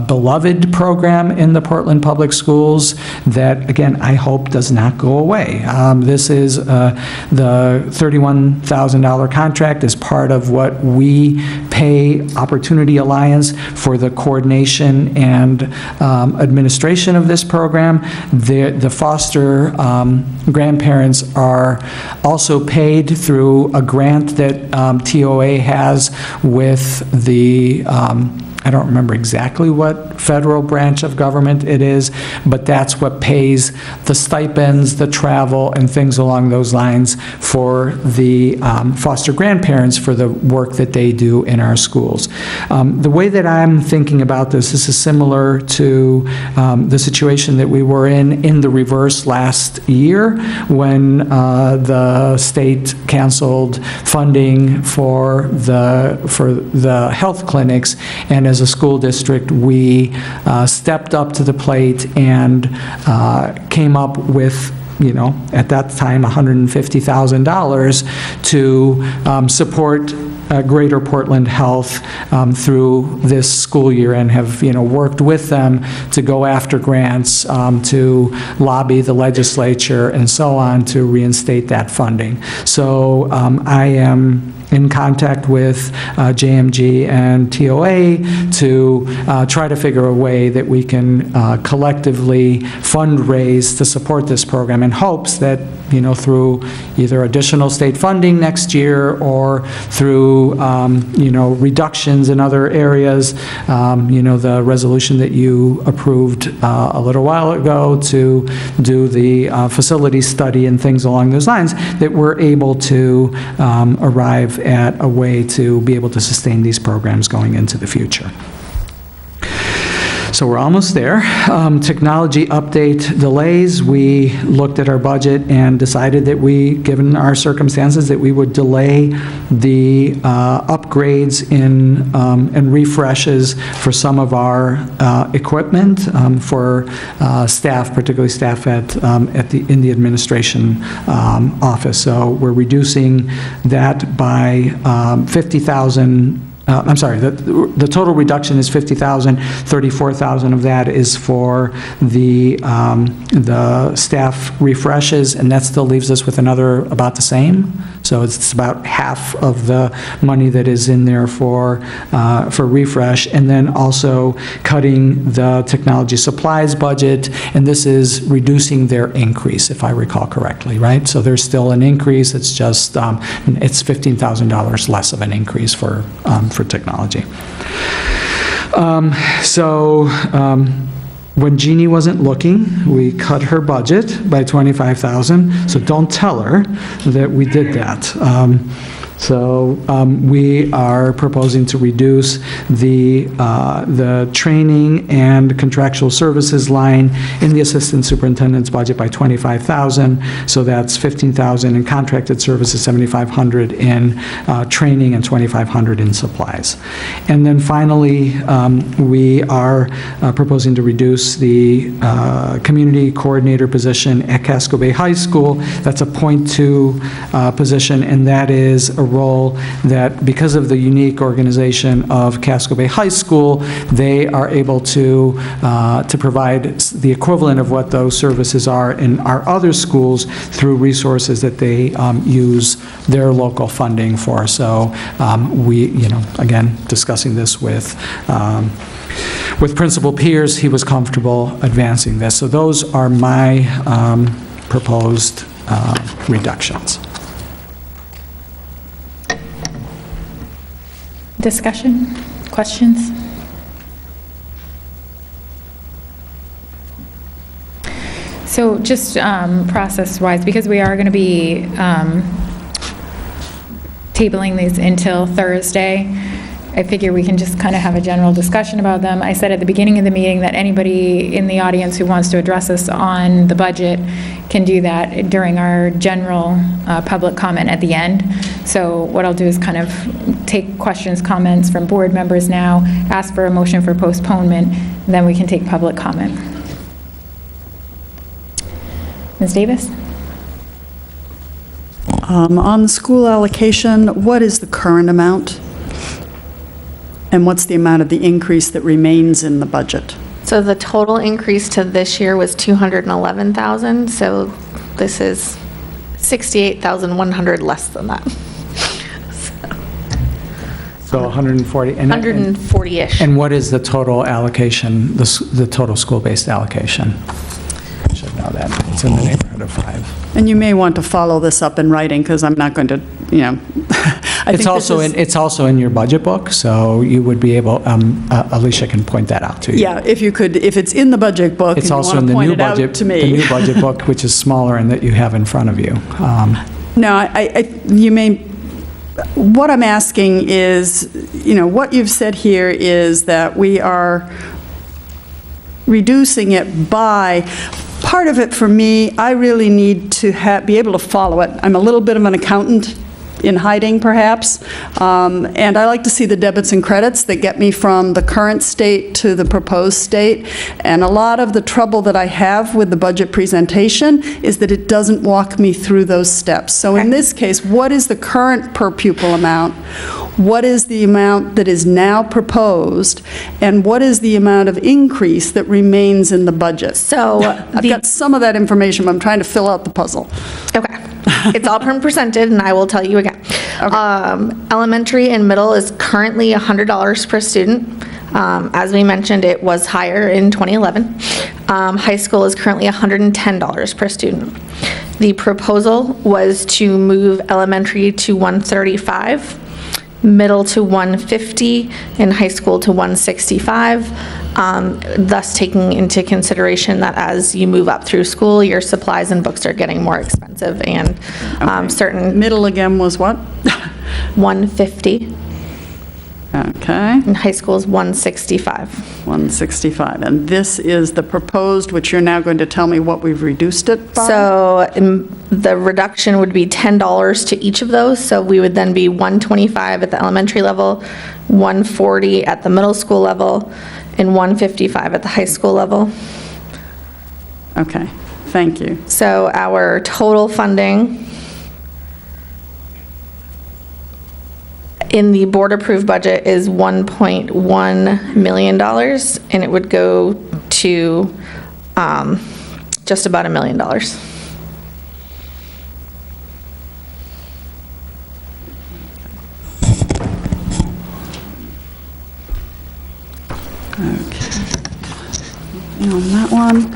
beloved program in the Portland Public Schools that, again, I hope does not go away. This is the $31,000 contract is part of what we pay Pay Opportunity Alliance for the coordination and administration of this program. The foster grandparents are also paid through a grant that TOA has with the I don't remember exactly what federal branch of government it is, but that's what pays the stipends, the travel, and things along those lines for the foster grandparents for the work that they do in our schools. The way that I'm thinking about this is similar to the situation that we were in the reverse last year when the state canceled funding for the health clinics, and as a school district, we stepped up to the plate and came up with, at that time, $150,000 to support Greater Portland Health through this school year, and have, worked with them to go after grants, to lobby the legislature and so on to reinstate that funding. So I am in contact with JMG and TOA to try to figure a way that we can collectively fundraise to support this program, in hopes that, through either additional state funding next year or through, reductions in other areas, the resolution that you approved a little while ago to do the facility study and things along those lines, that we're able to arrive at a way to be able to sustain these programs going into the future. So we're almost there. Technology update delays. We looked at our budget and decided that given our circumstances, that we would delay the upgrades and refreshes for some of our equipment for staff, particularly staff in the administration office. So we're reducing that by $50,000. I'm sorry, the total reduction is $50,000. $34,000 of that is for the staff refreshes, and that still leaves us with another about the same. So it's about half of the money that is in there for refresh, and then also cutting the technology supplies budget, and this is reducing their increase, if I recall correctly, right? So there's still an increase. It's just it's $15,000 less of an increase for technology. When Jeannie wasn't looking, we cut her budget by $25,000, so don't tell her that we did that. We are proposing to reduce the training and contractual services line in the assistant superintendent's budget by $25,000. So that's $15,000 in contracted services, $7,500 in training, and $2,500 in supplies. And then finally, we are proposing to reduce the community coordinator position at Casco Bay High School. That's a .2 position, and that is a role that, because of the unique organization of Casco Bay High School, they are able to provide the equivalent of what those services are in our other schools through resources that they use their local funding for. So again, discussing this with Principal Pierce, he was comfortable advancing this. So those are my proposed reductions. Discussion? Questions? So just process-wise, because we are going to be tabling these until Thursday, I figure we can just kind of have a general discussion about them. I said at the beginning of the meeting that anybody in the audience who wants to address us on the budget can do that during our general public comment at the end. So what I'll do is kind of take questions, comments from board members now, ask for a motion for postponement, and then we can take public comment. Ms. Davis? On the school allocation, what is the current amount? And what's the amount of the increase that remains in the budget? So the total increase to this year was $211,000, so this is $68,100 less than that. So 140. 140-ish. And what is the total allocation, the total school-based allocation? I should know that. It's in the neighborhood of 5. And you may want to follow this up in writing, because I'm not going to, I think It's also in your budget book, so you would be able, Alicia can point that out to you. Yeah, if you could, if it's in the budget book and It's you also want in to the point new it out budget, to the me. new budget book, which is smaller and that you have in front of you. No, you may, what I'm asking is, what you've said here is that we are reducing it by, part of it for me, I really need to be able to follow it. I'm a little bit of an accountant in hiding, perhaps, and I like to see the debits and credits that get me from the current state to the proposed state, and a lot of the trouble that I have with the budget presentation is that it doesn't walk me through those steps. So in this case, what is the current per pupil amount? What is the amount that is now proposed? And what is the amount of increase that remains in the budget? So I've got some of that information, but I'm trying to fill out the puzzle. Okay. It's all presented, and I will tell you again. Elementary and middle is currently $100 per student. As we mentioned, it was higher in 2011. High school is currently $110 per student. The proposal was to move elementary to $135, middle to $150, and high school to $165, thus taking into consideration that as you move up through school, your supplies and books are getting more expensive, and certain... Middle again was what? $150. Okay. And high school is $165. $165. And this is the proposed, which you're now going to tell me what we've reduced it by? So the reduction would be $10 to each of those. So we would then be $125 at the elementary level, $140 at the middle school level, and $155 at the high school level. Okay, thank you. So our total funding in the board-approved budget is $1.1 million, and it would go to just about $1 million. Okay. And on that one,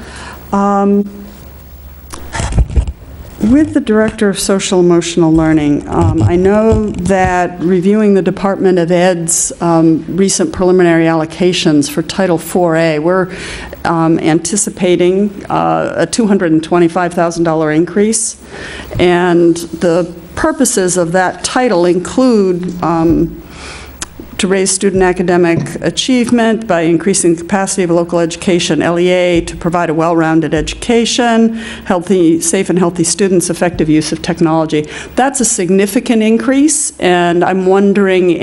with the Director of Social Emotional Learning, I know that reviewing the Department of Ed's recent preliminary allocations for Title IV-A, we're anticipating a $225,000 increase, and the purposes of that title include to raise student academic achievement by increasing the capacity of local education, LEA, to provide a well-rounded education, safe and healthy students, effective use of technology. That's a significant increase, and I'm wondering,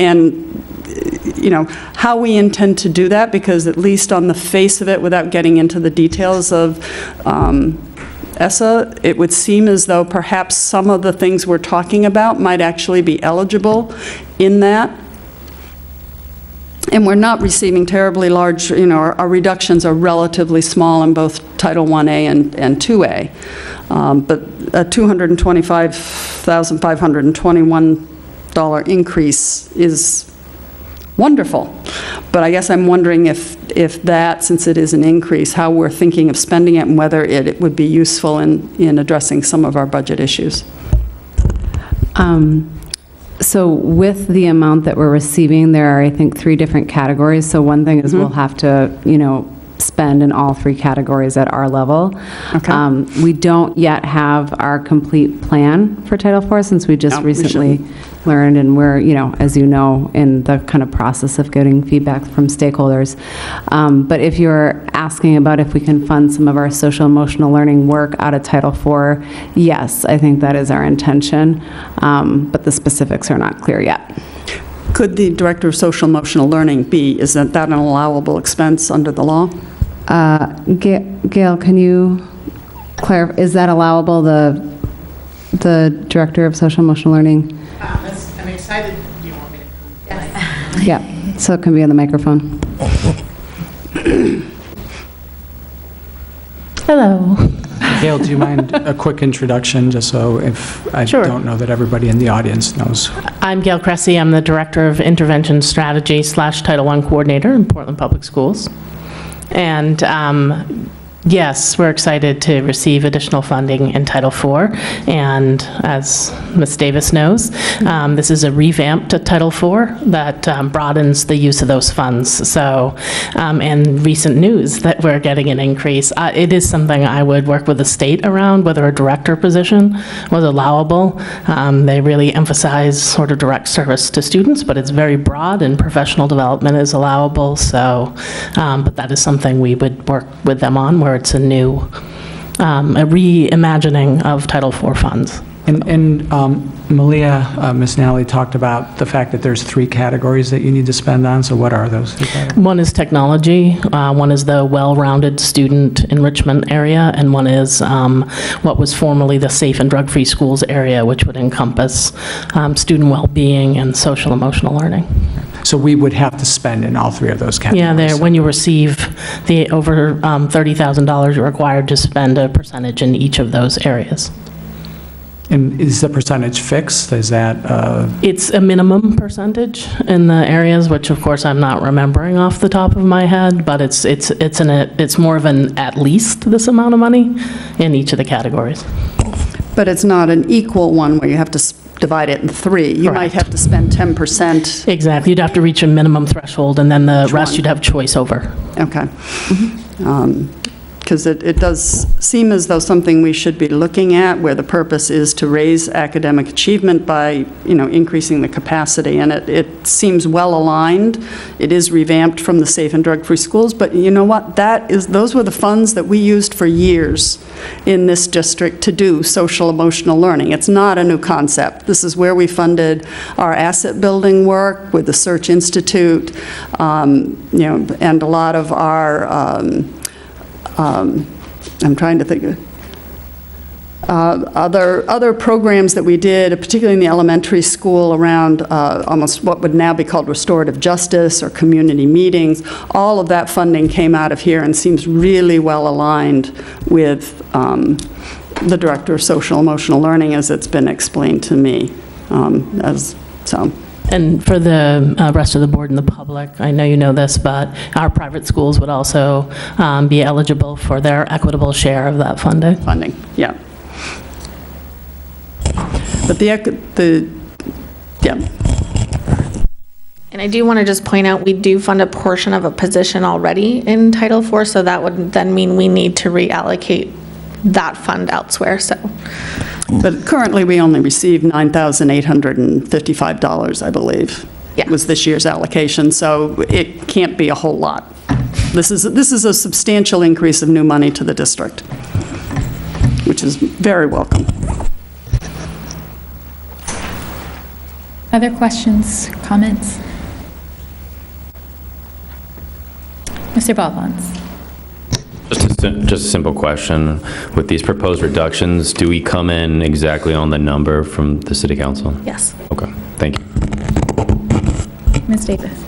how we intend to do that, because at least on the face of it, without getting into the details of ESSA, it would seem as though perhaps some of the things we're talking about might actually be eligible in that. And we're not receiving terribly large, our reductions are relatively small in both Title I-A and II-A. But a $225,521 increase is wonderful. But I guess I'm wondering if that, since it is an increase, how we're thinking of spending it and whether it would be useful in addressing some of our budget issues. So with the amount that we're receiving, there are, I think, 3 different categories. So one thing is we'll have to, spend in all 3 categories at our level. Okay. We don't yet have our complete plan for Title IV, since we just recently learned, and we're, as you know, in the kind of process of getting feedback from stakeholders. But if you're asking about if we can fund some of our social emotional learning work out of Title IV, yes, I think that is our intention, but the specifics are not clear yet. Could the Director of Social Emotional Learning is that an allowable expense under the law? Gail, can you clarify, is that allowable, the Director of Social Emotional Learning? I'm excited. Do you want me to come? Yes. Yeah, so it can be on the microphone. Hello. Gail, do you mind a quick introduction, just so if I Sure. don't know that everybody in the audience knows? I'm Gail Cressy. I'm the Director of Intervention Strategy / Title I Coordinator in Portland Public Schools. And yes, we're excited to receive additional funding in Title IV. And as Ms. Davis knows, this is a revamped Title IV that broadens the use of those funds. So, and recent news that we're getting an increase. It is something I would work with the state around, whether a director position was allowable. They really emphasize sort of direct service to students, but it's very broad and professional development is allowable. So, but that is something we would work with them on, where it's a new, a reimagining of Title IV funds. And Malia, Ms. Nally talked about the fact that there's 3 categories that you need to spend on, so what are those 3 categories? One is technology, one is the well-rounded student enrichment area, and one is what was formerly the safe and drug-free schools area, which would encompass student well-being and social emotional learning. So we would have to spend in all 3 of those categories? Yeah, when you receive the over $30,000, you're required to spend a percentage in each of those areas. And is the percentage fixed? Is that? It's a minimum percentage in the areas, which of course I'm not remembering off the top of my head, but it's more of an at least this amount of money in each of the categories. But it's not an equal one where you have to divide it in 3. You might have to spend 10%. Exactly. You'd have to reach a minimum threshold, and then the rest you'd have choice over. Okay. Because it does seem as though something we should be looking at, where the purpose is to raise academic achievement by, increasing the capacity, and it seems well aligned. It is revamped from the safe and drug-free schools, but you know what? Those were the funds that we used for years in this district to do social emotional learning. It's not a new concept. This is where we funded our asset building work with the Search Institute, and a lot of our I'm trying to think of other programs that we did, particularly in the elementary school, around almost what would now be called restorative justice or community meetings. All of that funding came out of here and seems really well aligned with the Director of Social Emotional Learning, as it's been explained to me. And for the rest of the board and the public, I know you know this, but our private schools would also be eligible for their equitable share of that funding. Funding, yeah. But And I do want to just point out, we do fund a portion of a position already in Title IV, so that would then mean we need to reallocate that fund elsewhere, so. But currently, we only receive $9,855, I believe. Yeah. Was this year's allocation, so it can't be a whole lot. This is a substantial increase of new money to the district, which is very welcome. Other questions, comments? Mr. Baldwins. Just a simple question. With these proposed reductions, do we come in exactly on the number from the City Council? Yes. Okay, thank you. Ms. Davis.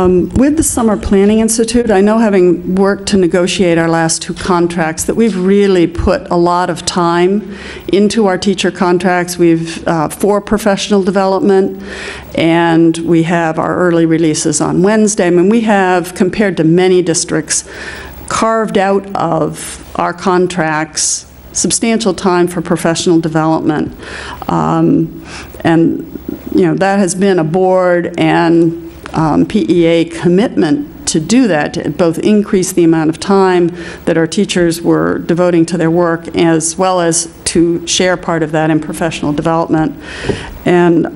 With the Summer Planning Institute, I know, having worked to negotiate our last 2 contracts, that we've really put a lot of time into our teacher contracts. We've, for professional development, and we have our early releases on Wednesday. I mean, we have, compared to many districts, carved out of our contracts substantial time for professional development. And, that has been a board and PEA commitment to do that, to both increase the amount of time that our teachers were devoting to their work, as well as to share part of that in professional development. And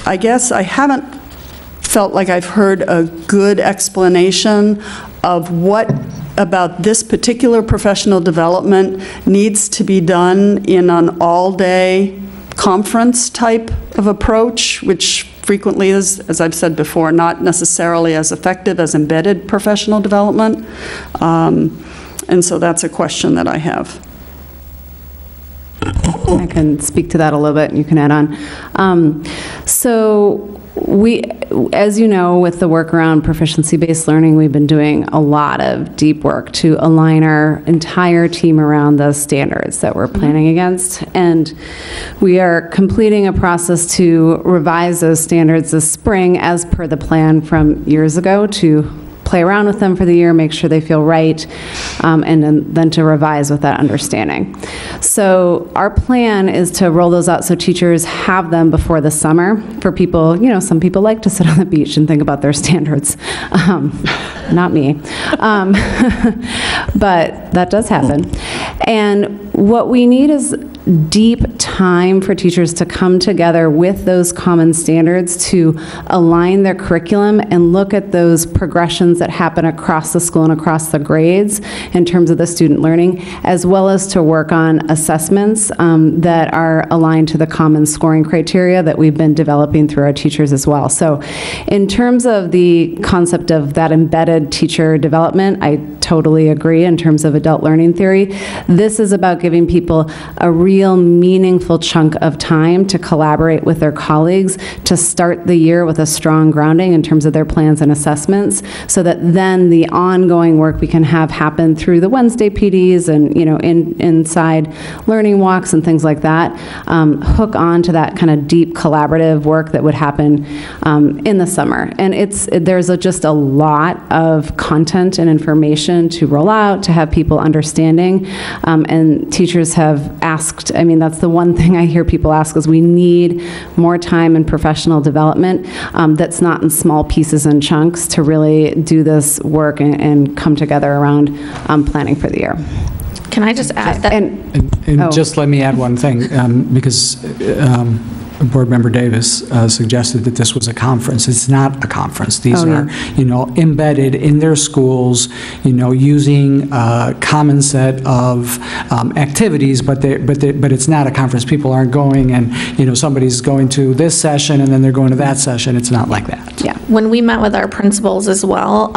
I guess I haven't felt like I've heard a good explanation of what about this particular professional development needs to be done in an all-day conference type of approach, which frequently is, as I've said before, not necessarily as effective as embedded professional development. And so that's a question that I have. I can speak to that a little bit, and you can add on. So we, as you know, with the work around proficiency-based learning, we've been doing a lot of deep work to align our entire team around the standards that we're planning against. And we are completing a process to revise those standards this spring as per the plan from years ago, to play around with them for the year, make sure they feel right, and then to revise with that understanding. So our plan is to roll those out so teachers have them before the summer. For people, you know, some people like to sit on the beach and think about their standards. Not me. But that does happen. And what we need is deep time for teachers to come together with those common standards to align their curriculum and look at those progressions that happen across the school and across the grades in terms of the student learning, as well as to work on assessments that are aligned to the common scoring criteria that we've been developing through our teachers as well. So in terms of the concept of that embedded teacher development, I totally agree in terms of adult learning theory. This is about giving people a real meaningful chunk of time to collaborate with their colleagues to start the year with a strong grounding in terms of their plans and assessments, so that then the ongoing work we can have happen through the Wednesday PDs and, you know, inside learning walks and things like that, hook on to that kind of deep collaborative work that would happen in the summer. And there's just a lot of content and information to roll out, to have people understanding, and teachers have asked, I mean, that's the one thing I hear people ask, is we need more time in professional development that's not in small pieces and chunks to really do this work and come together around planning for the year. Can I just add that? And just let me add one thing, because Board Member Davis suggested that this was a conference. It's not a conference. These are, you know, embedded in their schools, you know, using a common set of activities, but it's not a conference. People aren't going and, you know, somebody's going to this session and then they're going to that session. It's not like that. Yeah. When we met with our principals as well,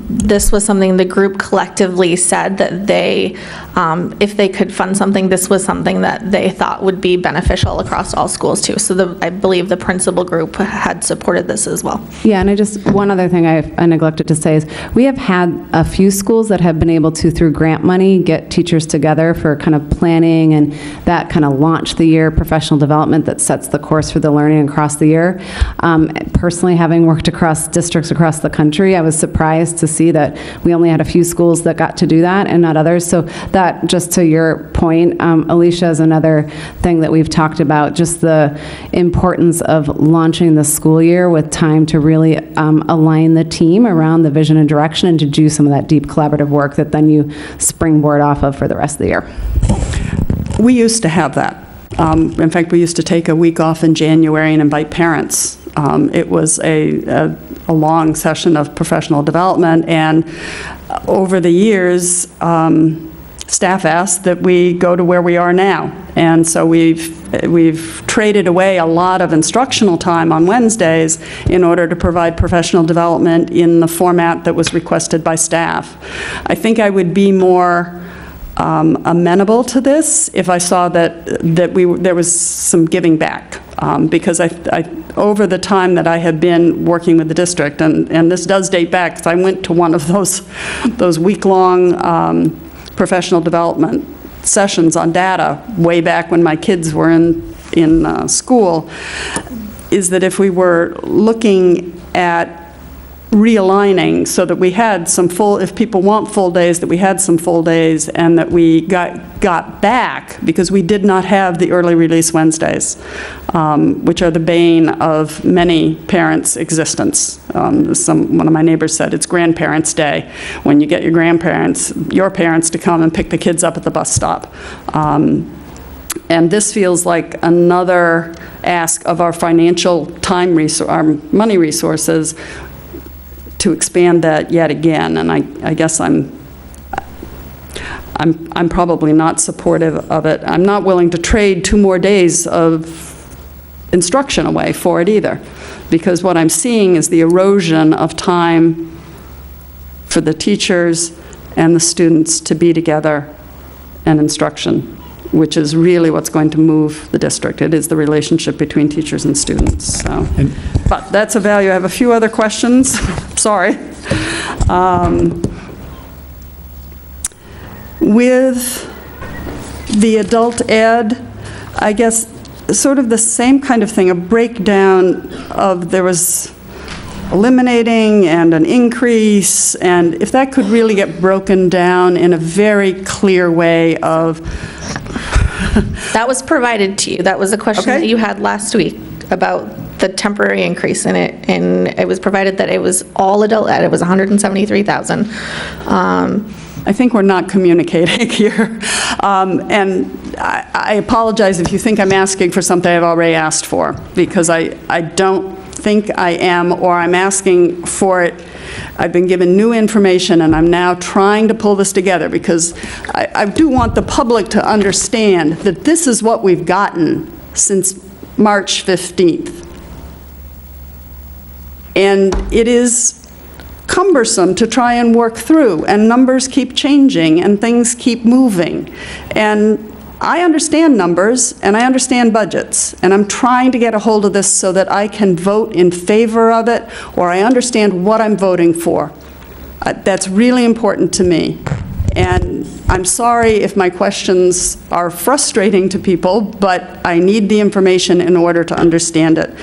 this was something the group collectively said that they, if they could fund something, this was something that they thought would be beneficial across all schools too. So I believe the principal group had supported this as well. Yeah, and one other thing I neglected to say is we have had a few schools that have been able to, through grant money, get teachers together for kind of planning and that kind of launch the year professional development that sets the course for the learning across the year. Personally, having worked across districts across the country, I was surprised to see that we only had a few schools that got to do that and not others. So that, just to your point, Alicia, is another thing that we've talked about, just the importance of launching the school year with time to really align the team around the vision and direction and to do some of that deep collaborative work that then you springboard off of for the rest of the year. We used to have that. In fact, we used to take a week off in January and invite parents. It was a long session of professional development, and over the years, staff asked that we go to where we are now. And so we've traded away a lot of instructional time on Wednesdays in order to provide professional development in the format that was requested by staff. I think I would be more amenable to this if I saw that there was some giving back. Because over the time that I have been working with the district, and this does date back, because I went to one of those week-long professional development sessions on data way back when my kids were in school, is that if we were looking at realigning so that we had some if people want full days, that we had some full days, and that we got back, because we did not have the early release Wednesdays, which are the bane of many parents' existence. One of my neighbors said it's Grandparents' Day when you get your parents to come and pick the kids up at the bus stop. And this feels like another ask of our financial our money resources to expand that yet again. And I guess I'm probably not supportive of it. I'm not willing to trade 2 more days of instruction away for it either, because what I'm seeing is the erosion of time for the teachers and the students to be together and instruction which is really what's going to move the district. It is the relationship between teachers and students, so. But that's a value. I have a few other questions. Sorry. With the adult ed, I guess sort of the same kind of thing, a breakdown of there was eliminating and an increase, and if that could really get broken down in a very clear way of... That was provided to you. That was a question that you had last week about the temporary increase in it, and it was provided that it was all adult ed. It was $173,000. I think we're not communicating here. And I apologize if you think I'm asking for something I've already asked for, because I don't think I am, or I'm asking for it. I've been given new information, and I'm now trying to pull this together, because I do want the public to understand that this is what we've gotten since March 15th. And it is cumbersome to try and work through, and numbers keep changing, and things keep moving. And I understand numbers, and I understand budgets, and I'm trying to get a hold of this so that I can vote in favor of it, or I understand what I'm voting for. That's really important to me. And I'm sorry if my questions are frustrating to people, but I need the information in order to understand it.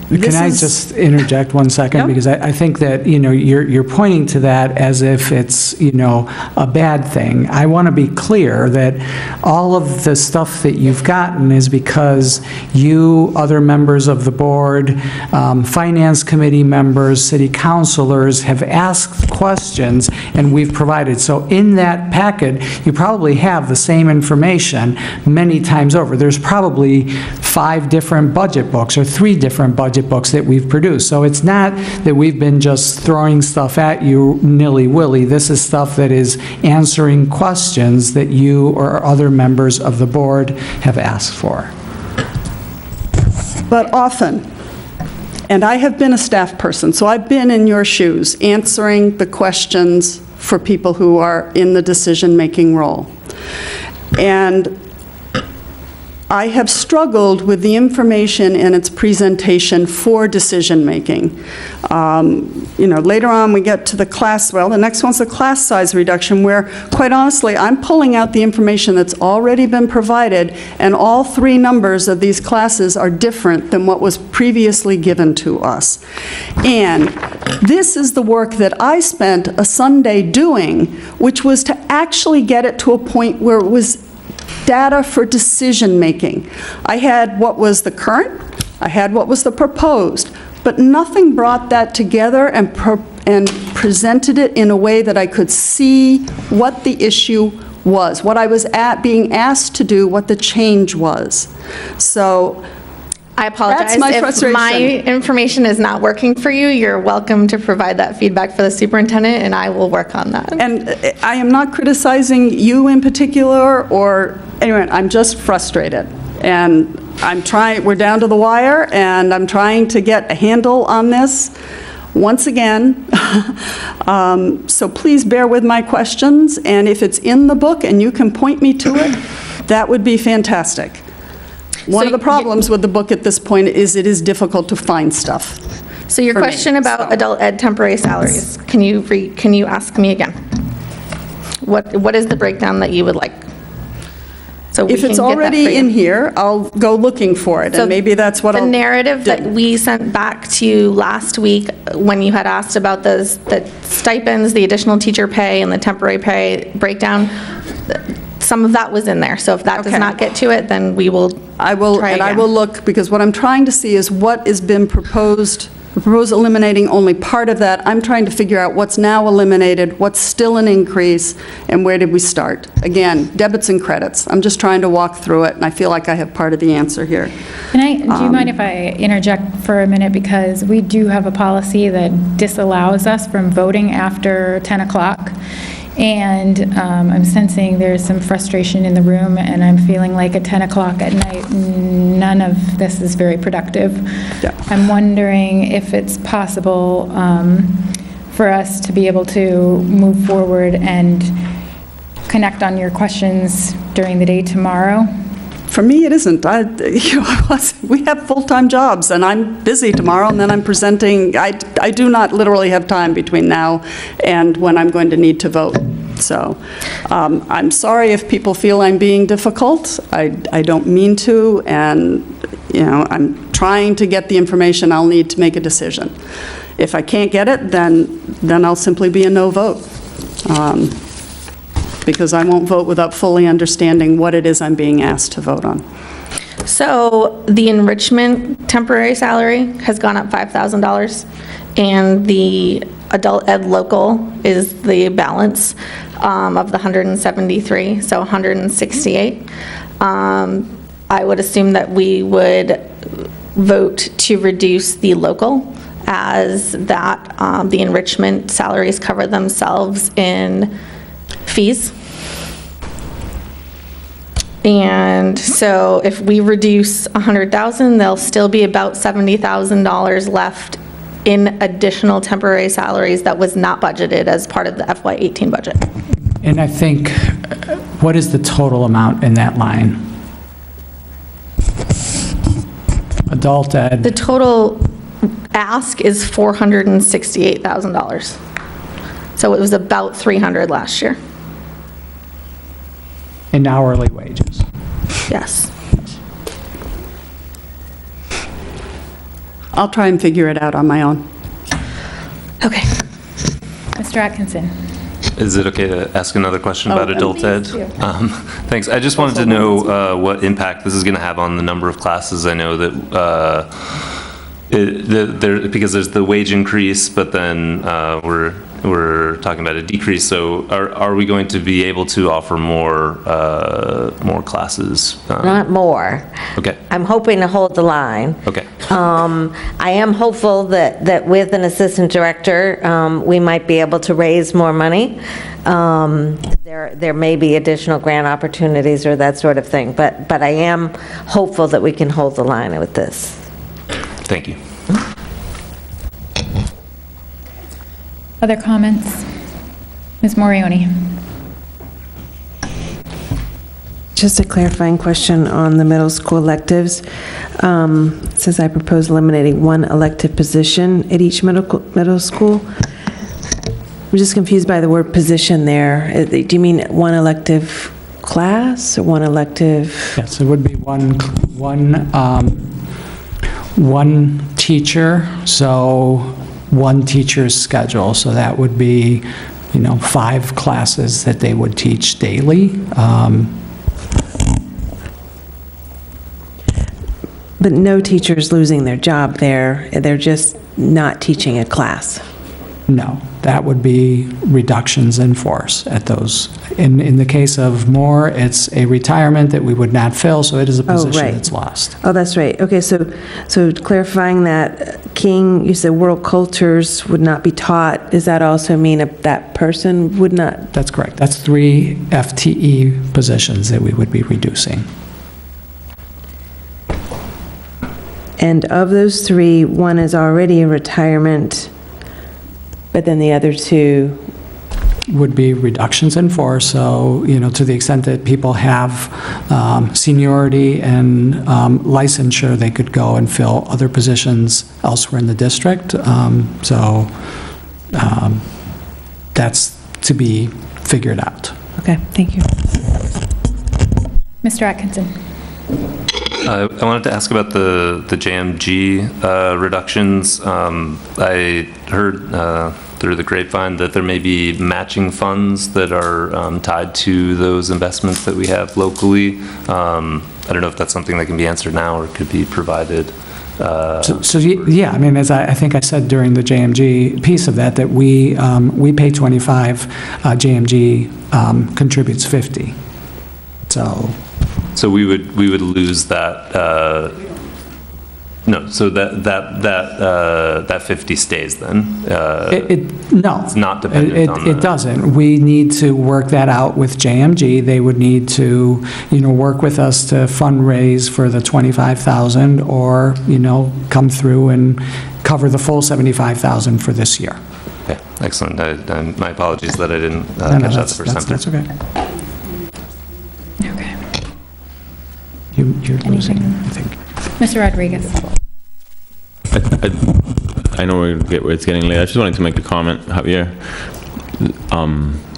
Can I just interject 1 second? Because I think that, you're pointing to that as if it's, a bad thing. I want to be clear that all of the stuff that you've gotten is because you, other members of the board, finance committee members, city councilors have asked questions, and we've provided. So in that packet, you probably have the same information many times over. There's probably 5 different budget books or 3 different budget books that we've produced. So it's not that we've been just throwing stuff at you nilly-willy. This is stuff that is answering questions that you or other members of the board have asked for. But often, and I have been a staff person, so I've been in your shoes answering the questions for people who are in the decision-making role. And I have struggled with the information and its presentation for decision-making. Later on we get to the class, the next one's the class size reduction, where, quite honestly, I'm pulling out the information that's already been provided, and all 3 numbers of these classes are different than what was previously given to us. And this is the work that I spent a Sunday doing, which was to actually get it to a point where it was data for decision-making. I had what was the current, I had what was the proposed, but nothing brought that together and presented it in a way that I could see what the issue was, what I was being asked to do, what the change was. So I apologize. That's my frustration. If my information is not working for you, you're welcome to provide that feedback for the superintendent, and I will work on that. And I am not criticizing you in particular, or anyway, I'm just frustrated. And I'm trying, we're down to the wire, and I'm trying to get a handle on this once again. So please bear with my questions, and if it's in the book and you can point me to it, that would be fantastic. One of the problems with the book at this point is it is difficult to find stuff. So your question about adult ed temporary salaries, can you ask me again? What is the breakdown that you would like? So if it's already in here, I'll go looking for it, and maybe that's what I'll do. The narrative that we sent back to you last week when you had asked about the stipends, the additional teacher pay, and the temporary pay breakdown, some of that was in there. So if that does not get to it, then we will I will look, because what I'm trying to see is what has been proposed. The proposal eliminating only part of that. I'm trying to figure out what's now eliminated, what's still an increase, and where did we start. Again, debits and credits. I'm just trying to walk through it, and I feel like I have part of the answer here. Do you mind if I interject for a minute, because we do have a policy that disallows us from voting after 10 o'clock. And I'm sensing there's some frustration in the room, and I'm feeling like at 10 o'clock at night, none of this is very productive. Yeah. I'm wondering if it's possible for us to be able to move forward and connect on your questions during the day tomorrow? For me, it isn't. We have full-time jobs, and I'm busy tomorrow, and then I'm presenting. I do not literally have time between now and when I'm going to need to vote. So I'm sorry if people feel I'm being difficult. I don't mean to, and I'm trying to get the information I'll need to make a decision. If I can't get it, then I'll simply be a no vote. Because I won't vote without fully understanding what it is I'm being asked to vote on. So the enrichment temporary salary has gone up $5,000, and the adult ed local is the balance of the 173, so 168. I would assume that we would vote to reduce the local, as that the enrichment salaries cover themselves in fees. And so if we reduce 100,000, there'll still be about $70,000 left in additional temporary salaries that was not budgeted as part of the FY18 budget. And I think, what is the total amount in that line? Adult ed. The total ask is $468,000. So it was about 300 last year. In hourly wages. Yes. I'll try and figure it out on my own. Okay. Mr. Atkinson. Is it okay to ask another question about adult ed? Please do. Thanks. I just wanted to know what impact this is going to have on the number of classes. I know that because there's the wage increase, but then we're talking about a decrease. So are we going to be able to offer more classes? Not more. Okay. I'm hoping to hold the line. Okay. I am hopeful that with an assistant director, we might be able to raise more money. There may be additional grant opportunities or that sort of thing, but I am hopeful that we can hold the line with this. Thank you. Other comments? Ms. Morioni. Just a clarifying question on the middle school electives. It says I propose eliminating one elective position at each middle school. I'm just confused by the word position there. Do you mean one elective class or one elective? Yes, it would be one teacher, so one teacher's schedule. So that would be, 5 classes that they would teach daily. But no teacher's losing their job there. They're just not teaching a class. No, that would be reductions in force at those. In the case of Moore, it's a retirement that we would not fill, so it is a position right. that's lost. Oh, that's right. Okay, so clarifying that, King, you said world cultures would not be taught. Does that also mean that person would not? That's correct. That's 3 FTE positions that we would be reducing. And of those 3, one is already in retirement, but then the other 2 would be reductions in force. So, to the extent that people have seniority and licensure, they could go and fill other positions elsewhere in the district. That's to be figured out. Okay, thank you. Mr. Atkinson. I wanted to ask about the JMG reductions. I heard through the grapevine that there may be matching funds that are tied to those investments that we have locally. I don't know if that's something that can be answered now or could be provided. Yeah, as I think I said during the JMG piece of that we pay 25, JMG contributes 50. So we would lose that. No, so that 50 stays then. No, it's not dependent on it doesn't. We need to work that out with JMG. They would need to, work with us to fundraise for the 25,000, or come through and cover the full 75,000 for this year. Okay, excellent. My apologies that I didn't catch that the first time. That's okay. you're losing, I think. Mr. Rodriguez. I know it's getting late. I just wanted to make a comment, Javier,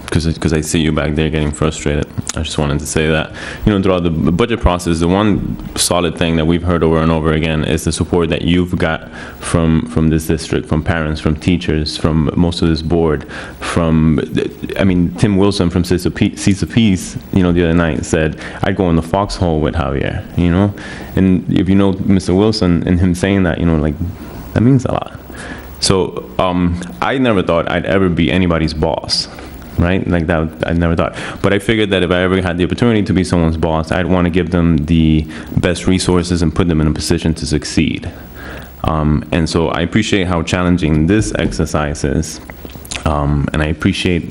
because I see you back there getting frustrated. I just wanted to say that, throughout the budget process, the one solid thing that we've heard over and over again is the support that you've got from this district, from parents, from teachers, from most of this board, Tim Wilson from Seeds of Peace, the other night said, I'd go in the foxhole with Javier, and if you know Mr. Wilson and him saying that, that means a lot. So I never thought I'd ever be anybody's boss, right? Like that, I never thought. But I figured that if I ever had the opportunity to be someone's boss, I'd want to give them the best resources and put them in a position to succeed. And so I appreciate how challenging this exercise is. And I appreciate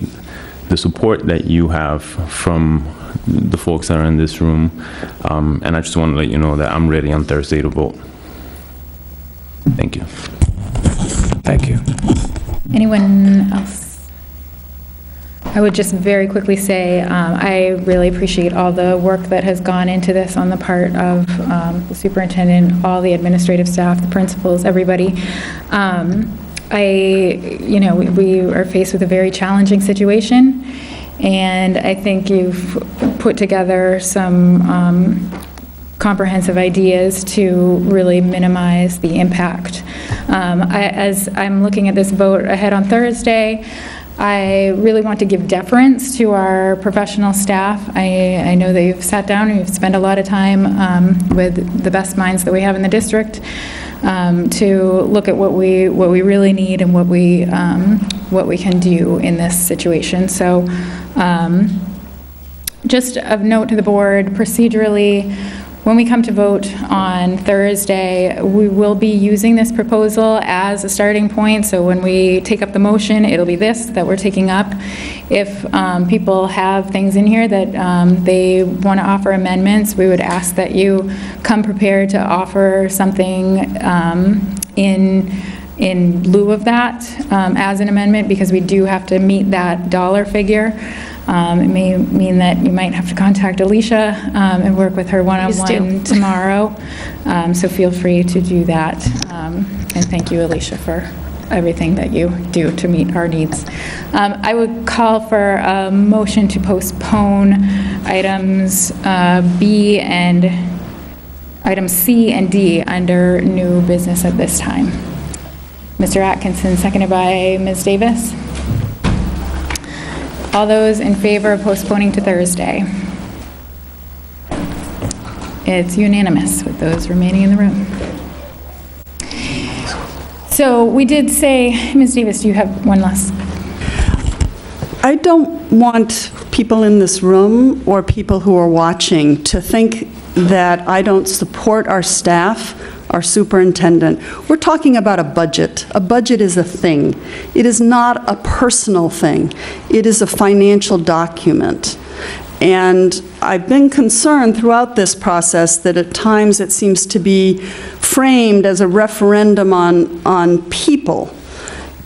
the support that you have from the folks that are in this room. And I just want to let you know that I'm ready on Thursday to vote. Thank you. Thank you. Anyone else? I would just very quickly say I really appreciate all the work that has gone into this on the part of the superintendent, all the administrative staff, the principals, everybody. We are faced with a very challenging situation, and I think you've put together some comprehensive ideas to really minimize the impact. As I'm looking at this vote ahead on Thursday, I really want to give deference to our professional staff. I know that you've sat down and you've spent a lot of time with the best minds that we have in the district to look at what we really need and what we can do in this situation. So just of note to the board, procedurally, when we come to vote on Thursday, we will be using this proposal as a starting point. So when we take up the motion, it'll be this that we're taking up. If people have things in here that they want to offer amendments, we would ask that you come prepared to offer something in lieu of that as an amendment, because we do have to meet that dollar figure. It may mean that you might have to contact Alicia and work with her one-on-one tomorrow. So feel free to do that. And thank you, Alicia, for everything that you do to meet our needs. I would call for a motion to postpone items B and items C and D under new business at this time. Mr. Atkinson, seconded by Ms. Davis. All those in favor of postponing to Thursday? It's unanimous with those remaining in the room. So we did say, Ms. Davis, do you have one last? I don't want people in this room or people who are watching to think that I don't support our staff, our superintendent. We're talking about a budget. A budget is a thing. It is not a personal thing. It is a financial document. And I've been concerned throughout this process that at times it seems to be framed as a referendum on people.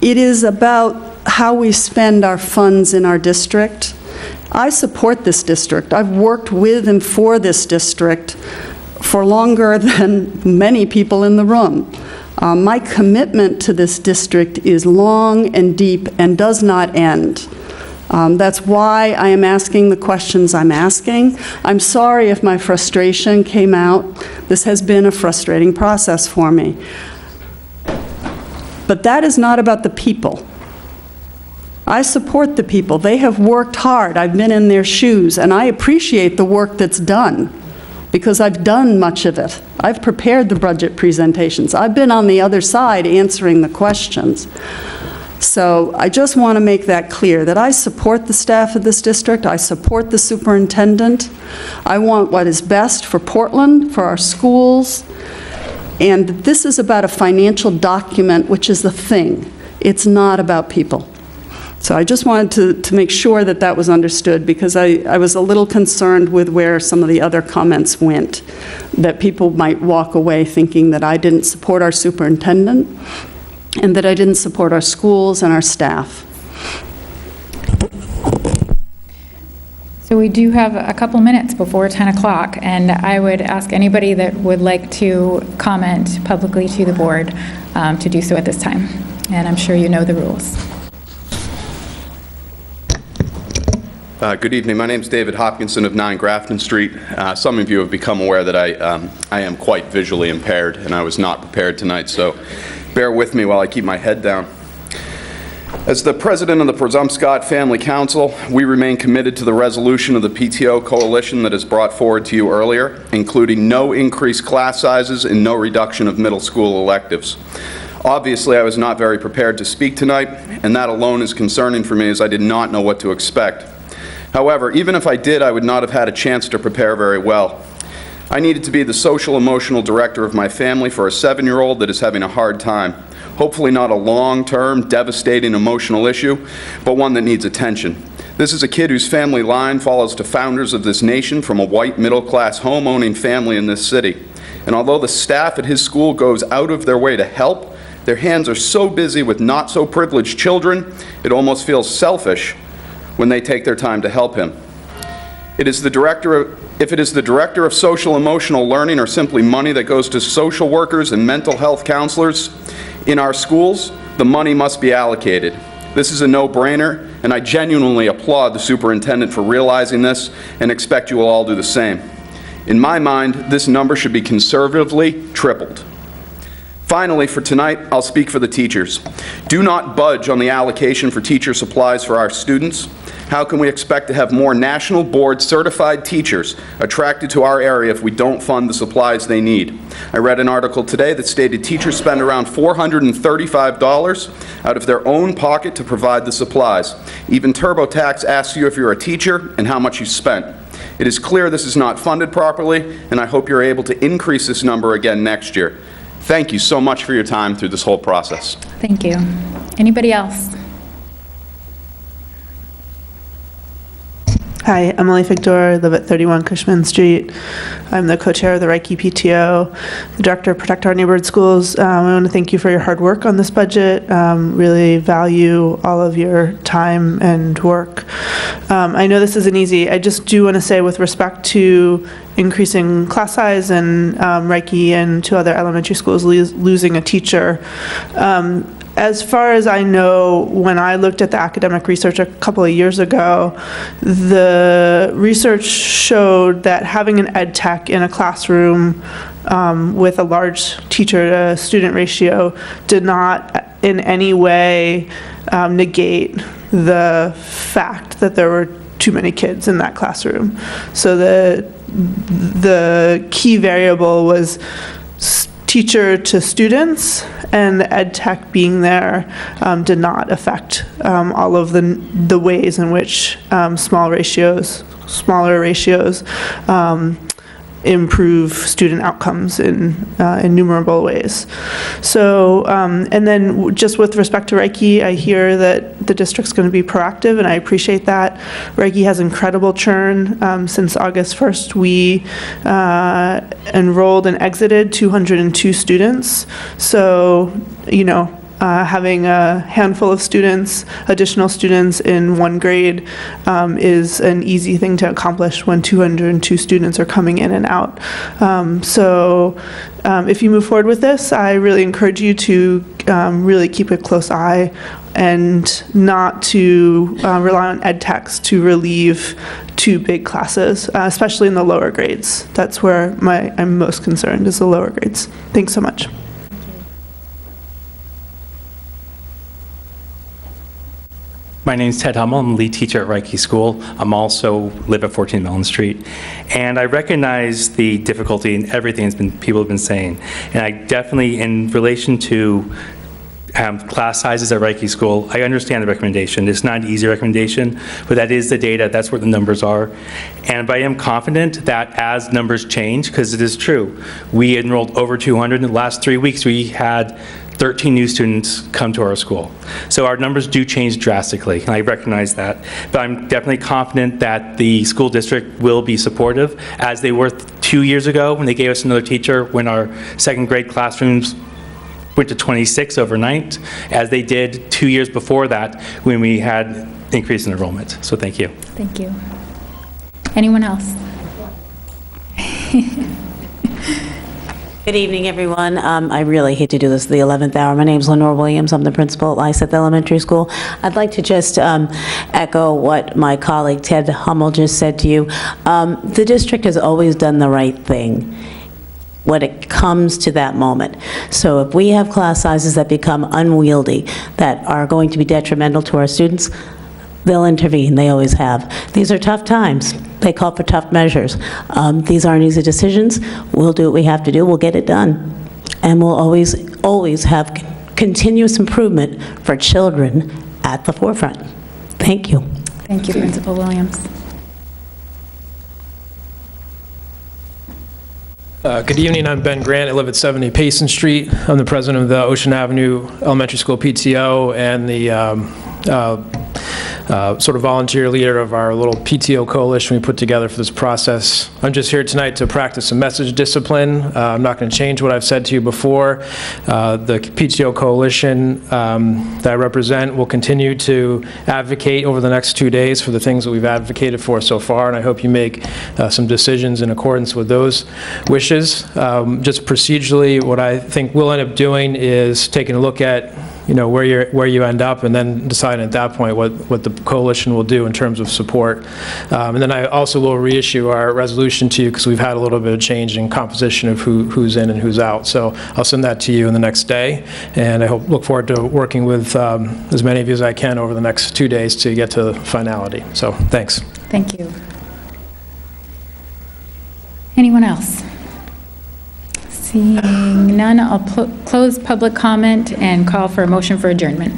It is about how we spend our funds in our district. I support this district. I've worked with and for this district for longer than many people in the room. My commitment to this district is long and deep and does not end. That's why I am asking the questions I'm asking. I'm sorry if my frustration came out. This has been a frustrating process for me. But that is not about the people. I support the people. They have worked hard. I've been in their shoes, and I appreciate the work that's done, because I've done much of it. I've prepared the budget presentations. I've been on the other side answering the questions. So I just want to make that clear, that I support the staff of this district. I support the superintendent. I want what is best for Portland, for our schools. And this is about a financial document, which is the thing. It's not about people. So I just wanted to make sure that that was understood, because I was a little concerned with where some of the other comments went, that people might walk away thinking that I didn't support our superintendent and that I didn't support our schools and our staff. So So we do have a couple minutes before 10 o'clock, and I would ask anybody that would like to comment publicly to the board to do so at this time. And I'm sure you know the rules. Good evening. My name is David Hopkinson of 9 Grafton Street. Some of you have become aware that I am quite visually impaired, and I was not prepared tonight, so bear with me while I keep my head down. As the president of the Presumpscot Family Council, we remain committed to the resolution of the PTO coalition that is brought forward to you earlier, including no increased class sizes and no reduction of middle school electives. Obviously, I was not very prepared to speak tonight, and that alone is concerning for me as I did not know what to expect. However, even if I did, I would not have had a chance to prepare very well. I needed to be the social-emotional director of my family for a 7-year-old that is having a hard time. Hopefully not a long-term, devastating emotional issue, but one that needs attention. This is a kid whose family line follows to founders of this nation from a white middle-class home-owning family in this city. And although the staff at his school goes out of their way to help, their hands are so busy with not-so-privileged children, it almost feels selfish when they take their time to help him. If it is the director of social emotional learning or simply money that goes to social workers and mental health counselors in our schools, the money must be allocated. This is a no-brainer, and I genuinely applaud the superintendent for realizing this and expect you will all do the same. In my mind, this number should be conservatively tripled. Finally, for tonight, I'll speak for the teachers. Do not budge on the allocation for teacher supplies for our students. How can we expect to have more national board certified teachers attracted to our area if we don't fund the supplies they need? I read an article today that stated teachers spend around $435 out of their own pocket to provide the supplies. Even TurboTax asks you if you're a teacher and how much you spent. It is clear this is not funded properly, and I hope you're able to increase this number again next year. Thank you so much for your time through this whole process. Thank you. Anybody else? Hi, Emily Figdor, live at 31 Cushman Street. I'm the co-chair of the Reiki PTO, the director of Protect Our Neighborhood Schools. I want to thank you for your hard work on this budget. Really value all of your time and work. I know this isn't easy. I just do want to say with respect to increasing class size and Reiki and 2 other elementary schools losing a teacher, as far as I know, when I looked at the academic research a couple of years ago, the research showed that having an ed tech in a classroom with a large teacher-to-student ratio did not in any way negate the fact that there were too many kids in that classroom. So the key variable was teacher to students, and the ed tech being there did not affect all of the ways in which smaller ratios improve student outcomes in innumerable ways. So, and then just with respect to Reiki, I hear that the district's going to be proactive, and I appreciate that. Reiki has incredible churn. Since August 1st, we enrolled and exited 202 students. So, you know, having a handful of students, additional students in one grade is an easy thing to accomplish when 202 students are coming in and out. So if you move forward with this, I really encourage you to really keep a close eye and not to rely on ed techs to relieve 2 big classes, especially in the lower grades. That's where I'm most concerned, is the lower grades. Thanks so much. My name is Ted Hummel. I'm a lead teacher at Reiki School. I'm also live at 14 Mellon Street. And I recognize the difficulty in everything people have been saying. And I definitely, in relation to class sizes at Reiki School, I understand the recommendation. It's not an easy recommendation, but that is the data. That's where the numbers are. And I am confident that as numbers change, because it is true, we enrolled over 200 in the last 3 weeks. We had 13 new students come to our school. So our numbers do change drastically, and I recognize that. But I'm definitely confident that the school district will be supportive, as they were 2 years ago when they gave us another teacher when our second grade classrooms went to 26 overnight, as they did 2 years before that when we had increase in enrollment. So thank you. Thank you. Anyone else? Good evening, everyone. I really hate to do this at the 11th hour. My name's Lenore Williams. I'm the principal at Lysis Elementary School. I'd like to just echo what my colleague Ted Hummel just said to you. The district has always done the right thing when it comes to that moment. So if we have class sizes that become unwieldy, that are going to be detrimental to our students, they'll intervene. They always have. These are tough times. They call for tough measures. These aren't easy decisions. We'll do what we have to do. We'll get it done. And we'll always have continuous improvement for children at the forefront. Thank you. Thank you, Principal Williams. Good evening, I'm Ben Grant. I live at 70 Payson Street. I'm the president of the Ocean Avenue Elementary School PTO and the sort of volunteer leader of our little PTO coalition we put together for this process. I'm just here tonight to practice some message discipline. I'm not going to change what I've said to you before. The PTO coalition that I represent will continue to advocate over the next 2 days for the things that we've advocated for so far, and I hope you make some decisions in accordance with those wishes. Just procedurally, what I think we'll end up doing is taking a look at where you end up, and then decide at that point what the coalition will do in terms of support. And then I also will reissue our resolution to you because we've had a little bit of change in composition of who's in and who's out. So I'll send that to you in the next day, and I look forward to working with as many of you as I can over the next 2 days to get to finality. So thanks. Thank you. Anyone else? Seeing none, I'll close public comment and call for a motion for adjournment.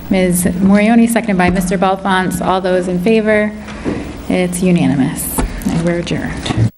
Ms. Morioni, seconded by Mr. Balfons. All those in favor? It's unanimous, and we're adjourned.